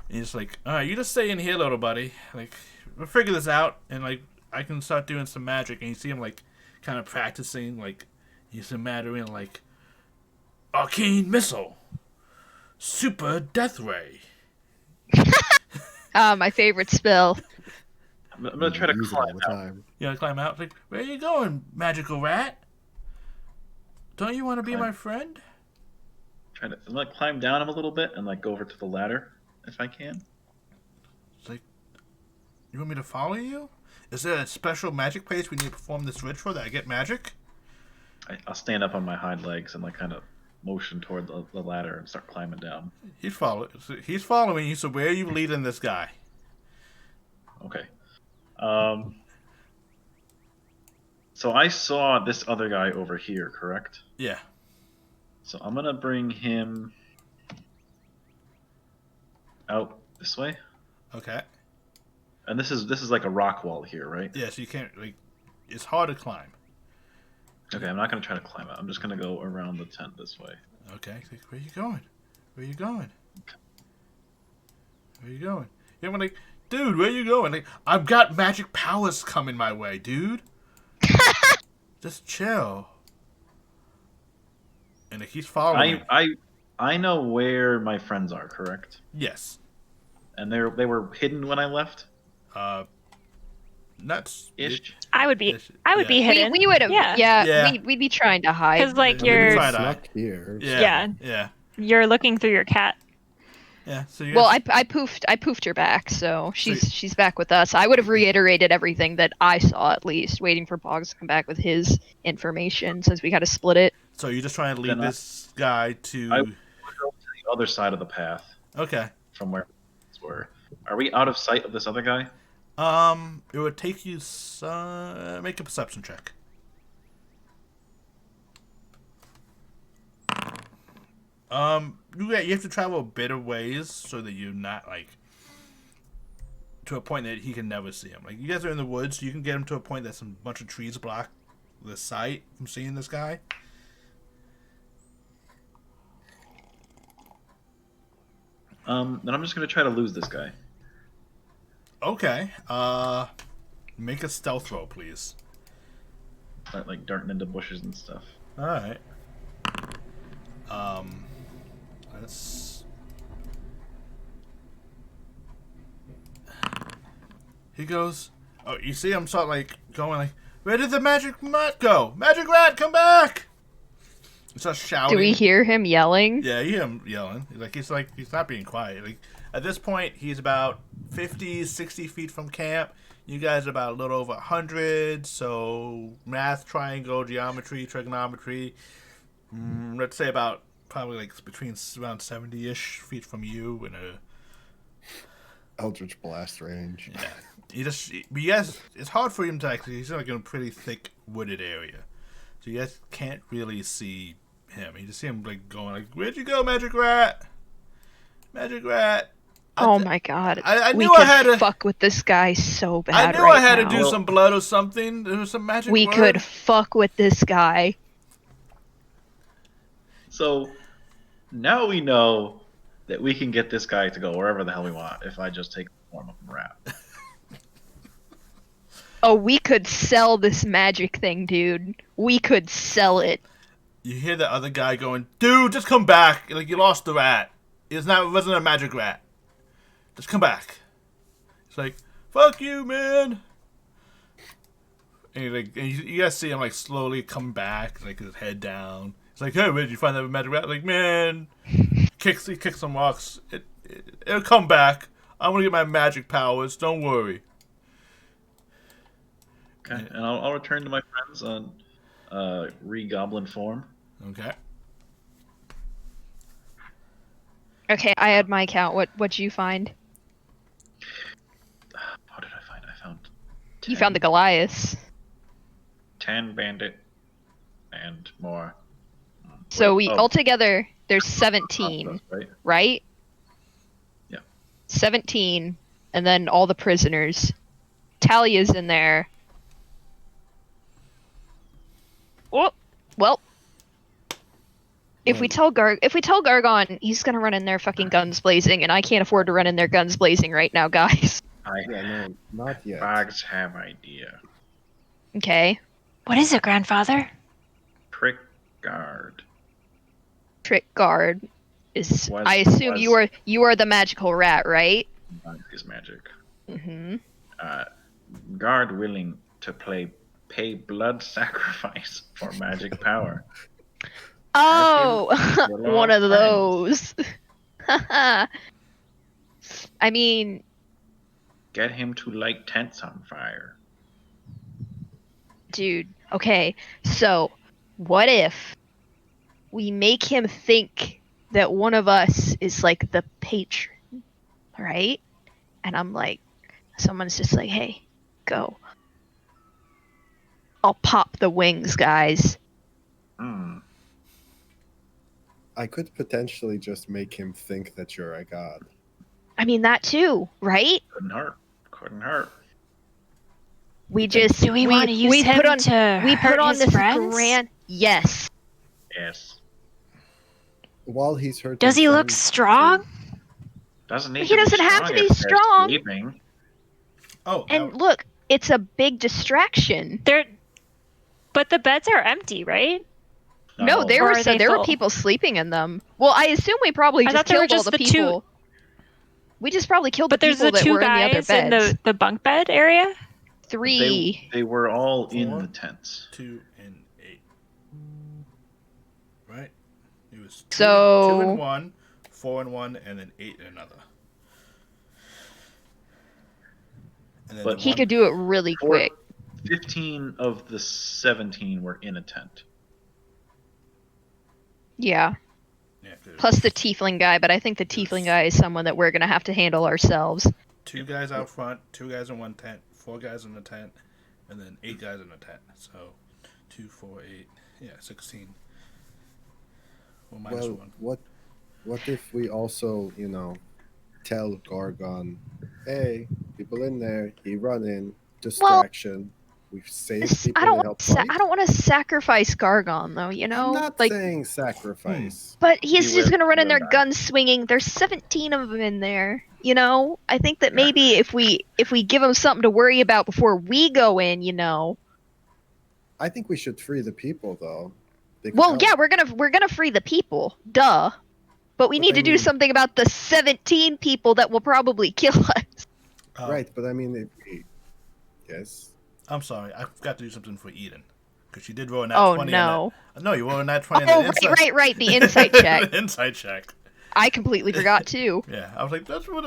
And he's like, alright, you just stay in here, little buddy. Like, we'll figure this out and like I can start doing some magic. And you see him like kind of practicing, like he's mattering like arcane missile, super death ray. My favorite spell. I'm gonna try to Use it climb all the out. time. You gotta climb out. Like, where are you going, magical rat? Don't you want to be Climb. my friend? I'm gonna climb down him a little bit and like go over to the ladder if I can. It's like, you want me to follow you? Is there a special magic place we need to perform this ritual that I get magic? I'll stand up on my hind legs and like kind of motion toward the ladder and start climbing down. He's following you, so where are you leading this guy? Okay. So I saw this other guy over here, correct? Yeah. So I'm gonna bring him out this way. Okay. And this is like a rock wall here, right? Yeah, so you can't, like, it's hard to climb. Okay, I'm not gonna try to climb out. I'm just gonna go around the tent this way. Okay, like, where you going? Where you going? Where you going? Yeah, I'm like, dude, where you going? Like, I've got magic powers coming my way, dude. Just chill. And like, he's following. I know where my friends are, correct? Yes. And they were hidden when I left. Nuts. Ish. I would be hidden. We would have, Yeah. we'd be trying to hide. Because like Yeah, you're try to- Snuck here. Yeah. you're looking through your cat. Yeah. So you Well, guys, I poofed her back, so she's back with us. I would have reiterated everything that I saw, at least, waiting for Boggs to come back with his information, since we got to split it. so you're just trying to lead Then this guy to. I would go to the other side of the path Okay. from where we were. Are we out of sight of this other guy? It would take you make a perception check. You have to travel a bit of ways so that you're not like to a point that he can never see him. Like, you guys are in the woods, so you can get him to a point that some bunch of trees block the sight from seeing this guy. Then I'm just gonna try to lose this guy. Okay. Make a stealth roll, please. Start like darting into bushes and stuff. All right. Let's. He goes. Oh, you see him start like going like, where did the magic rat go? Magic rat, come back! He starts shouting. Do we hear him yelling? Yeah, you hear him yelling. He's not being quiet. Like, at this point, he's about 50, 60 feet from camp. You guys are about a little over 100. So math, triangle, geometry, trigonometry. Let's say about probably like between around 70-ish feet from you. Eldritch Blast range. Yeah. But yes, it's hard for him to actually. He's like in a pretty thick wooded area, so you guys can't really see him. You just see him like going like, "Where'd you go, Magic Rat? Magic Rat!" Oh my god. I we knew could I had to fuck with this guy so bad. I knew right I had now. to do some blood or something. There was some magic. We word. could fuck with this guy. So now we know that we can get this guy to go wherever the hell we want if I just take the form of a rat. Oh, we could sell this magic thing, dude. We could sell it. You hear the other guy going, "Dude, just come back! Like you lost the rat. It wasn't a magic rat. Just come back." It's like, "Fuck you, man." And, you guys see him like slowly come back, like his head down. It's like, "Hey, where did you find that magic rat?" Like, man, he kicks some rocks. It'll come back. I'm gonna get my magic powers. Don't worry. Okay, and I'll return to my friends on re-goblin form. Okay. Okay, I had my count. What'd you find? What did I find? I found 10, You found the Goliaths. 10 bandit and more. So Wait, altogether there's 17, right? right? Yeah. 17, and then all the prisoners. Talia's in there. Oh, well. If we tell Gargon, he's gonna run in there fucking guns blazing, and I can't afford to run in there guns blazing right now, guys. Yeah, no, not yet. Bags have idea. Okay. What is it, grandfather? Trick guard. Trick guard is. Was- I assume was- you are the magical rat, right? Is magic. Mm-hmm. Guard willing to pay blood sacrifice for magic power. Oh, Your one of friends. those. I mean, Get him to light tents on fire. dude. Okay, so what if we make him think that one of us is like the patron, right? And I'm like, someone's just like, "Hey, go." I'll pop the wings, guys. Hmm. I could potentially just make him think that you're a god. I mean that too, right? Couldn't hurt. Couldn't hurt. We just Do we want to use him put on to we hurt put on his this friends? grand yes. Yes. While he's hurt. Does he look strong? Doesn't need He doesn't have to be if they're strong. sleeping. Oh, And look, it's a big distraction. But the beds are empty, right? No, there Or were are they there were full? people sleeping in them. Well, I assume we probably I just thought there were killed all just the the two- people. We just probably killed But the there's people the that two were in the other guys in beds. the bunk bed area. 3. They were all in Four. the tents. 2 and 8. Right? It was 2, So- 2 and 1, 4 and 1, and then 8 and another. And then But the He one- could do it really Four- quick. 15 of the 17 were in a tent. Yeah. Yeah, 'cause Plus the tiefling guy, but I think the tiefling guy is someone that we're gonna have to handle ourselves. 2 guys out front, 2 guys in one tent, 4 guys in the tent, and then 8 guys in the tent. So 2, 4, 8, yeah, 16. Well, minus Well, 1. what if we also, tell Gargon, hey, people in there, he run in, distraction. We've saved people I don't and helped fight. I don't want to sacrifice Gargon though, you know? I'm not like saying sacrifice. but he's He just will- gonna run in he will there die. gun swinging. There's 17 of them in there. You know, I think that maybe if we give him something to worry about before we go in, I think we should free the people, though. They could Well, help. yeah, we're gonna free the people, duh. But we But need I to do mean- something about the 17 people that will probably kill us. Right, but I mean, yes. I'm sorry, I forgot to do something for Eden. Because she did roll a nat Oh 20 no! No, you rolled a nat 20 Oh, on the insight. right. The insight check. Insight check. I completely forgot too. Yeah, I was like, that's what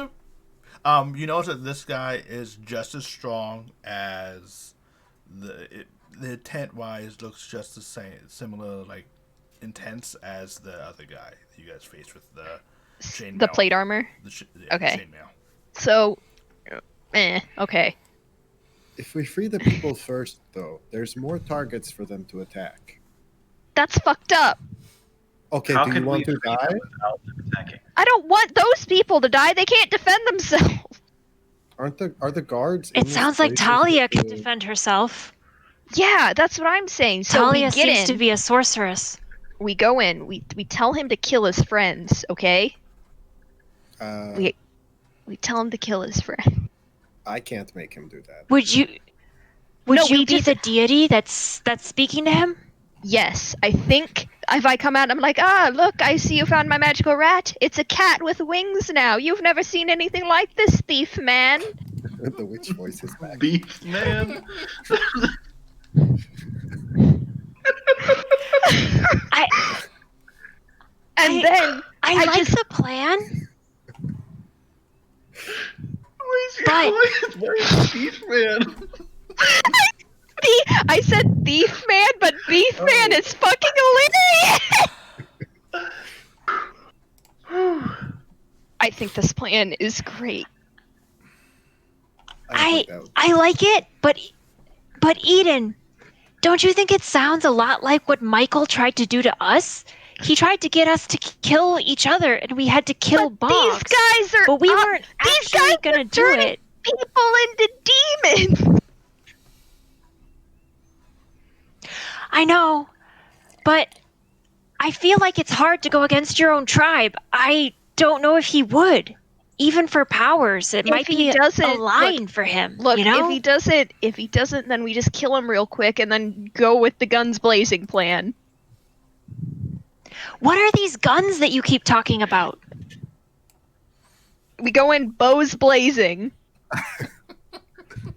you notice that this guy is just as strong as the tent-wise looks just the same, similar, like, intense as the other guy that you guys faced with the chainmail. The plate armor. The Okay. chainmail. So Okay. If we free the people first, though, there's more targets for them to attack. That's fucked up. Okay, How do you can want we to free die? them without them attacking? I don't want those people to die. They can't defend themselves. Are the guards? in It this sounds like place Talia can to- defend herself. Yeah, that's what I'm saying. So Talia we get seems in. to be a sorceress. We go in. We tell him to kill his friends. Okay. We tell him to kill his friend. I can't make him do that. Would you No, we be just- the deity that's speaking to him? Yes, I think if I come out, I'm like, look, I see you found my magical rat. It's a cat with wings now. You've never seen anything like this, thief man. The witch voice is back. Beef man. Then I like just the plan. Why is Beef man? I said thief man, but beef man is fucking hilarious. I think this plan is great. I like it, but Eden, don't you think it sounds a lot like what Michael tried to do to us? He tried to get us to kill each other, and we had to kill But Boggs. these guys are. But we weren't these actually guys gonna are do turning it. people into demons. I know, but I feel like it's hard to go against your own tribe. I don't know if he would. Even for powers, it might he be doesn't- a line look- for him. Look, you know? if he doesn't, then we just kill him real quick and then go with the guns blazing plan. What are these guns that you keep talking about? We go in bows blazing.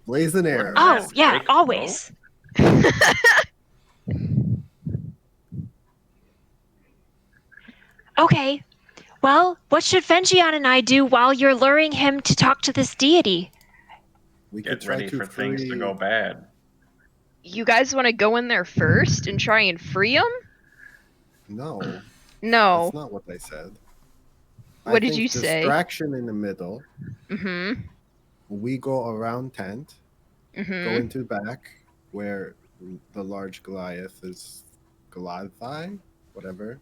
Blazing arrows. Oh, yeah, Break, always. Okay. Well, what should Fenjian and I do while you're luring him to talk to this deity? We could Get try ready to for things to free- go bad. You guys want to go in there first and try and free him? No, No. that's not what I said. What did you say? Distraction in the middle. Mm-hmm. We go around tent, go Mm-hmm. into back where the large Goliath is. Goliathi? Whatever.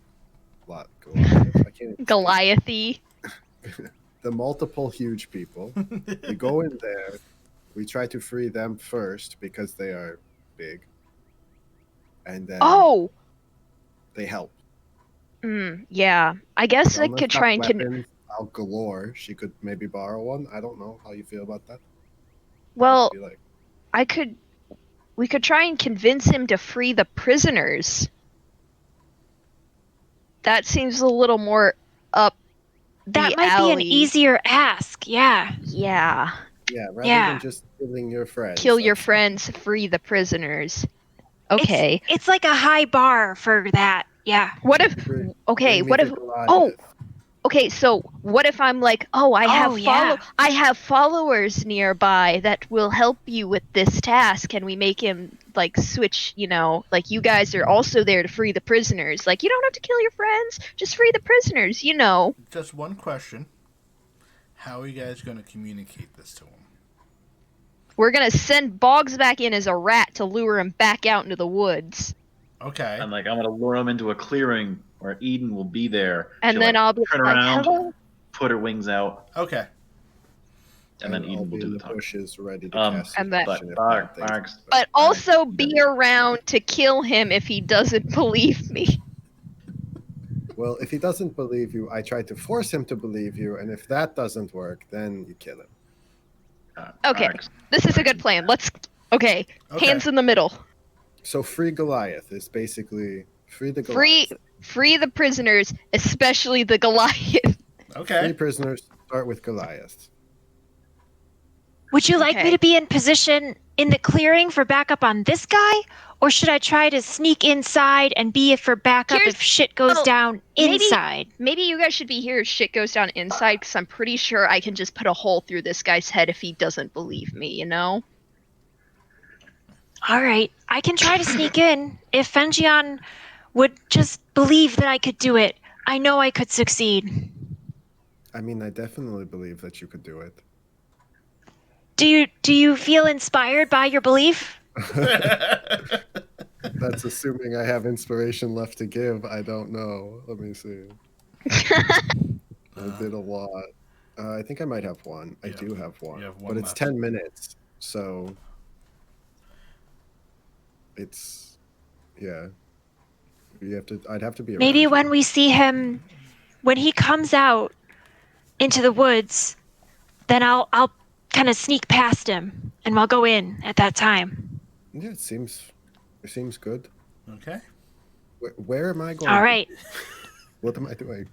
Goliath. I can't even Goliathy. the multiple huge people. We go in there. We try to free them first because they are big. And then Oh! they help. Yeah. I guess I Velma's could got try and weapons out galore. She could maybe borrow one. I don't know how you feel about that. Well, Be like, we could try and convince him to free the prisoners. That seems a little more up That the might alley. be an easier ask, yeah. Yeah. yeah, rather Yeah. than just killing your friends. Kill your that's- friends, free the prisoners. Okay. It's like a high bar for that, yeah. What if Bring- okay, bring me what the if Goliath. okay, so what if I'm like, I have followers nearby that will help you with this task, and we make him like switch, like you guys are also there to free the prisoners. Like you don't have to kill your friends, just free the prisoners, Just one question. How are you guys going to communicate this to him? We're gonna send Boggs back in as a rat to lure him back out into the woods. Okay. I'm gonna lure him into a clearing where Eden will be there. And She'll, then I'll be turn like, around, hello? put her wings out, Okay. and then I'll Eden be will in do the the talking. bushes ready to Um, cast and that- suggestion if But bad things Marks- happen. But also be around to kill him if he doesn't believe me. Well, if he doesn't believe you, I try to force him to believe you, and if that doesn't work, then you kill him. Okay. Marks. This is a good plan. Okay. Hands in the middle. So free Goliath is basically free the Goliath. Free the prisoners, especially the Goliath. Okay. Free prisoners start with Goliath. Would you like Okay. me to be in position in the clearing for backup on this guy? Or should I try to sneak inside and be it for backup Here's- if shit goes well, down maybe- inside? Maybe you guys should be here if shit goes down inside, because I'm pretty sure I can just put a hole through this guy's head if he doesn't believe me, All right, I can try to sneak in. If Fenjian would just believe that I could do it, I know I could succeed. I mean, I definitely believe that you could do it. Do you feel inspired by your belief? That's assuming I have inspiration left to give. I don't know. Let me see. I did a lot. I think I might have one. I do have one. You have one but it's left. 10 minutes. So it's, yeah. I'd have to be around. Maybe you. when we see him, when he comes out into the woods, then I'll kind of sneak past him and I'll go in at that time. Yeah, it seems good. Okay. Where am I going? All right. What am I doing?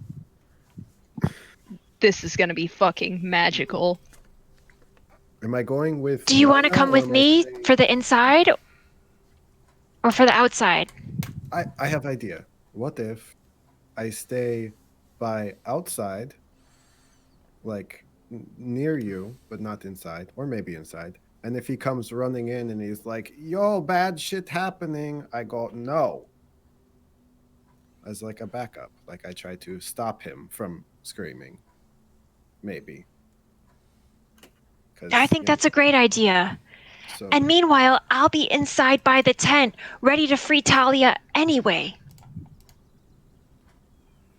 This is gonna be fucking magical. Am I going with? Do you want to Rona, come or with am I me staying- for the inside or for the outside? I have idea. What if I stay by outside, like near you, but not inside, or maybe inside? And if he comes running in and he's like, "Yo, bad shit happening," I go, "No," as like a backup. Like I try to stop him from screaming. Maybe. I think that's a great idea. So, And meanwhile, I'll be inside by the tent, ready to free Talia anyway.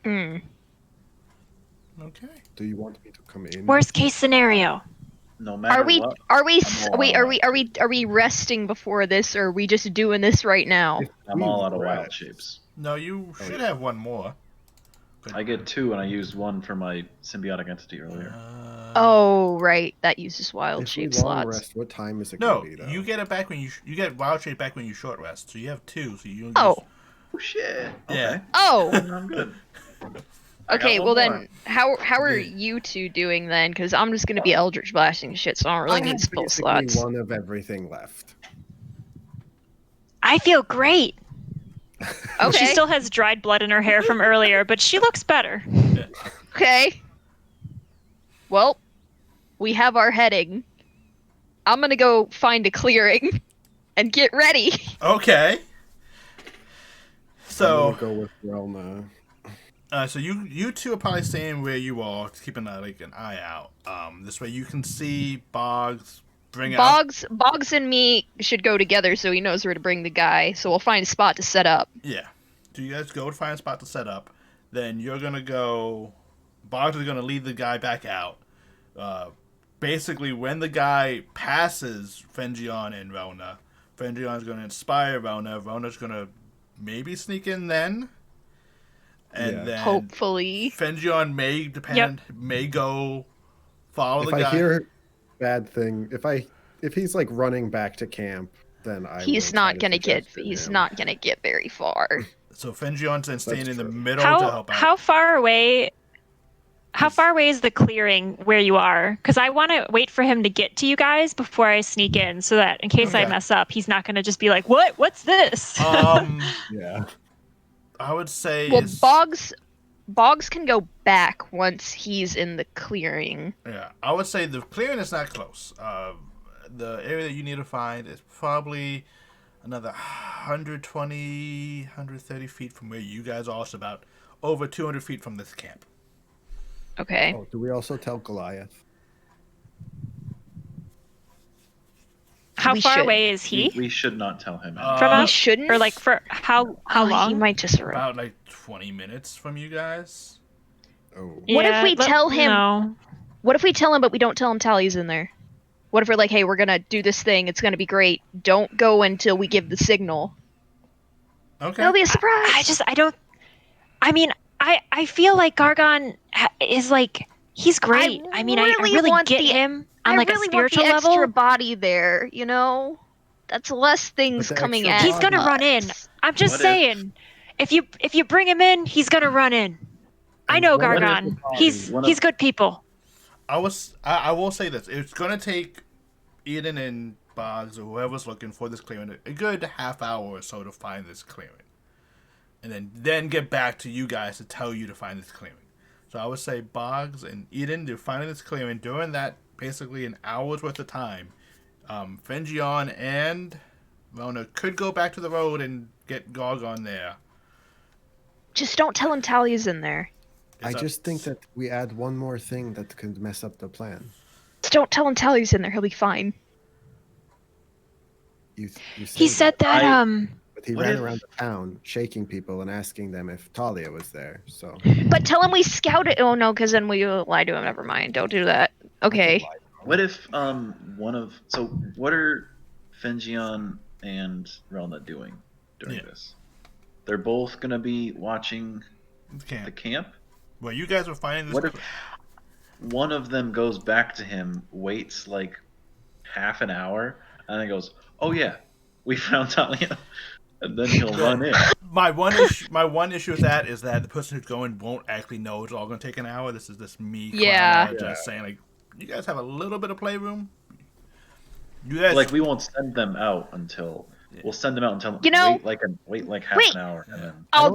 Hmm. Okay. do you want me to come in? Worst case scenario. No matter Are we what. are we I'm all wait out are of we wild are we are we resting before this, or are we just doing this right now? I'm all out of Right. wild shapes. No, you should have one more. I get 2, and I used 1 for my symbiotic entity earlier. Oh right, that uses wild If we shape long slots. rest, what time is it No, gonna be though? you get it back when you get wild shape back when you short rest. So you have 2. So you. Oh. Oh shit. Yeah. Okay. Oh. I'm good. I got Okay, one well more. then, how are Yeah. you two doing then? Because I'm just gonna be Eldritch blasting shit, so I don't really I need have spell basically slots. one of everything left. I feel great. Okay. She still has dried blood in her hair from earlier, but she looks better. Okay. Well, we have our heading. I'm gonna go find a clearing and get ready. Okay. I'm So, gonna go with Relna. so you two are probably staying where you are, keeping an eye out. This way you can see Boggs bring out. Boggs and me should go together so he knows where to bring the guy. So we'll find a spot to set up. Yeah. Do you guys go to find a spot to set up? Then you're gonna go. Boggs is gonna lead the guy back out. Basically, when the guy passes Fengion and Rona, Fengion's gonna inspire Rona. Rona's gonna maybe sneak in then. And Yeah. then Hopefully. Fengion may go follow If the I guy. hear bad thing, if he's like running back to camp, then I He's will try not to gonna get. suggest it He's him. not gonna get very far. So Fengion's then staying in the true. middle to help out. How far away? How far away is the clearing where you are? Because I want to wait for him to get to you guys before I sneak in, so that in case I Okay. mess up, he's not going to just be like, "What? What's this?" Yeah. I would say. Well, Boggs can go back once he's in the clearing. Yeah, I would say the clearing is not close. The area that you need to find is probably another 120, 130 feet from where you guys are. So about over 200 feet from this camp. Okay. Oh, do we also tell Goliath? How we far should. away is he We should not tell him. from We us? shouldn't. Or like for how long? He might just arrive. About like 20 minutes from you guys. Oh. What if we tell him- No. What if we tell him, but we don't tell him Tally's in there? What if we're like, hey, we're gonna do this thing. It's gonna be great. Don't go until we give the signal. Okay. It'll be a surprise. I don't. I mean, I feel like Gargon is like he's great. I mean, I really want get the- him on I like really a spiritual want the level. extra body there. You know, that's less things But the coming extra at. He's gonna us. run in. I'm just What if- saying, if you bring him in, he's gonna run in. I And know what if Gargon. the body- He's What he's if- good people. I will say this. It's going to take Eden and Boggs or whoever's looking for this clearing a good half hour or so to find this clearing. And then get back to you guys to tell you to find this clearing. So I would say Boggs and Eden, they're finding this clearing during that basically an hour's worth of time. Fengion and Rona could go back to the road and get Gargon there. Just don't tell him Tally's in there. I just think that we add one more thing that could mess up the plan. Just don't tell him Tally's in there. He'll be fine. You He said that but he What ran if- around the town shaking people and asking them if Talia was there. So But tell him we scouted. Oh no, because then we will lie to him. Never mind. Don't do that. Okay. What if what are Fenjion and Relna doing during this? They're both gonna be watching the camp. Well, you guys were finding this. What if one of them goes back to him, waits like half an hour, and then goes, "Oh yeah, we found Talia," and then he'll run in. My one issue with that is that the person who's going won't actually know it's all going to take an hour. This is just me. Yeah. Just saying, like, you guys have a little bit of playroom. You guys Like we won't send them out until we'll send them out until wait like half an hour, and then I'll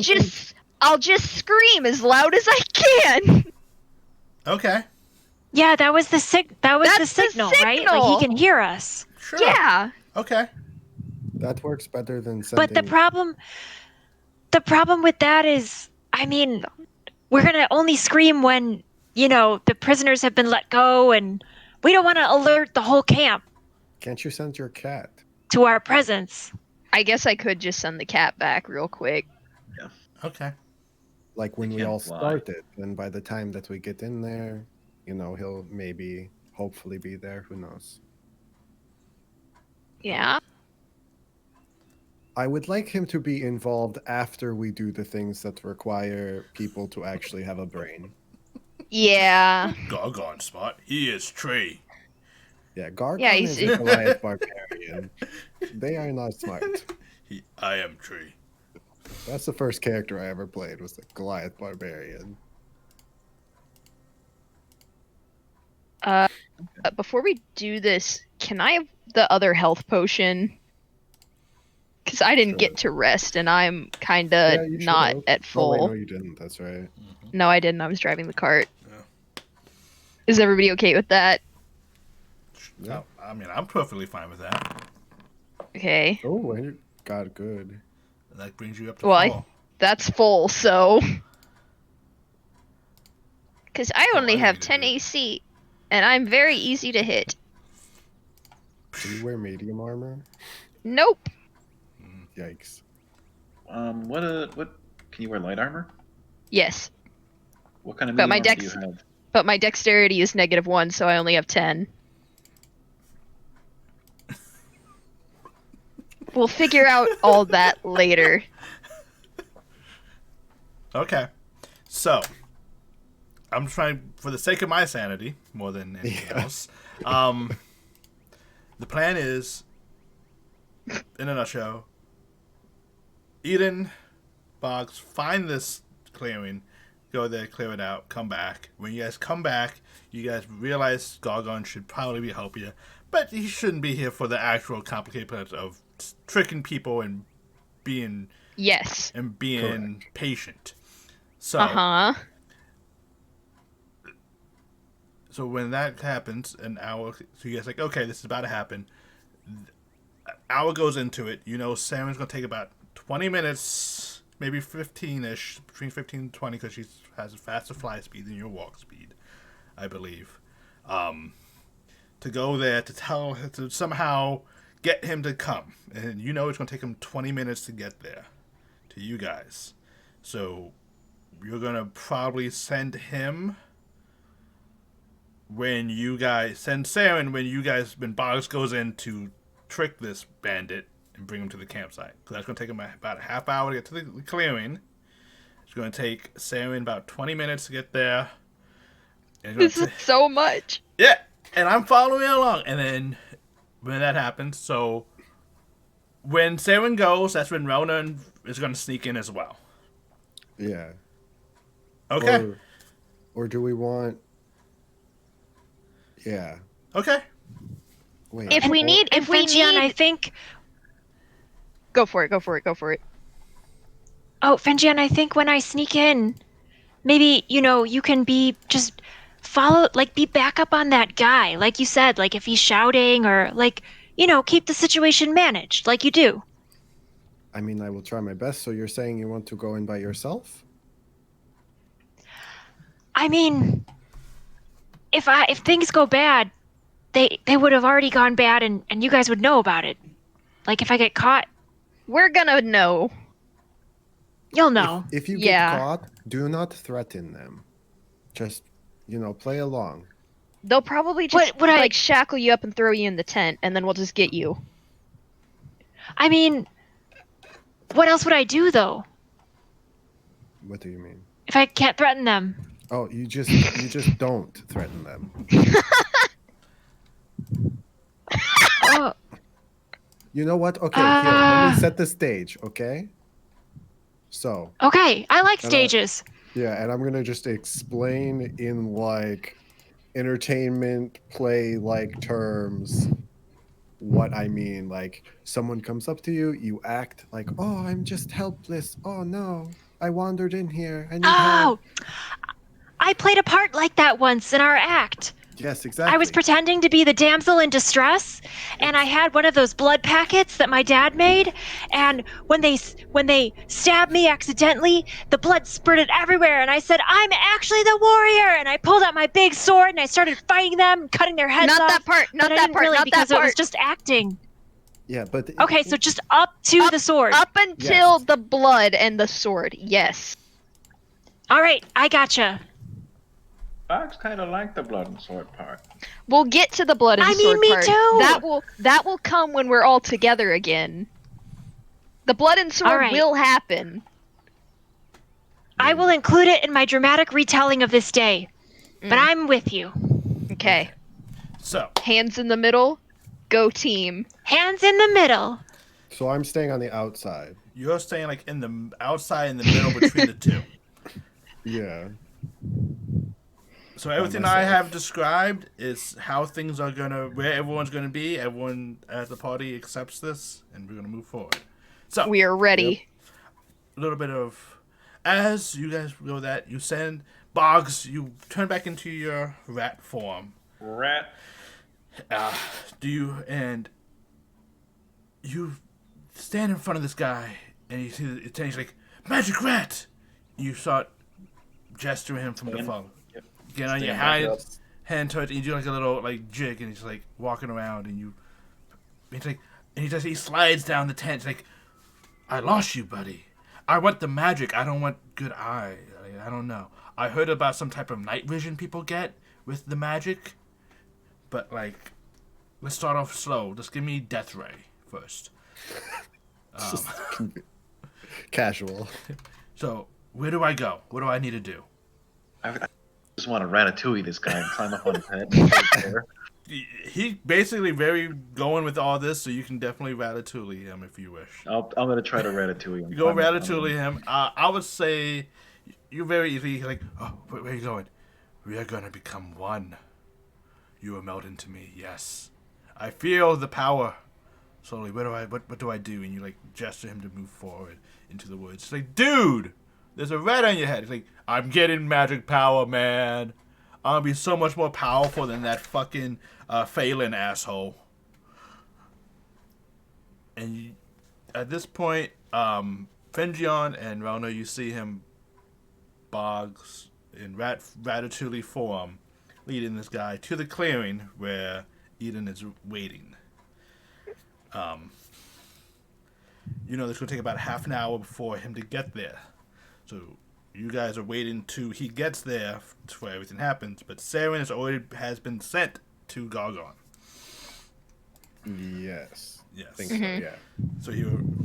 just scream as loud as I can. Okay. Yeah, that was the That's the signal, right? Like signal. he can hear us. Sure. Yeah. Okay. that works better than sending. But the problem with that is, I mean, we're gonna only scream when, the prisoners have been let go, and we don't want to alert the whole camp Can't you send your cat? to our presence. I guess I could just send the cat back real quick. Okay. Like when They we can't all fly. started, and by the time that we get in there, he'll hopefully be there. Who knows? Yeah. I would like him to be involved after we do the things that require people to actually have a brain. Yeah. Gargon spot. He is Tree. Yeah, Gargon Yeah, is a Goliath barbarian. They are not smart. I am Tree. That's the first character I ever played, was the Goliath barbarian. Before we do this, can I have the other health potion? Because I didn't get to rest, and I'm kind of Yeah, you should not have. at Oh, wait, full. no, you didn't. That's right. No, I didn't. I was driving the cart. Yeah. Is everybody okay with that? Yeah. I mean, I'm perfectly fine with that. Okay. Oh, wait. God, good. That brings you up to Well, 4. that's full, so. Because I Oh, only I have need to 10 do it. AC, and I'm very easy to hit. Do you wear medium armor? Nope. Yikes. what can you wear light armor? Yes, What kind of But medium my armor do you dex- have? but my dexterity is -1, so I only have 10. We'll figure out all that later. Okay. So, I'm trying, for the sake of my sanity, more than anything else, the plan is, in a nutshell, Eden, Boggs, find this clearing, go there, clear it out, come back. When you guys come back, you guys realize Gargon should probably be helping you, but he shouldn't be here for the actual complicated part of tricking people and being Yes. patient. So, so when that happens, an hour, so you guys like, okay, this is about to happen. An hour goes into it. Saren's going to take about 20 minutes, maybe 15-ish, between 15 and 20, because she has a faster fly speed than your walk speed, I believe. To go there, to somehow get him to come. And it's going to take him 20 minutes to get there, to you guys. So you're going to probably send him when Boggs goes in to trick this bandit and bring him to the campsite. Because that's going to take him about a half hour to get to the clearing. It's going to take Saren about 20 minutes to get there. And This is so much. yeah, and I'm following along. And then when that happens, so when Saren goes, that's when Rona is going to sneak in as well. Yeah. Okay. Or do we want... Yeah. Okay. Wait. If we need, Fenjion, I think. go for it. Oh, Fenjion, I think when I sneak in, maybe you can be just be back up on that guy, like you said, like if he's shouting or keep the situation managed, like you do. I mean, I will try my best. So you're saying you want to go in by yourself? I mean, if things go bad, they would have already gone bad, and you guys would know about it. Like, if I get caught, We're gonna know. you'll know. If you Yeah. get caught, do not threaten them. Just, play along. They'll probably just Would I- like shackle you up and throw you in the tent, and then we'll just get you. I mean, what else would I do, though, What do you mean? if I can't threaten them? Oh, you just don't threaten them. Oh, You know what? Okay, here, let me Ah. set the stage, okay? So, okay. I like Hello. stages. yeah, and I'm gonna just explain in like entertainment play like terms what I mean. Like, someone comes up to you, you act like, oh, I'm just helpless. Oh no, I wandered in here. I need Oh, help. I played a part like that once in our act. Yes, exactly. I was pretending to be the damsel in distress, and I had one of those blood packets that my dad made. And when they stabbed me accidentally, the blood spurted everywhere. And I said, "I'm actually the warrior!" And I pulled out my big sword and I started fighting them, cutting their heads Not off. that part. Not But I that didn't part. really, Not because that it was part. just acting. Yeah, but Okay, so just up to the sword. Up until Yes. the blood and the sword. Yes. All right, I gotcha. Bugs kind of like the blood and sword part. We'll get to the blood and I mean, sword me part. too. That will come when we're all together again. The blood and sword Alright. will happen. I will include it in my dramatic retelling of this day. But Mm. I'm with you. Okay. So, Hands in the middle. Go team. Hands in the middle. so I'm staying on the outside. you're staying like in the outside, in the middle between the two. Yeah. So everything I have described is how things are where everyone's gonna be. Everyone at the party accepts this, and we're gonna move forward. So We are ready. a little bit of, as you guys know that you send Boggs, you turn back into your rat form. Rat. You stand in front of this guy, and you see it he's like, "Magic rat!" You start gesturing him from the phone. Yep. Get on your Stand back hand touch, and you do like a little like jig, and he's like walking around, and he slides down the tent. He's like, "I lost you, buddy. I want the magic. I don't want good eye. I don't know. I heard about some type of night vision people get with the magic, but like, let's start off slow. Just give me Death Ray first." Casual. So where do I go? What do I need to do? I just want to ratatouille this guy and climb up on his head. He basically very going with all this, so you can definitely ratatouille him if you wish. I'm gonna try to ratatouille him. You go ratatouille him. I would say you're very easy. Like, oh, where are you going? We are gonna become one. You will meld into me. Yes, I feel the power. Slowly, what do I do? And you like gesture him to move forward into the woods. It's like, dude, there's a rat on your head. It's like, I'm getting magic power, man. I'm gonna be so much more powerful than that fucking Phelan asshole. And at this point, Fengion and Rona, you see him, Boggs, in ratatouille form, leading this guy to the clearing where Eden is waiting. You know, it's going to take about half an hour for him to get there. So you guys are waiting till he gets there before everything happens. But Saren has been sent to Gargon. Yes. Yes. I think so, yeah. So you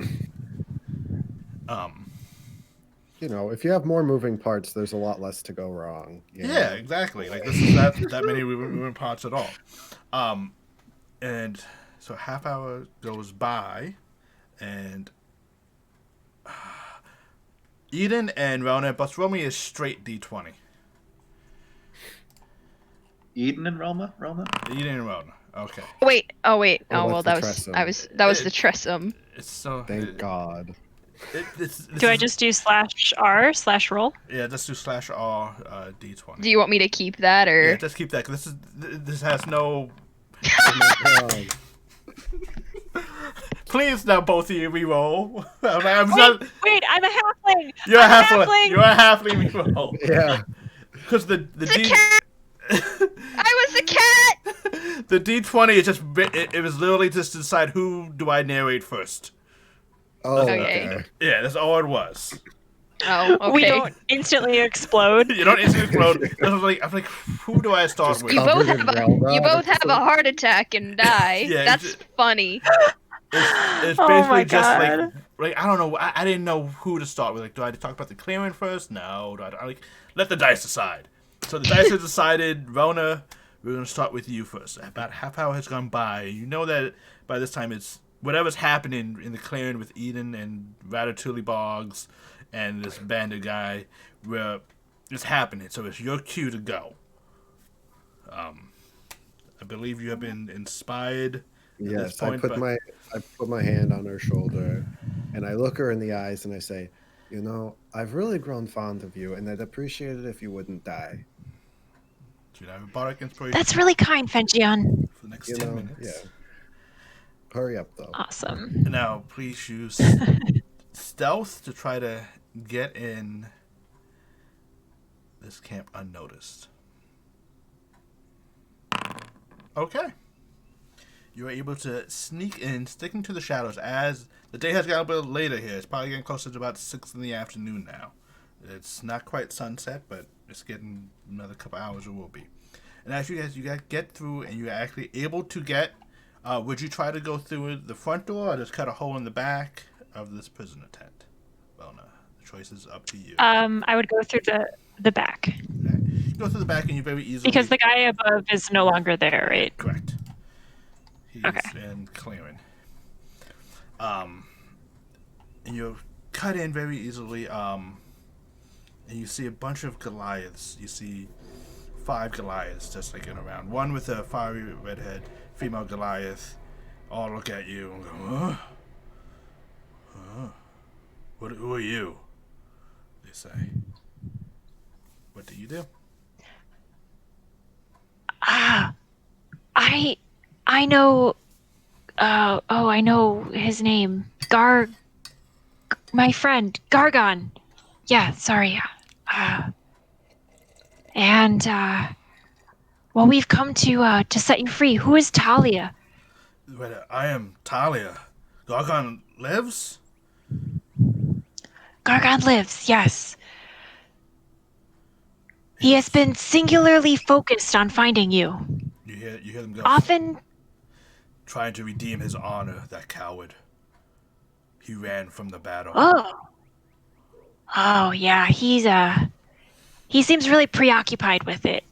If you have more moving parts, there's a lot less to go wrong. Yeah, exactly. Like, this is not that many moving parts at all. And so half hour goes by, and Eden and Rona, but roll me a straight D20. Eden and Roma? Eden and Rona. Okay. Wait. Oh wait. Oh, Oh well, that's that the was Tressum. that was the Tressum. It's so. Thank God. Do I just do /R/roll? Yeah, just do /R D20. Do you want me to keep that or? Yeah, just keep that. 'Cause this has no. Oh my God. Please, now both of you re-roll. Wait, I'm a halfling. You're a I'm halfling. You're a halfling re-roll. Yeah. Because the D. I was a cat. The D20 is just it was literally just to decide who do I narrate first. Oh, Okay. okay. Yeah, that's all it was. Oh, okay. We don't instantly explode. You don't instantly explode. I'm like, who do I start Just with? You both Covered have in a Zelda. you both have a heart attack and die. Yeah, That's it's- funny. It's Oh basically my just God. like I don't know. I didn't know who to start with. Like, do I talk about the clearing first? No. Do I like let the dice decide? So the dice have decided. Rona, we're gonna start with you first. About half hour has gone by. You know that by this time it's whatever's happening in the clearing with Eden and Ratatouille Boggs and this bandit guy. Where it's happening. So it's your cue to go. I believe you have been inspired. At this Yes, point, I put my hand on her shoulder, and I look her in the eyes, and I say, "You know, I've really grown fond of you, and I'd appreciate it if you wouldn't die." Do you have a bardic inspiration That's really kind, Fenjion. for the next You 10 know, minutes? yeah. Hurry up, though. Awesome. Now, please use stealth to try to get in this camp unnoticed. Okay. You are able to sneak in, sticking to the shadows as the day has gotten a bit later here. It's probably getting closer to about 6 in the afternoon now. It's not quite sunset, but it's getting another couple hours it will be. And as you guys get through and you're actually able to get, would you try to go through the front door or just cut a hole in the back of this prisoner tent? Well, no, the choice is up to you. I would go through the back Okay. You go through the back and you very easily... because the guy above is no longer there, right? Correct. He's Okay. in clearing. And you cut in very easily, and you see a bunch of Goliaths. You see 5 Goliaths just like in around. One with a fiery redhead, female Goliath, all look at you and go, huh? Who are you? They say. What do you do? I know. I know his name. My friend Gargon. Yeah, sorry. Well, we've come to set you free. Who is Talia? I am Talia. Gargon lives? Gargon lives. Yes. He has been singularly focused on finding you. You hear them go. Often. Trying to redeem his honor, that coward. He ran from the battle. Oh yeah. He seems really preoccupied with it.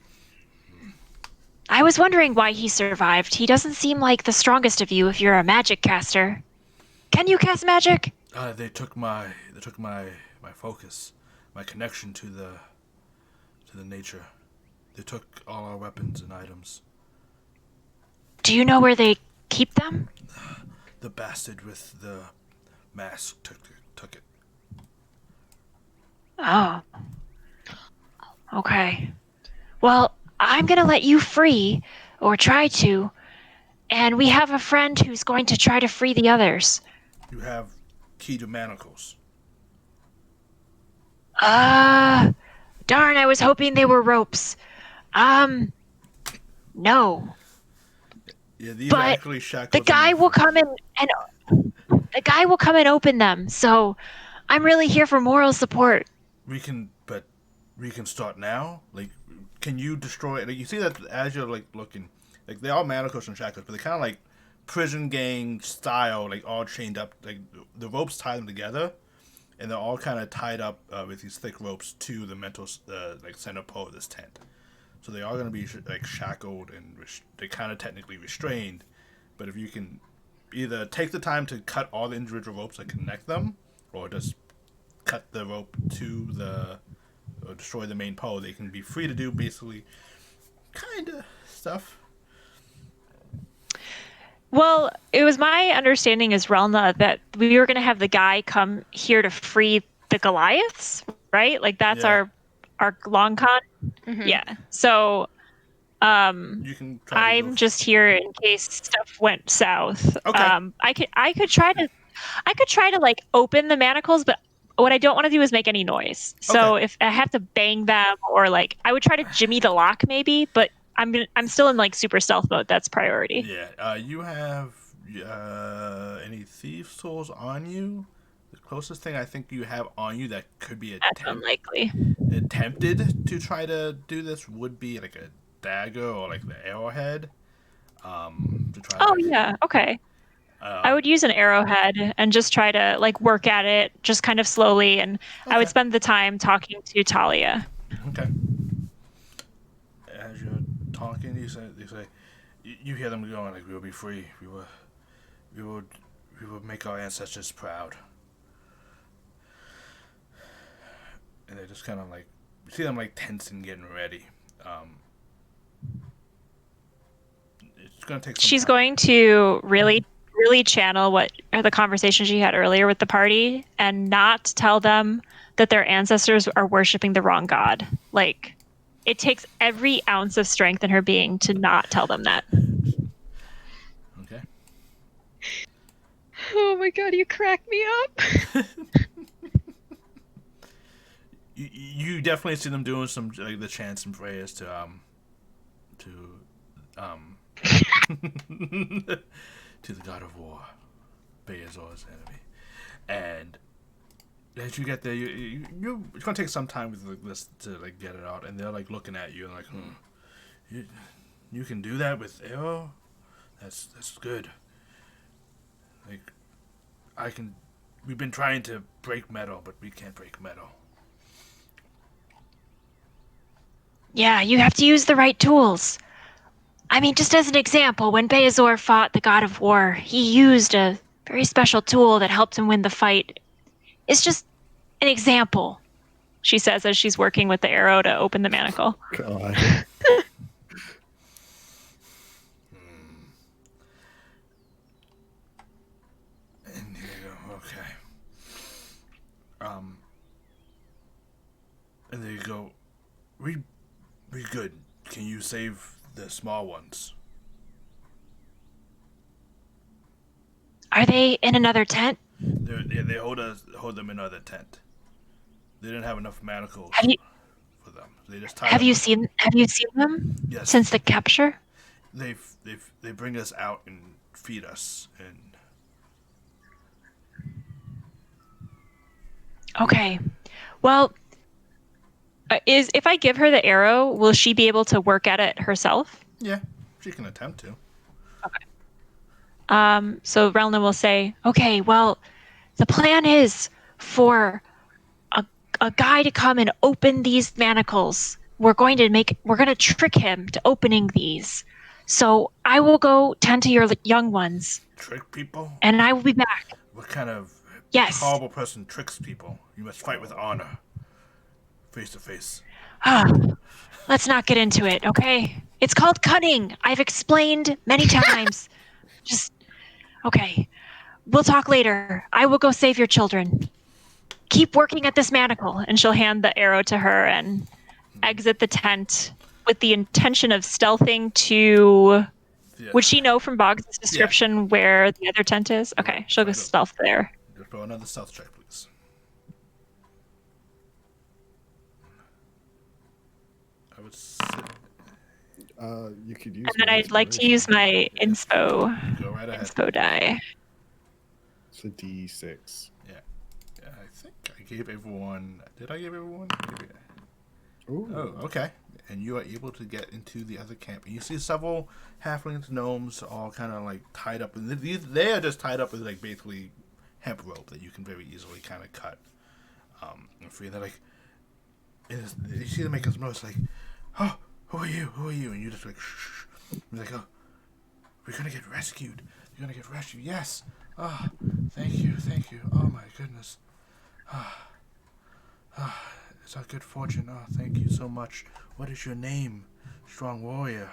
I was wondering why he survived. He doesn't seem like the strongest of you if you're a magic caster. Can you cast magic? They took my focus, my connection to the nature. They took all our weapons and items. Do you know where they keep them? The bastard with the mask took it. Oh. Okay. Well, I'm gonna let you free, or try to, and we have a friend who's going to try to free the others. You have key to manacles. Darn, I was hoping they were ropes. No. Yeah, these But are actually shackles. The guy will come in and open them, so I'm really here for moral support. We can start now. Like, can you destroy? Like, you see that as you're like looking, like they are manacles and shackles, but they're kind of like prison gang style, like all chained up. Like the ropes tie them together, and they're all kind of tied up with these thick ropes to the mental like center pole of this tent. So they are going to be like shackled and they're kind of technically restrained. But if you can either take the time to cut all the individual ropes that connect them, or just cut the rope to or destroy the main pole, they can be free to do basically kind of stuff. Well, it was my understanding as Relna that we were going to have the guy come here to free the Goliaths, right? Like that's Yeah. our long con. Mhm. Yeah. So You can try to I'm just here in case stuff went south. Okay. I could try to like open the manacles, but what I don't want to do is make any noise. So Okay. if I have to bang them or like, I would try to jimmy the lock maybe, but I'm still in like super stealth mode. That's priority. Yeah. You have any thieves tools on you? The closest thing I think you have on you that could be That's unlikely. attempted to try to do this would be like a dagger or like the arrowhead. To try. Oh yeah, okay. I would use an arrowhead and just try to like work at it, just kind of slowly, and I would Okay. spend the time talking to Talia. Okay. As you're talking, you say, you hear them going like, "We will be free. We would make our ancestors proud." And they just kind of like, you see them like tense and getting ready. It's gonna take some She's time. going to really channel what the conversation she had earlier with the party and not tell them that their ancestors are worshiping the wrong god. Like, it takes every ounce of strength in her being to not tell them that. Okay. Oh my god, you crack me up. You definitely see them doing some like the chants and prayers to to the god of war, Beazor's enemy, and as you get there, it's gonna take some time with like, this to like get it out, and they're like looking at you and like, you can do that with arrow, that's good. Like, we've been trying to break metal, but we can't break metal. Yeah, you have to use the right tools. I mean, just as an example, when Beazor fought the god of war, he used a very special tool that helped him win the fight. It's just an example, she says as she's working with the arrow to open the manacle. God. And here you go. Okay. And there you go. We good. Can you save the small ones? Are they in another tent? They hold them in another tent. They didn't have enough manacles for them. They just tied Have them you up. seen them? Yes. Since the capture? They bring us out and feed us and. Okay. Well, if I give her the arrow, will she be able to work at it herself? Yeah, she can attempt to. So Relna will say, okay, well, the plan is for a guy to come and open these manacles. We're going to trick him to opening these. So I will go tend to your young ones. Trick people? And I will be back. What kind of horrible person tricks people? You must fight with honor. Face to face. Let's not get into it, okay? It's called cunning. I've explained many times. Okay. We'll talk later. I will go save your children. Keep working at this manacle. And she'll hand the arrow to her and exit the tent with the intention of stealthing to... Yeah. Would she know from Boggs' description where the other tent is? Okay, she'll go stealth there. Throw another stealth check, please. I would say... You could use. And then I'd like to use my inspo. Go right ahead. Inspo die. It's a D6. Yeah, I think I gave everyone... Did I give everyone? Ooh. Oh, okay. And you are able to get into the other camp. And you see several halflings, gnomes, all kind of like tied up. And they are just tied up with like basically hemp rope that you can very easily kind of cut. And free. They're like, you see them making some noise like, oh, who are you? Who are you? And you just like, shh. You're like, oh, we're gonna get rescued. You're gonna get rescued. Yes. Oh, thank you. Oh my goodness. It's our good fortune. Oh, thank you so much. What is your name, strong warrior?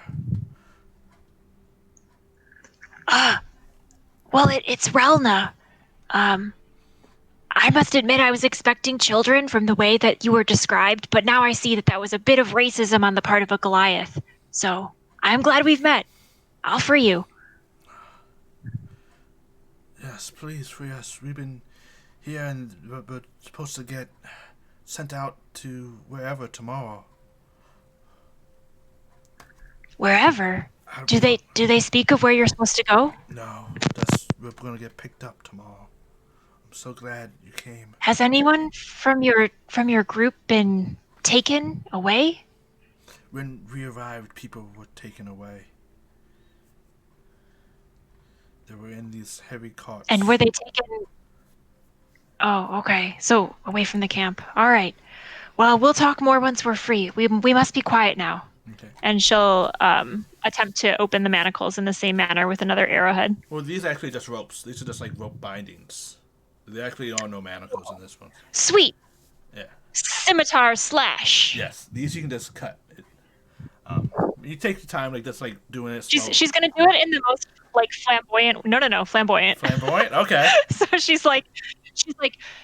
Well, it's Relna. I must admit I was expecting children from the way that you were described, but now I see that was a bit of racism on the part of a Goliath. So, I'm glad we've met. I'll free you. Yes, please free us. We've been here, and we're supposed to get sent out to wherever tomorrow. Wherever? How Do they speak of where you're supposed to go? No, we're gonna get picked up tomorrow. I'm so glad you came. Has anyone from your group been taken away? When we arrived, people were taken away. They were in these heavy carts. And were they taken? Oh, okay. So away from the camp. All right. Well, we'll talk more once we're free. We must be quiet now. Okay. And she'll attempt to open the manacles in the same manner with another arrowhead. Well, these are actually just ropes. These are just like rope bindings. There actually are no manacles in this one. Sweet. Yeah. Scimitar slash. Yes. These you can just cut. You take the time, like just like doing it. She's gonna do it in the most like flamboyant. No, flamboyant. Flamboyant. Okay. So she's like,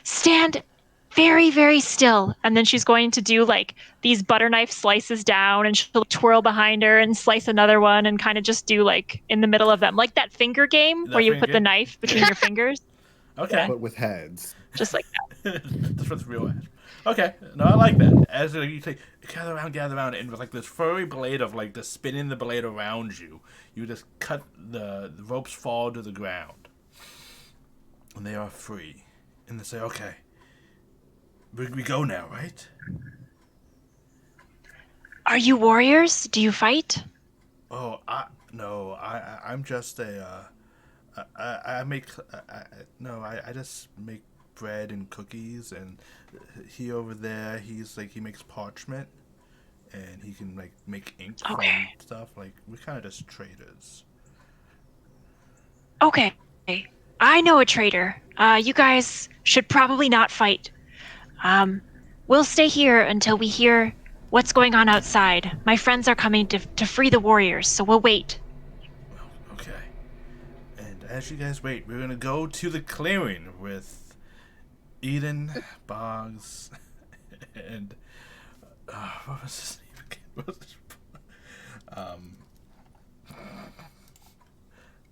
stand very, very still, and then she's going to do like these butter knife slices down, and she'll twirl behind her and slice another one, and kind of just do like in the middle of them, like that finger game where you put the knife between your fingers. Okay. But with heads. Just like that. That's what's real head. Okay. No, I like that. As you take gather around, and with like this furry blade of like just spinning the blade around you, you just cut the ropes fall to the ground, and they are free. And they say, "Okay, we go now, right?" Are you warriors? Do you fight? Oh, I'm just a. I just make bread and cookies, and he over there, he makes parchment, and he can like make ink from stuff. Like we're kind of just traders. Okay, I know a trader. You guys should probably not fight. We'll stay here until we hear what's going on outside. My friends are coming to free the warriors, so we'll wait. Okay. And as you guys wait, we're gonna go to the clearing with Eden, Boggs, and what was his name again? Let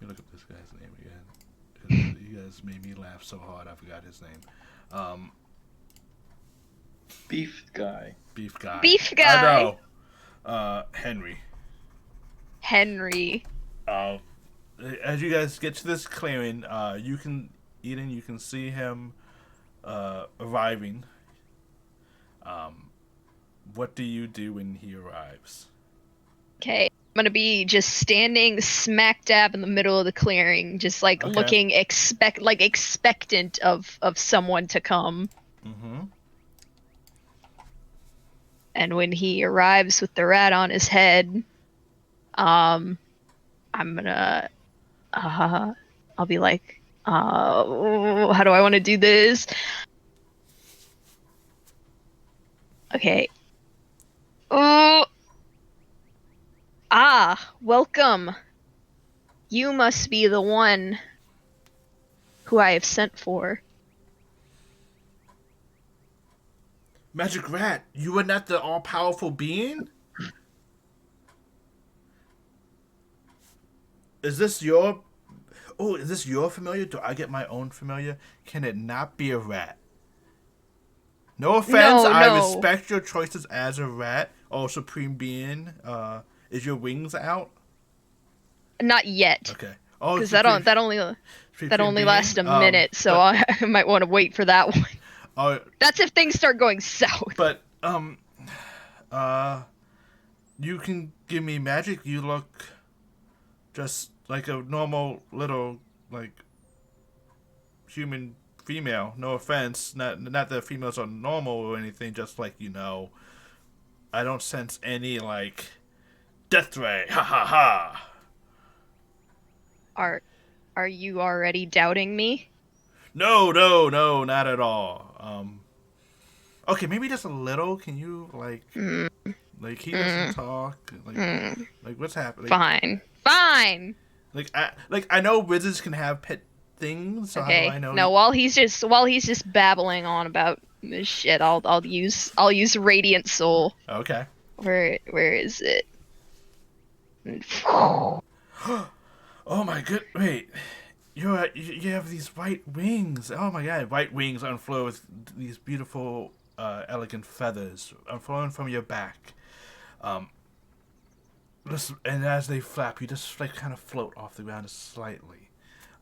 me look up this guy's name again. You guys made me laugh so hard, I forgot his name. Beef guy. I know. Henry. As you guys get to this clearing, you can see him arriving. What do you do when he arrives? Okay, I'm gonna be just standing smack dab in the middle of the clearing, just like looking expectant of someone to come. Mm-hmm. And when he arrives with the rat on his head, I'm gonna, I'll be like, how do I want to do this? Okay. Welcome. You must be the one who I have sent for. Magic Rat, you are not the all-powerful being? Is this your familiar? Do I get my own familiar? Can it not be a rat? No offense, No. I respect your choices as a rat or supreme being. Is your wings out? Not yet. Okay. Because that only lasts a minute, so I might want to wait for that one. That's if things start going south. But you can give me magic. You look just like a normal little like human female. No offense, not that females are normal or anything. Just like I don't sense any like death ray. Ha ha ha. Are you already doubting me? No, not at all. Okay, maybe just a little. Can you like he doesn't talk. Like what's happening? Fine. Like I know wizards can have pet things. So okay. How do I know? No, while he's just babbling on about this shit, I'll use Radiant Soul. Okay. Where is it? Oh my good. Wait. you have these white wings. Oh my god, white wings on floor with these beautiful, elegant feathers flowing from your back. And as they flap, you just like kind of float off the ground just slightly.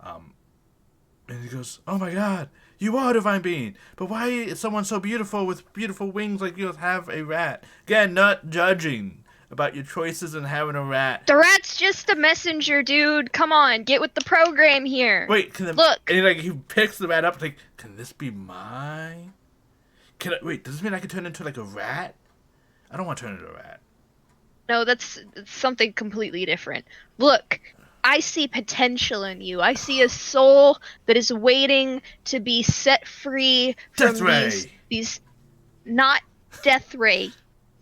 And he goes, "Oh my god, you are a divine being, but why is someone so beautiful with beautiful wings like you have a rat?" Again, not judging about your choices in having a rat. The rat's just a messenger, dude. Come on, get with the program here. Wait, Look. And he picks the rat up, like, can this be mine? Wait, does this mean I can turn into like a rat? I don't want to turn into a rat. No, that's something completely different. Look, I see potential in you. I see a soul that is waiting to be set free from Death Ray. these not Death Ray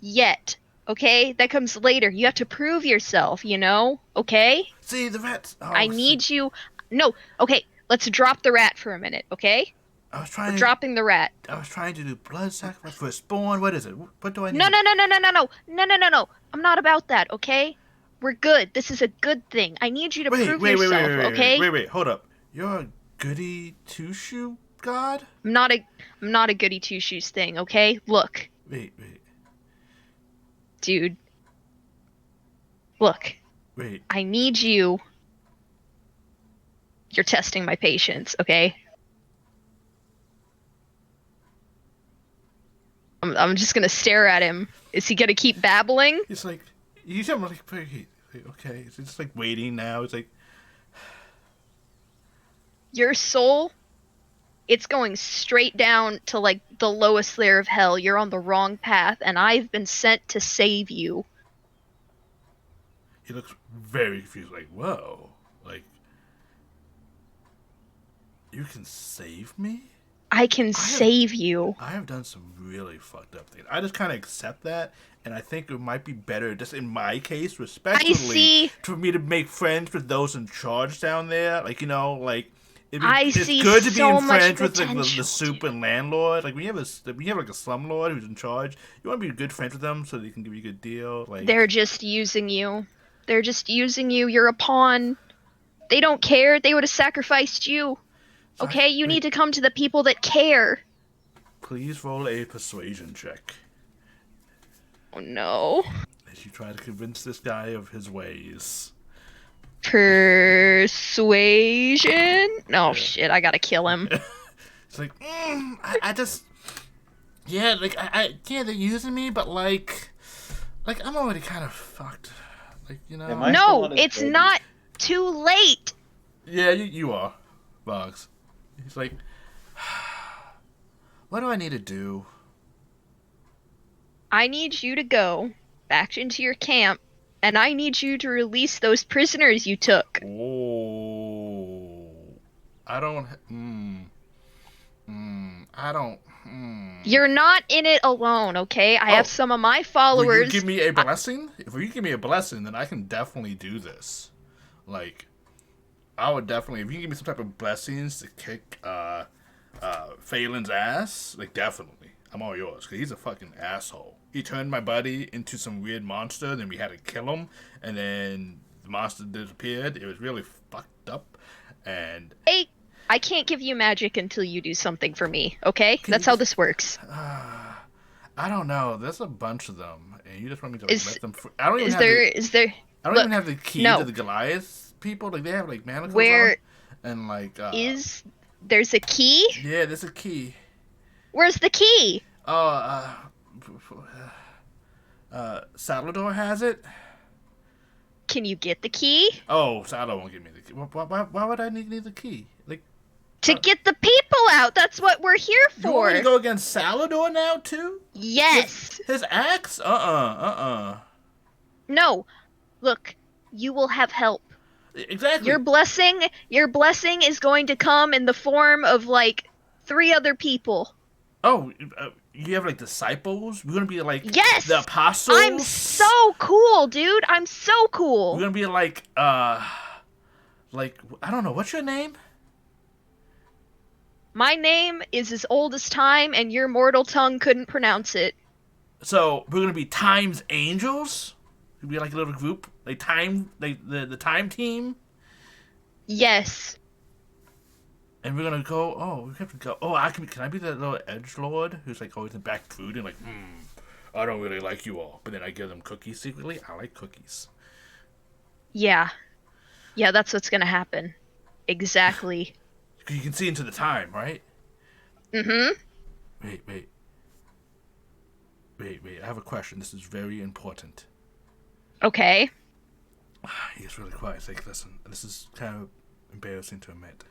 yet. Okay? That comes later. You have to prove yourself, okay? See, the rats. Oh, I need you. No, okay, let's drop the rat for a minute, okay? We're dropping the rat. I was trying to do blood sacrifice for a spawn. What is it? What do I need? No. I'm not about that, okay? We're good. This is a good thing. I need you to prove yourself, okay? Wait, hold up. You're a goody two-shoe god? I'm not a goody two-shoes thing, okay? Look. Wait. Dude. Look. Wait. I need you. You're testing my patience, okay? I'm just gonna stare at him. Is he gonna keep babbling? He's like, I'm like, okay. It's just like waiting now. It's like, Your soul, it's going straight down to like the lowest layer of hell. You're on the wrong path, and I've been sent to save you. he looks very confused. Like, whoa, like, you can save me? I can save you. I have done some really fucked up things. I just kind of accept that, and I think it might be better, just in my case, respectively, for me to make friends with those in charge down there. Like, it's good to be in friends with the soup and landlord. Like, when you have like a slumlord who's in charge, you want to be good friends with them so they can give you a good deal. Like, They're just using you. You're a pawn. They don't care. They would have sacrificed you. Okay, you need to come to the people that care. Please roll a persuasion check Oh no. as you try to convince this guy of his ways. Persuasion? Oh shit, I gotta kill him. It's like, I just, yeah, like, yeah, they're using me, but like I'm already kind of fucked. Like, No, it's not too late. Yeah, you are, Boggs. He's like, what do I need to do? I need you to go back into your camp, and I need you to release those prisoners you took. Oh, I don't. You're not in it alone, okay? I have some of my followers. Will you give me a blessing? If you give me a blessing, then I can definitely do this. Like, I would definitely, if you give me some type of blessings to kick Phelan's ass, like, definitely. I'm all yours, because he's a fucking asshole. He turned my buddy into some weird monster, then we had to kill him, and then the monster disappeared. It was really fucked up, and... Hey, I can't give you magic until you do something for me, okay? That's how this works. I don't know. There's a bunch of them, and you just want me to let them... I don't even have the key to the Goliaths people. Like, they have, like, manacles on, and, like... There's a key? Yeah, there's a key. Where's the key? Salvador has it. Can you get the key? Oh, Salvador won't give me the key. Why would I need the key? Like, to get the people out. That's what we're here for. You want me to go against Salvador now too? Yes. His axe? No. Look, you will have help. Exactly. Your blessing is going to come in the form of like 3 other people. Oh, you have like disciples? We're gonna be like the apostles? I'm so cool, dude. I'm so cool. We're gonna be like I don't know, what's your name? My name is as old as time, and your mortal tongue couldn't pronounce it. So we're gonna be Time's Angels? We'll be like a little group, like the Time Team. Yes. And we're gonna go. Oh, we have to go. Oh, can I be the little edgelord who's like always in back food and like, I don't really like you all, but then I give them cookies secretly. I like cookies. Yeah. Yeah, that's what's gonna happen. Exactly. You can see into the time, right? Mm-hmm. Wait. I have a question. This is very important. Okay. He gets really quiet. It's like, listen, this is kind of embarrassing to admit.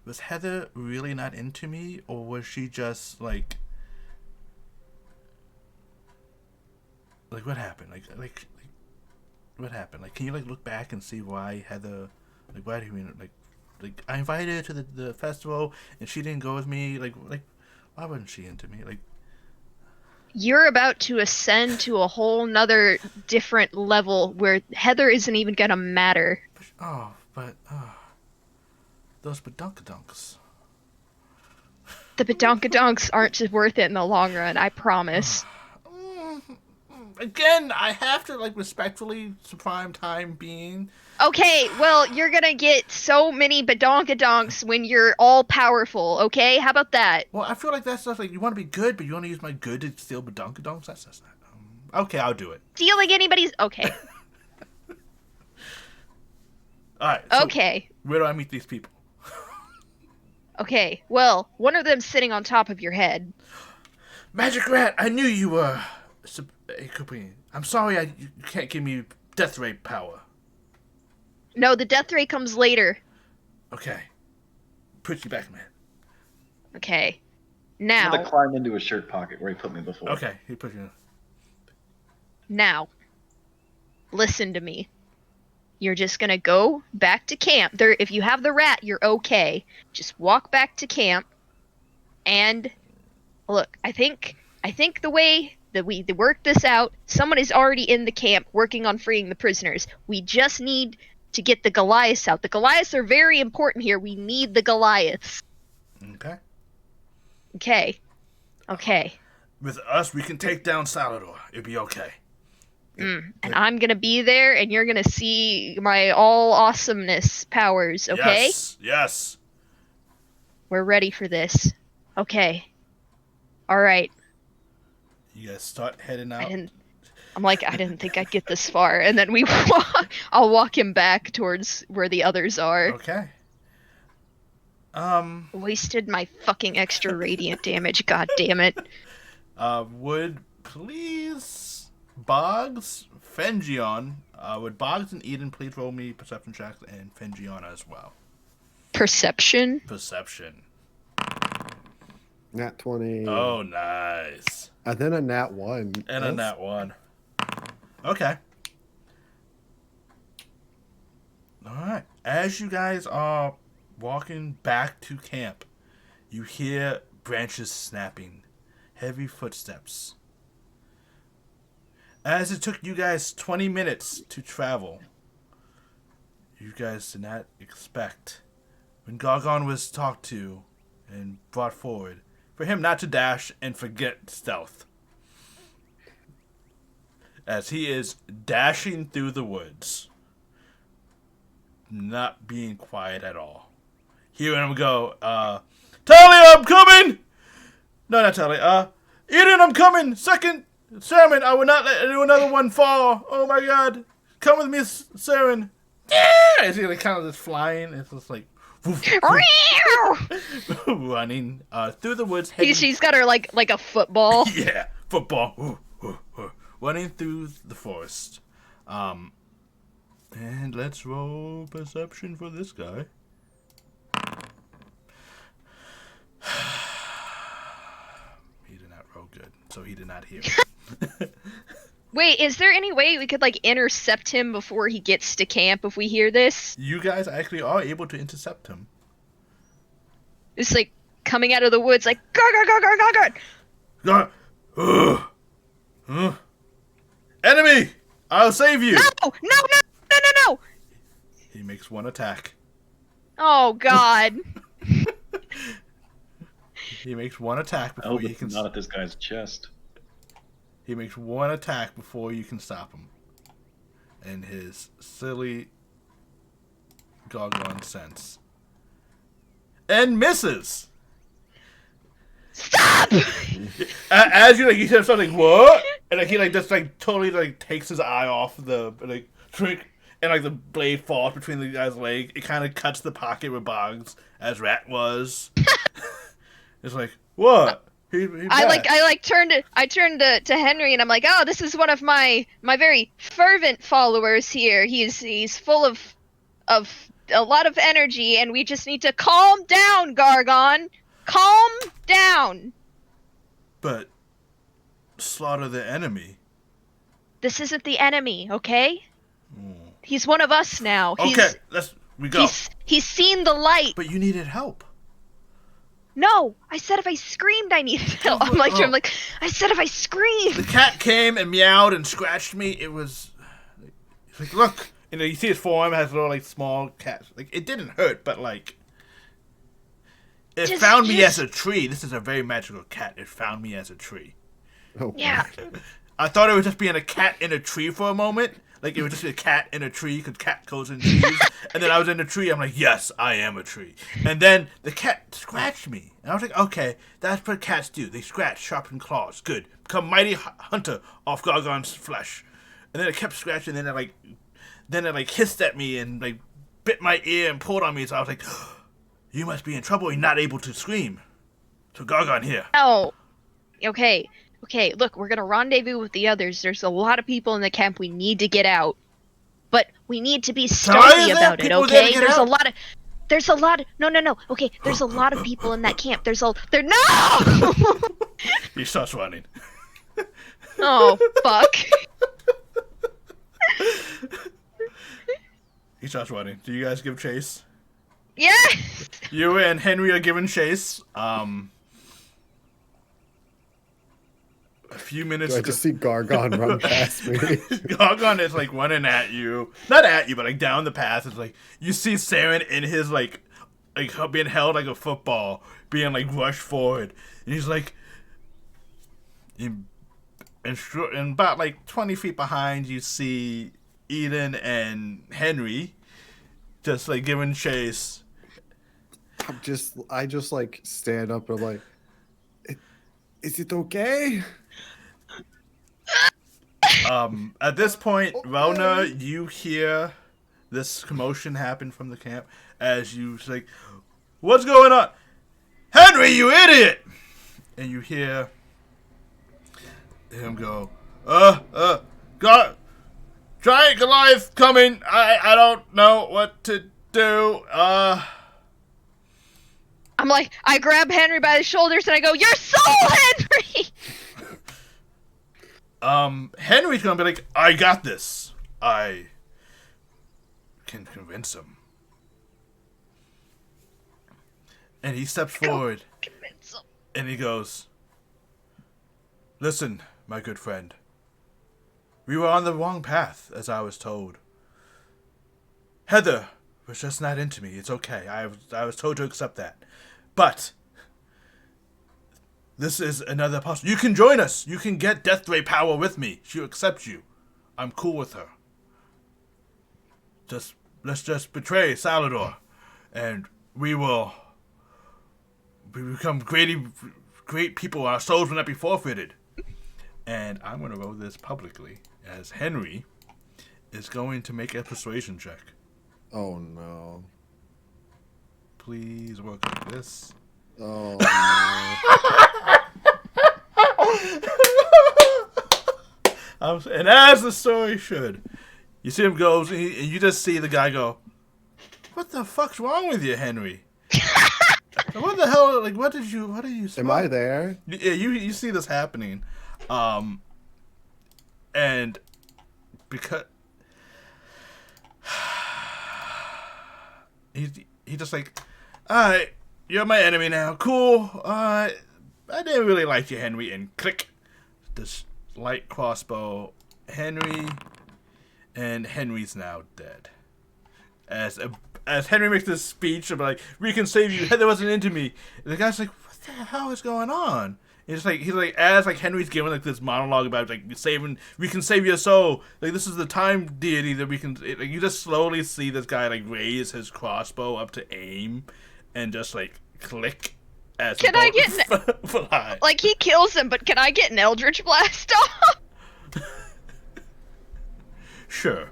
Was Heather really not into me, or was she just like what happened? Like what happened? Like, can you like look back and see why Heather? Like, why do you mean like I invited her to the festival and she didn't go with me? Like why wasn't she into me? Like, You're about to ascend to a whole nother different level where Heather isn't even gonna matter. but those badunkadunks. The badonkadonks aren't just worth it in the long run, I promise. Again, I have to like respectfully, prime time being. Okay, well, you're gonna get so many badonkadonks when you're all powerful, okay? How about that? Well, I feel like that's stuff like you want to be good, but you want to use my good to steal badonkadonks. That's not. Okay, I'll do it. Stealing anybody's... Okay. All right. So Okay. where do I meet these people? Okay, well, one of them's sitting on top of your head. Magic Rat, I knew you were. I'm sorry, you can't give me death ray power. No, the death ray comes later. Okay. Put you back, man. Okay. I'm Now, gonna climb into his shirt pocket where he put me before. Okay, he put you. now, listen to me. You're just gonna go back to camp. There, if you have the rat, you're okay. Just walk back to camp, and look. I think the way that we work this out, someone is already in the camp working on freeing the prisoners. We just need to get the Goliaths out. The Goliaths are very important here. We need the Goliaths. Okay. Okay. With us, we can take down Salador. It'll be okay. And I'm gonna be there, and you're gonna see my all awesomeness powers. Okay? Yes. We're ready for this. Okay. All right. You guys start heading out. I didn't think I'd get this far, and then I'll walk him back towards where the others are. Okay. Wasted my fucking extra radiant damage. God damn it. Would please Boggs, Fengion, would Boggs and Eden please roll me perception checks and Fengion as well? Perception. Nat 20. Oh, nice. And then a nat 1. And a nat 1. Okay. Alright. As you guys are walking back to camp, you hear branches snapping. Heavy footsteps. As it took you guys 20 minutes to travel, you guys did not expect, when Gargon was talked to and brought forward, for him not to dash and forget stealth. As he is dashing through the woods, not being quiet at all. Hearing him go, Talia, I'm coming! No, not Talia. Eden, I'm coming! Second sermon, I will not let another one fall. Oh my god. Come with me, Saren. Yeah! As he like, kind of just flying. It's just like, woof, woof. Running through the woods. She's got her like a football. Yeah, football. Running through the forest. And let's roll perception for this guy. He did not roll good, so he did not hear. Wait, is there any way we could like intercept him before he gets to camp if we hear this? You guys actually are able to intercept him. It's like coming out of the woods like Gargon. Enemy! I'll save you! No! He makes one attack. Oh god. He makes one attack before you can... not at this guy's chest. He makes one attack before you can stop him. And his silly Gargon sense and misses. Stop! As you hear something, what? And he just totally takes his eye off the trick, and the blade falls between the guy's leg. It kind of cuts the pocket where Boggs as Rat was. It's like, what? I turned to Henry and I'm like, oh, this is one of my very fervent followers here. He's full of a lot of energy, and we just need to calm down, Gargon. Calm down. But slaughter the enemy. This isn't the enemy, okay? He's one of us now. Okay, we go. He's seen the light. But you needed help. No, I said if I screamed, I needed help. I said if I screamed. The cat came and meowed and scratched me. It was like, look, you see his form has little small cats. It didn't hurt, but it found me as a tree. This is a very magical cat. It found me as a tree. Oh, Yeah. I thought it was just being a cat in a tree for a moment. It would just be a cat in a tree, because cat goes in trees. And then I was in a tree. I'm like, yes, I am a tree. And then the cat scratched me. And I was like, okay, that's what cats do. They scratch, sharpen claws. Good. Become mighty hunter off Gargon's flesh. And then it kept scratching. And then it hissed at me and bit my ear and pulled on me. So I was like, you must be in trouble. You're not able to scream. So Gargon here. Oh. Okay, look, we're gonna rendezvous with the others. There's a lot of people in the camp. We need to get out. But we need to be stealthy about it, okay? There's a lot of no. Okay, there's a lot of people in that camp. No! He starts running. Oh, fuck. He starts running. Do you guys give chase? Yes! You and Henry are giving chase. A few minutes. I just see Gargon run past me. Gargon is running at you, not at you, but down the path. It's you see Saren in his being held like a football, being rushed forward, and he's and about 20 feet behind, you see Eden and Henry just giving chase. I just stand up and I'm like, is it okay? At this point, Rona, you hear this commotion happen from the camp as you say, what's going on? Henry, you idiot! And you hear him go, giant Goliath coming. I don't know what to do. I'm I grab Henry by the shoulders and I go, your soul, Henry! Henry's gonna be I got this. I can convince him. And he steps forward. Convince him. And he goes, listen, my good friend. We were on the wrong path, as I was told. Heather was just not into me. It's okay. I was told to accept that. But this is another possibility. You can join us. You can get Death Ray power with me. She'll accept you. I'm cool with her. Let's just betray Salador, and we become great people. Our souls will not be forfeited. And I'm going to roll this publicly, as Henry is going to make a persuasion check. Oh no. Please work like this. Oh no. And as the story should, you see him goes, and you just see the guy go, what the fuck's wrong with you, Henry? What the hell, what did you smoke? Am I there? Yeah, you see this happening. And because he just alright, you're my enemy now. Cool. I didn't really like you, Henry. And click, this light crossbow, Henry, and Henry's now dead. As Henry makes this speech of we can save you. Heather wasn't into me. And the guy's what the hell is going on? And he's as Henry's giving this monologue about we can save your soul. This is the time deity that we can. You just slowly see this guy raise his crossbow up to aim, and just like click as Can the I bolt get fly. Like, he kills him, but can I get an Eldritch Blast off? Sure.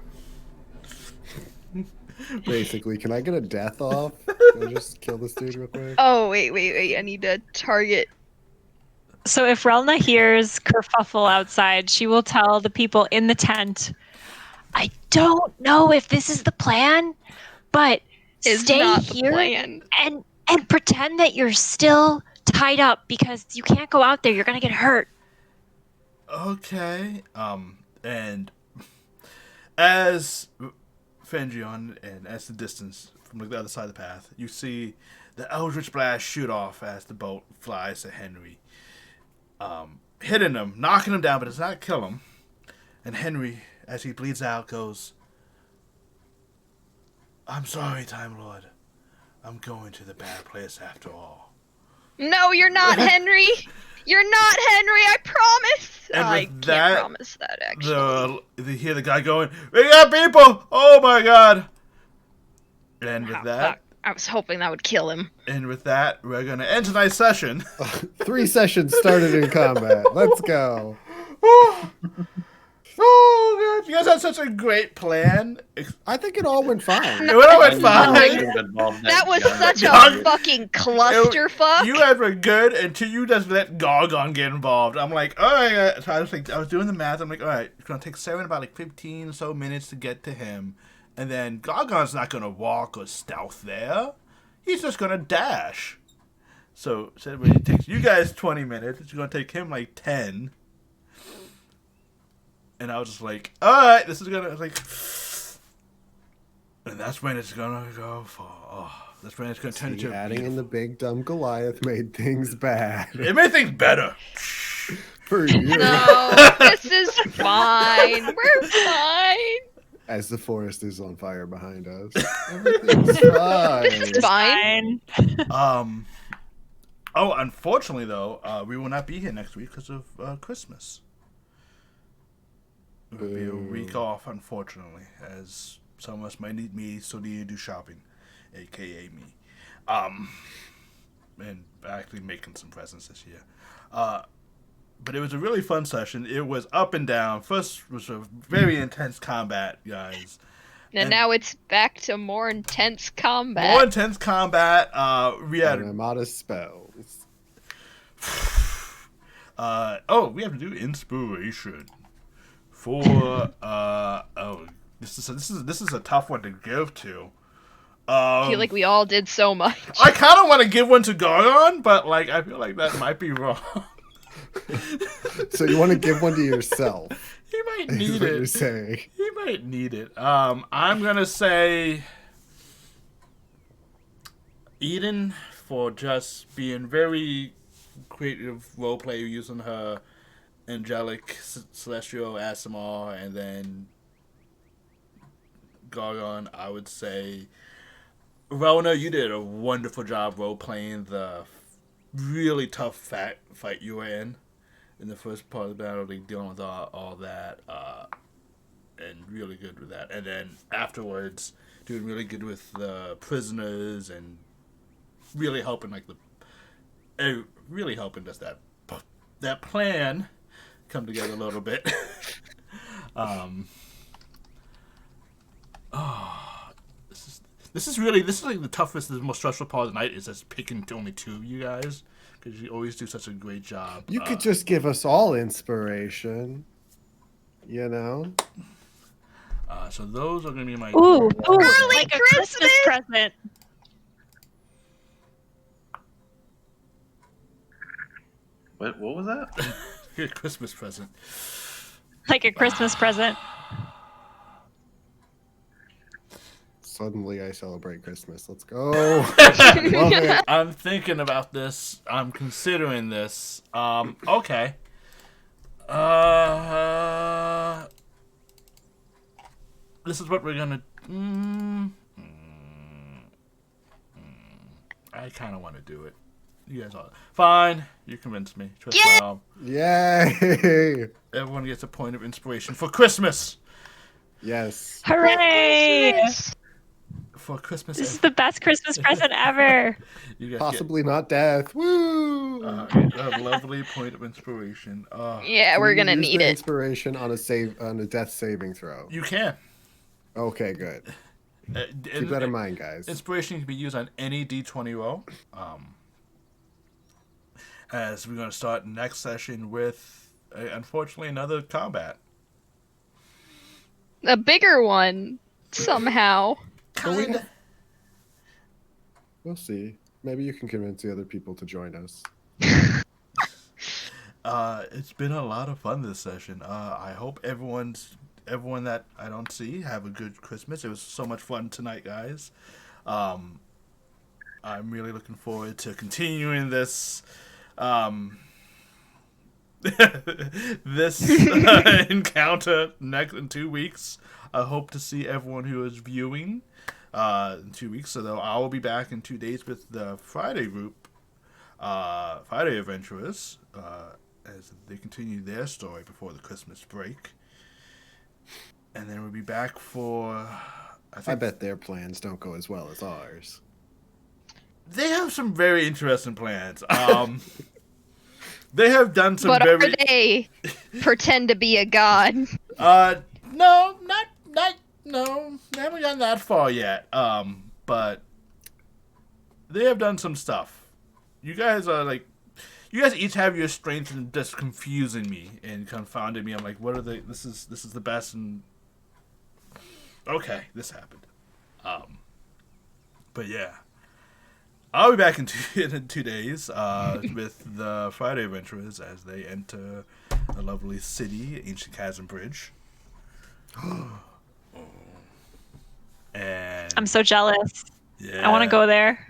Basically, can I get a death off? Can I just kill this dude real quick? Oh, wait. I need to target. So if Relna hears kerfuffle outside, she will tell the people in the tent, I don't know if this is the plan, but Is stay not the here plan. and pretend that you're still tied up because you can't go out there. You're going to get hurt. Okay. And as Fengion and as the distance from the other side of the path, you see the Eldritch Blast shoot off as the bolt flies to Henry. Hitting him, knocking him down, but does not kill him. And Henry, as he bleeds out, goes, I'm sorry, Time Lord. I'm going to the bad place after all. No, you're not, Henry! You're not, Henry, I promise! And I with can't promise that, actually. You hear the guy going, we got people! Oh my god! And with Oh, that... fuck. I was hoping that would kill him. And with that, we're going to end tonight's session. 3 sessions started in combat. Let's go. Oh, God. You guys had such a great plan. I think it all went fine. It went fine. That was such a Gargon- fucking clusterfuck. You guys were good until you just let Gargon get involved. I'm like, all right. So I was doing the math. I'm like, all right, it's going to take Saren about like 15 or so minutes to get to him. And then Gargon's not going to walk or stealth there. He's just going to dash. So it takes you guys 20 minutes. It's going to take him like 10. And I was just like, all right, this is going to, like... And that's when it's going to go for... Oh, that's when it's going to turn into... Adding in the big dumb Goliath made things bad. It made things better. For you. No, this is fine. We're fine. As the forest is on fire behind us. Everything's fine. This is fine. Oh, unfortunately, though, we will not be here next week because of Christmas. It will be a week off, unfortunately, as some of us might need me, so need to do shopping, a.k.a. me. And actually making some presents this year. But it was a really fun session. It was up and down. First was a very intense combat, guys. And now it's back to more intense combat. More intense combat. We had... And I'm out of spells. We have to do inspiration for this is a tough one to give to. I feel like we all did so much. I kind of want to give one to Gargon, but like I feel like that might be wrong. So you want to give one to yourself? He might Is need what it. You're saying. He might need it. I'm gonna say Eden for just being very creative roleplay using her angelic celestial ASMR, and then Gargon, I would say Rona, you did a wonderful job role-playing the really tough fight you were in the first part of the battle, like dealing with all that, and really good with that. And then afterwards, doing really good with the prisoners and really helping just that plan come together a little bit. This is like the toughest, the most stressful part of the night is just picking only 2 of you guys, because you always do such a great job. You could just give us all inspiration, you know? So those are gonna be my Ooh, Early like a Christmas! present. What was that? Christmas present. Like a Christmas present. Suddenly I celebrate Christmas. Let's go. Love it. I'm thinking about this. I'm considering this. Okay. This is what we're gonna. I kind of want to do it. You guys are fine. You convinced me. Trust my arm. Yay. Everyone gets a point of inspiration for Christmas. Yes. Hooray! for Christmas. This is the best Christmas present ever. You guys Possibly not death. Woo! get a lovely point of inspiration. Yeah, we're gonna Use need the it. inspiration on a death saving throw. You can. Okay, good. Keep Keep that in mind, guys. Inspiration can be used on any D20 roll. As we're going to start next session with, unfortunately, another combat. A bigger one, somehow. We'll see. Maybe you can convince the other people to join us. It's been a lot of fun this session. I hope everyone that I don't see have a good Christmas. It was so much fun tonight, guys. I'm really looking forward to continuing this this encounter next in 2 weeks. I hope to see everyone who is viewing in 2 weeks. So I will be back in 2 days with the Friday group, Friday Adventurers, as they continue their story before the Christmas break. And then we'll be back for... I bet their plans don't go as well as ours. They have some very interesting plans. They have done some But very... are they pretend to be a god? No, no, they haven't gotten that far yet. But they have done some stuff. You guys are like... You guys each have your strengths and just confusing me and confounding me. I'm like, what are they... This is the best and... Okay, this happened. But yeah. I'll be back in 2 days with the Friday Adventurers as they enter a lovely city, Ancient Chasm Bridge. And I'm so jealous. yeah. I want to go there.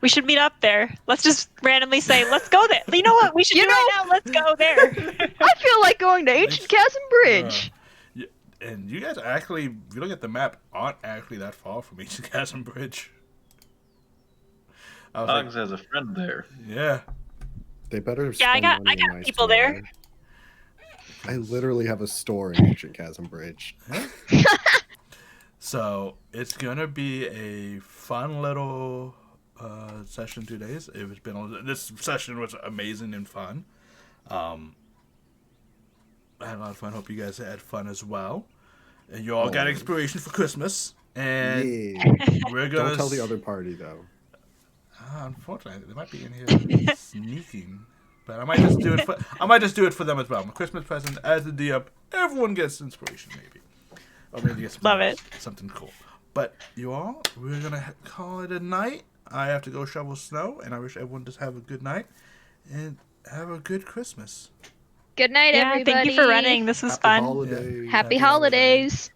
We should meet up there. Let's just randomly say, let's go there. You know what? We should do right now. Let's go there. I feel like going to Ancient Chasm Bridge. And you guys actually, if you look at the map, aren't actually that far from Ancient Chasm Bridge. Bugs has a friend there. Yeah. They better Yeah, I spend got money on nice people there. I literally have a store in Ancient Chasm Bridge. So it's gonna be a fun little session 2 days. This session was amazing and fun. I had a lot of fun. Hope you guys had fun as well. And you all got inspiration for Christmas. And we're gonna Don't tell the other party though. Unfortunately, they might be in here sneaking. But I might just do it for them as well. My Christmas present as the DM. Everyone gets inspiration, maybe. Or maybe gets Love it. something cool. But you all, we're gonna call it a night. I have to go shovel snow, and I wish everyone just have a good night and have a good Christmas. Good night, Yeah, everybody. thank you for running. This was fun. Holidays. Happy holidays.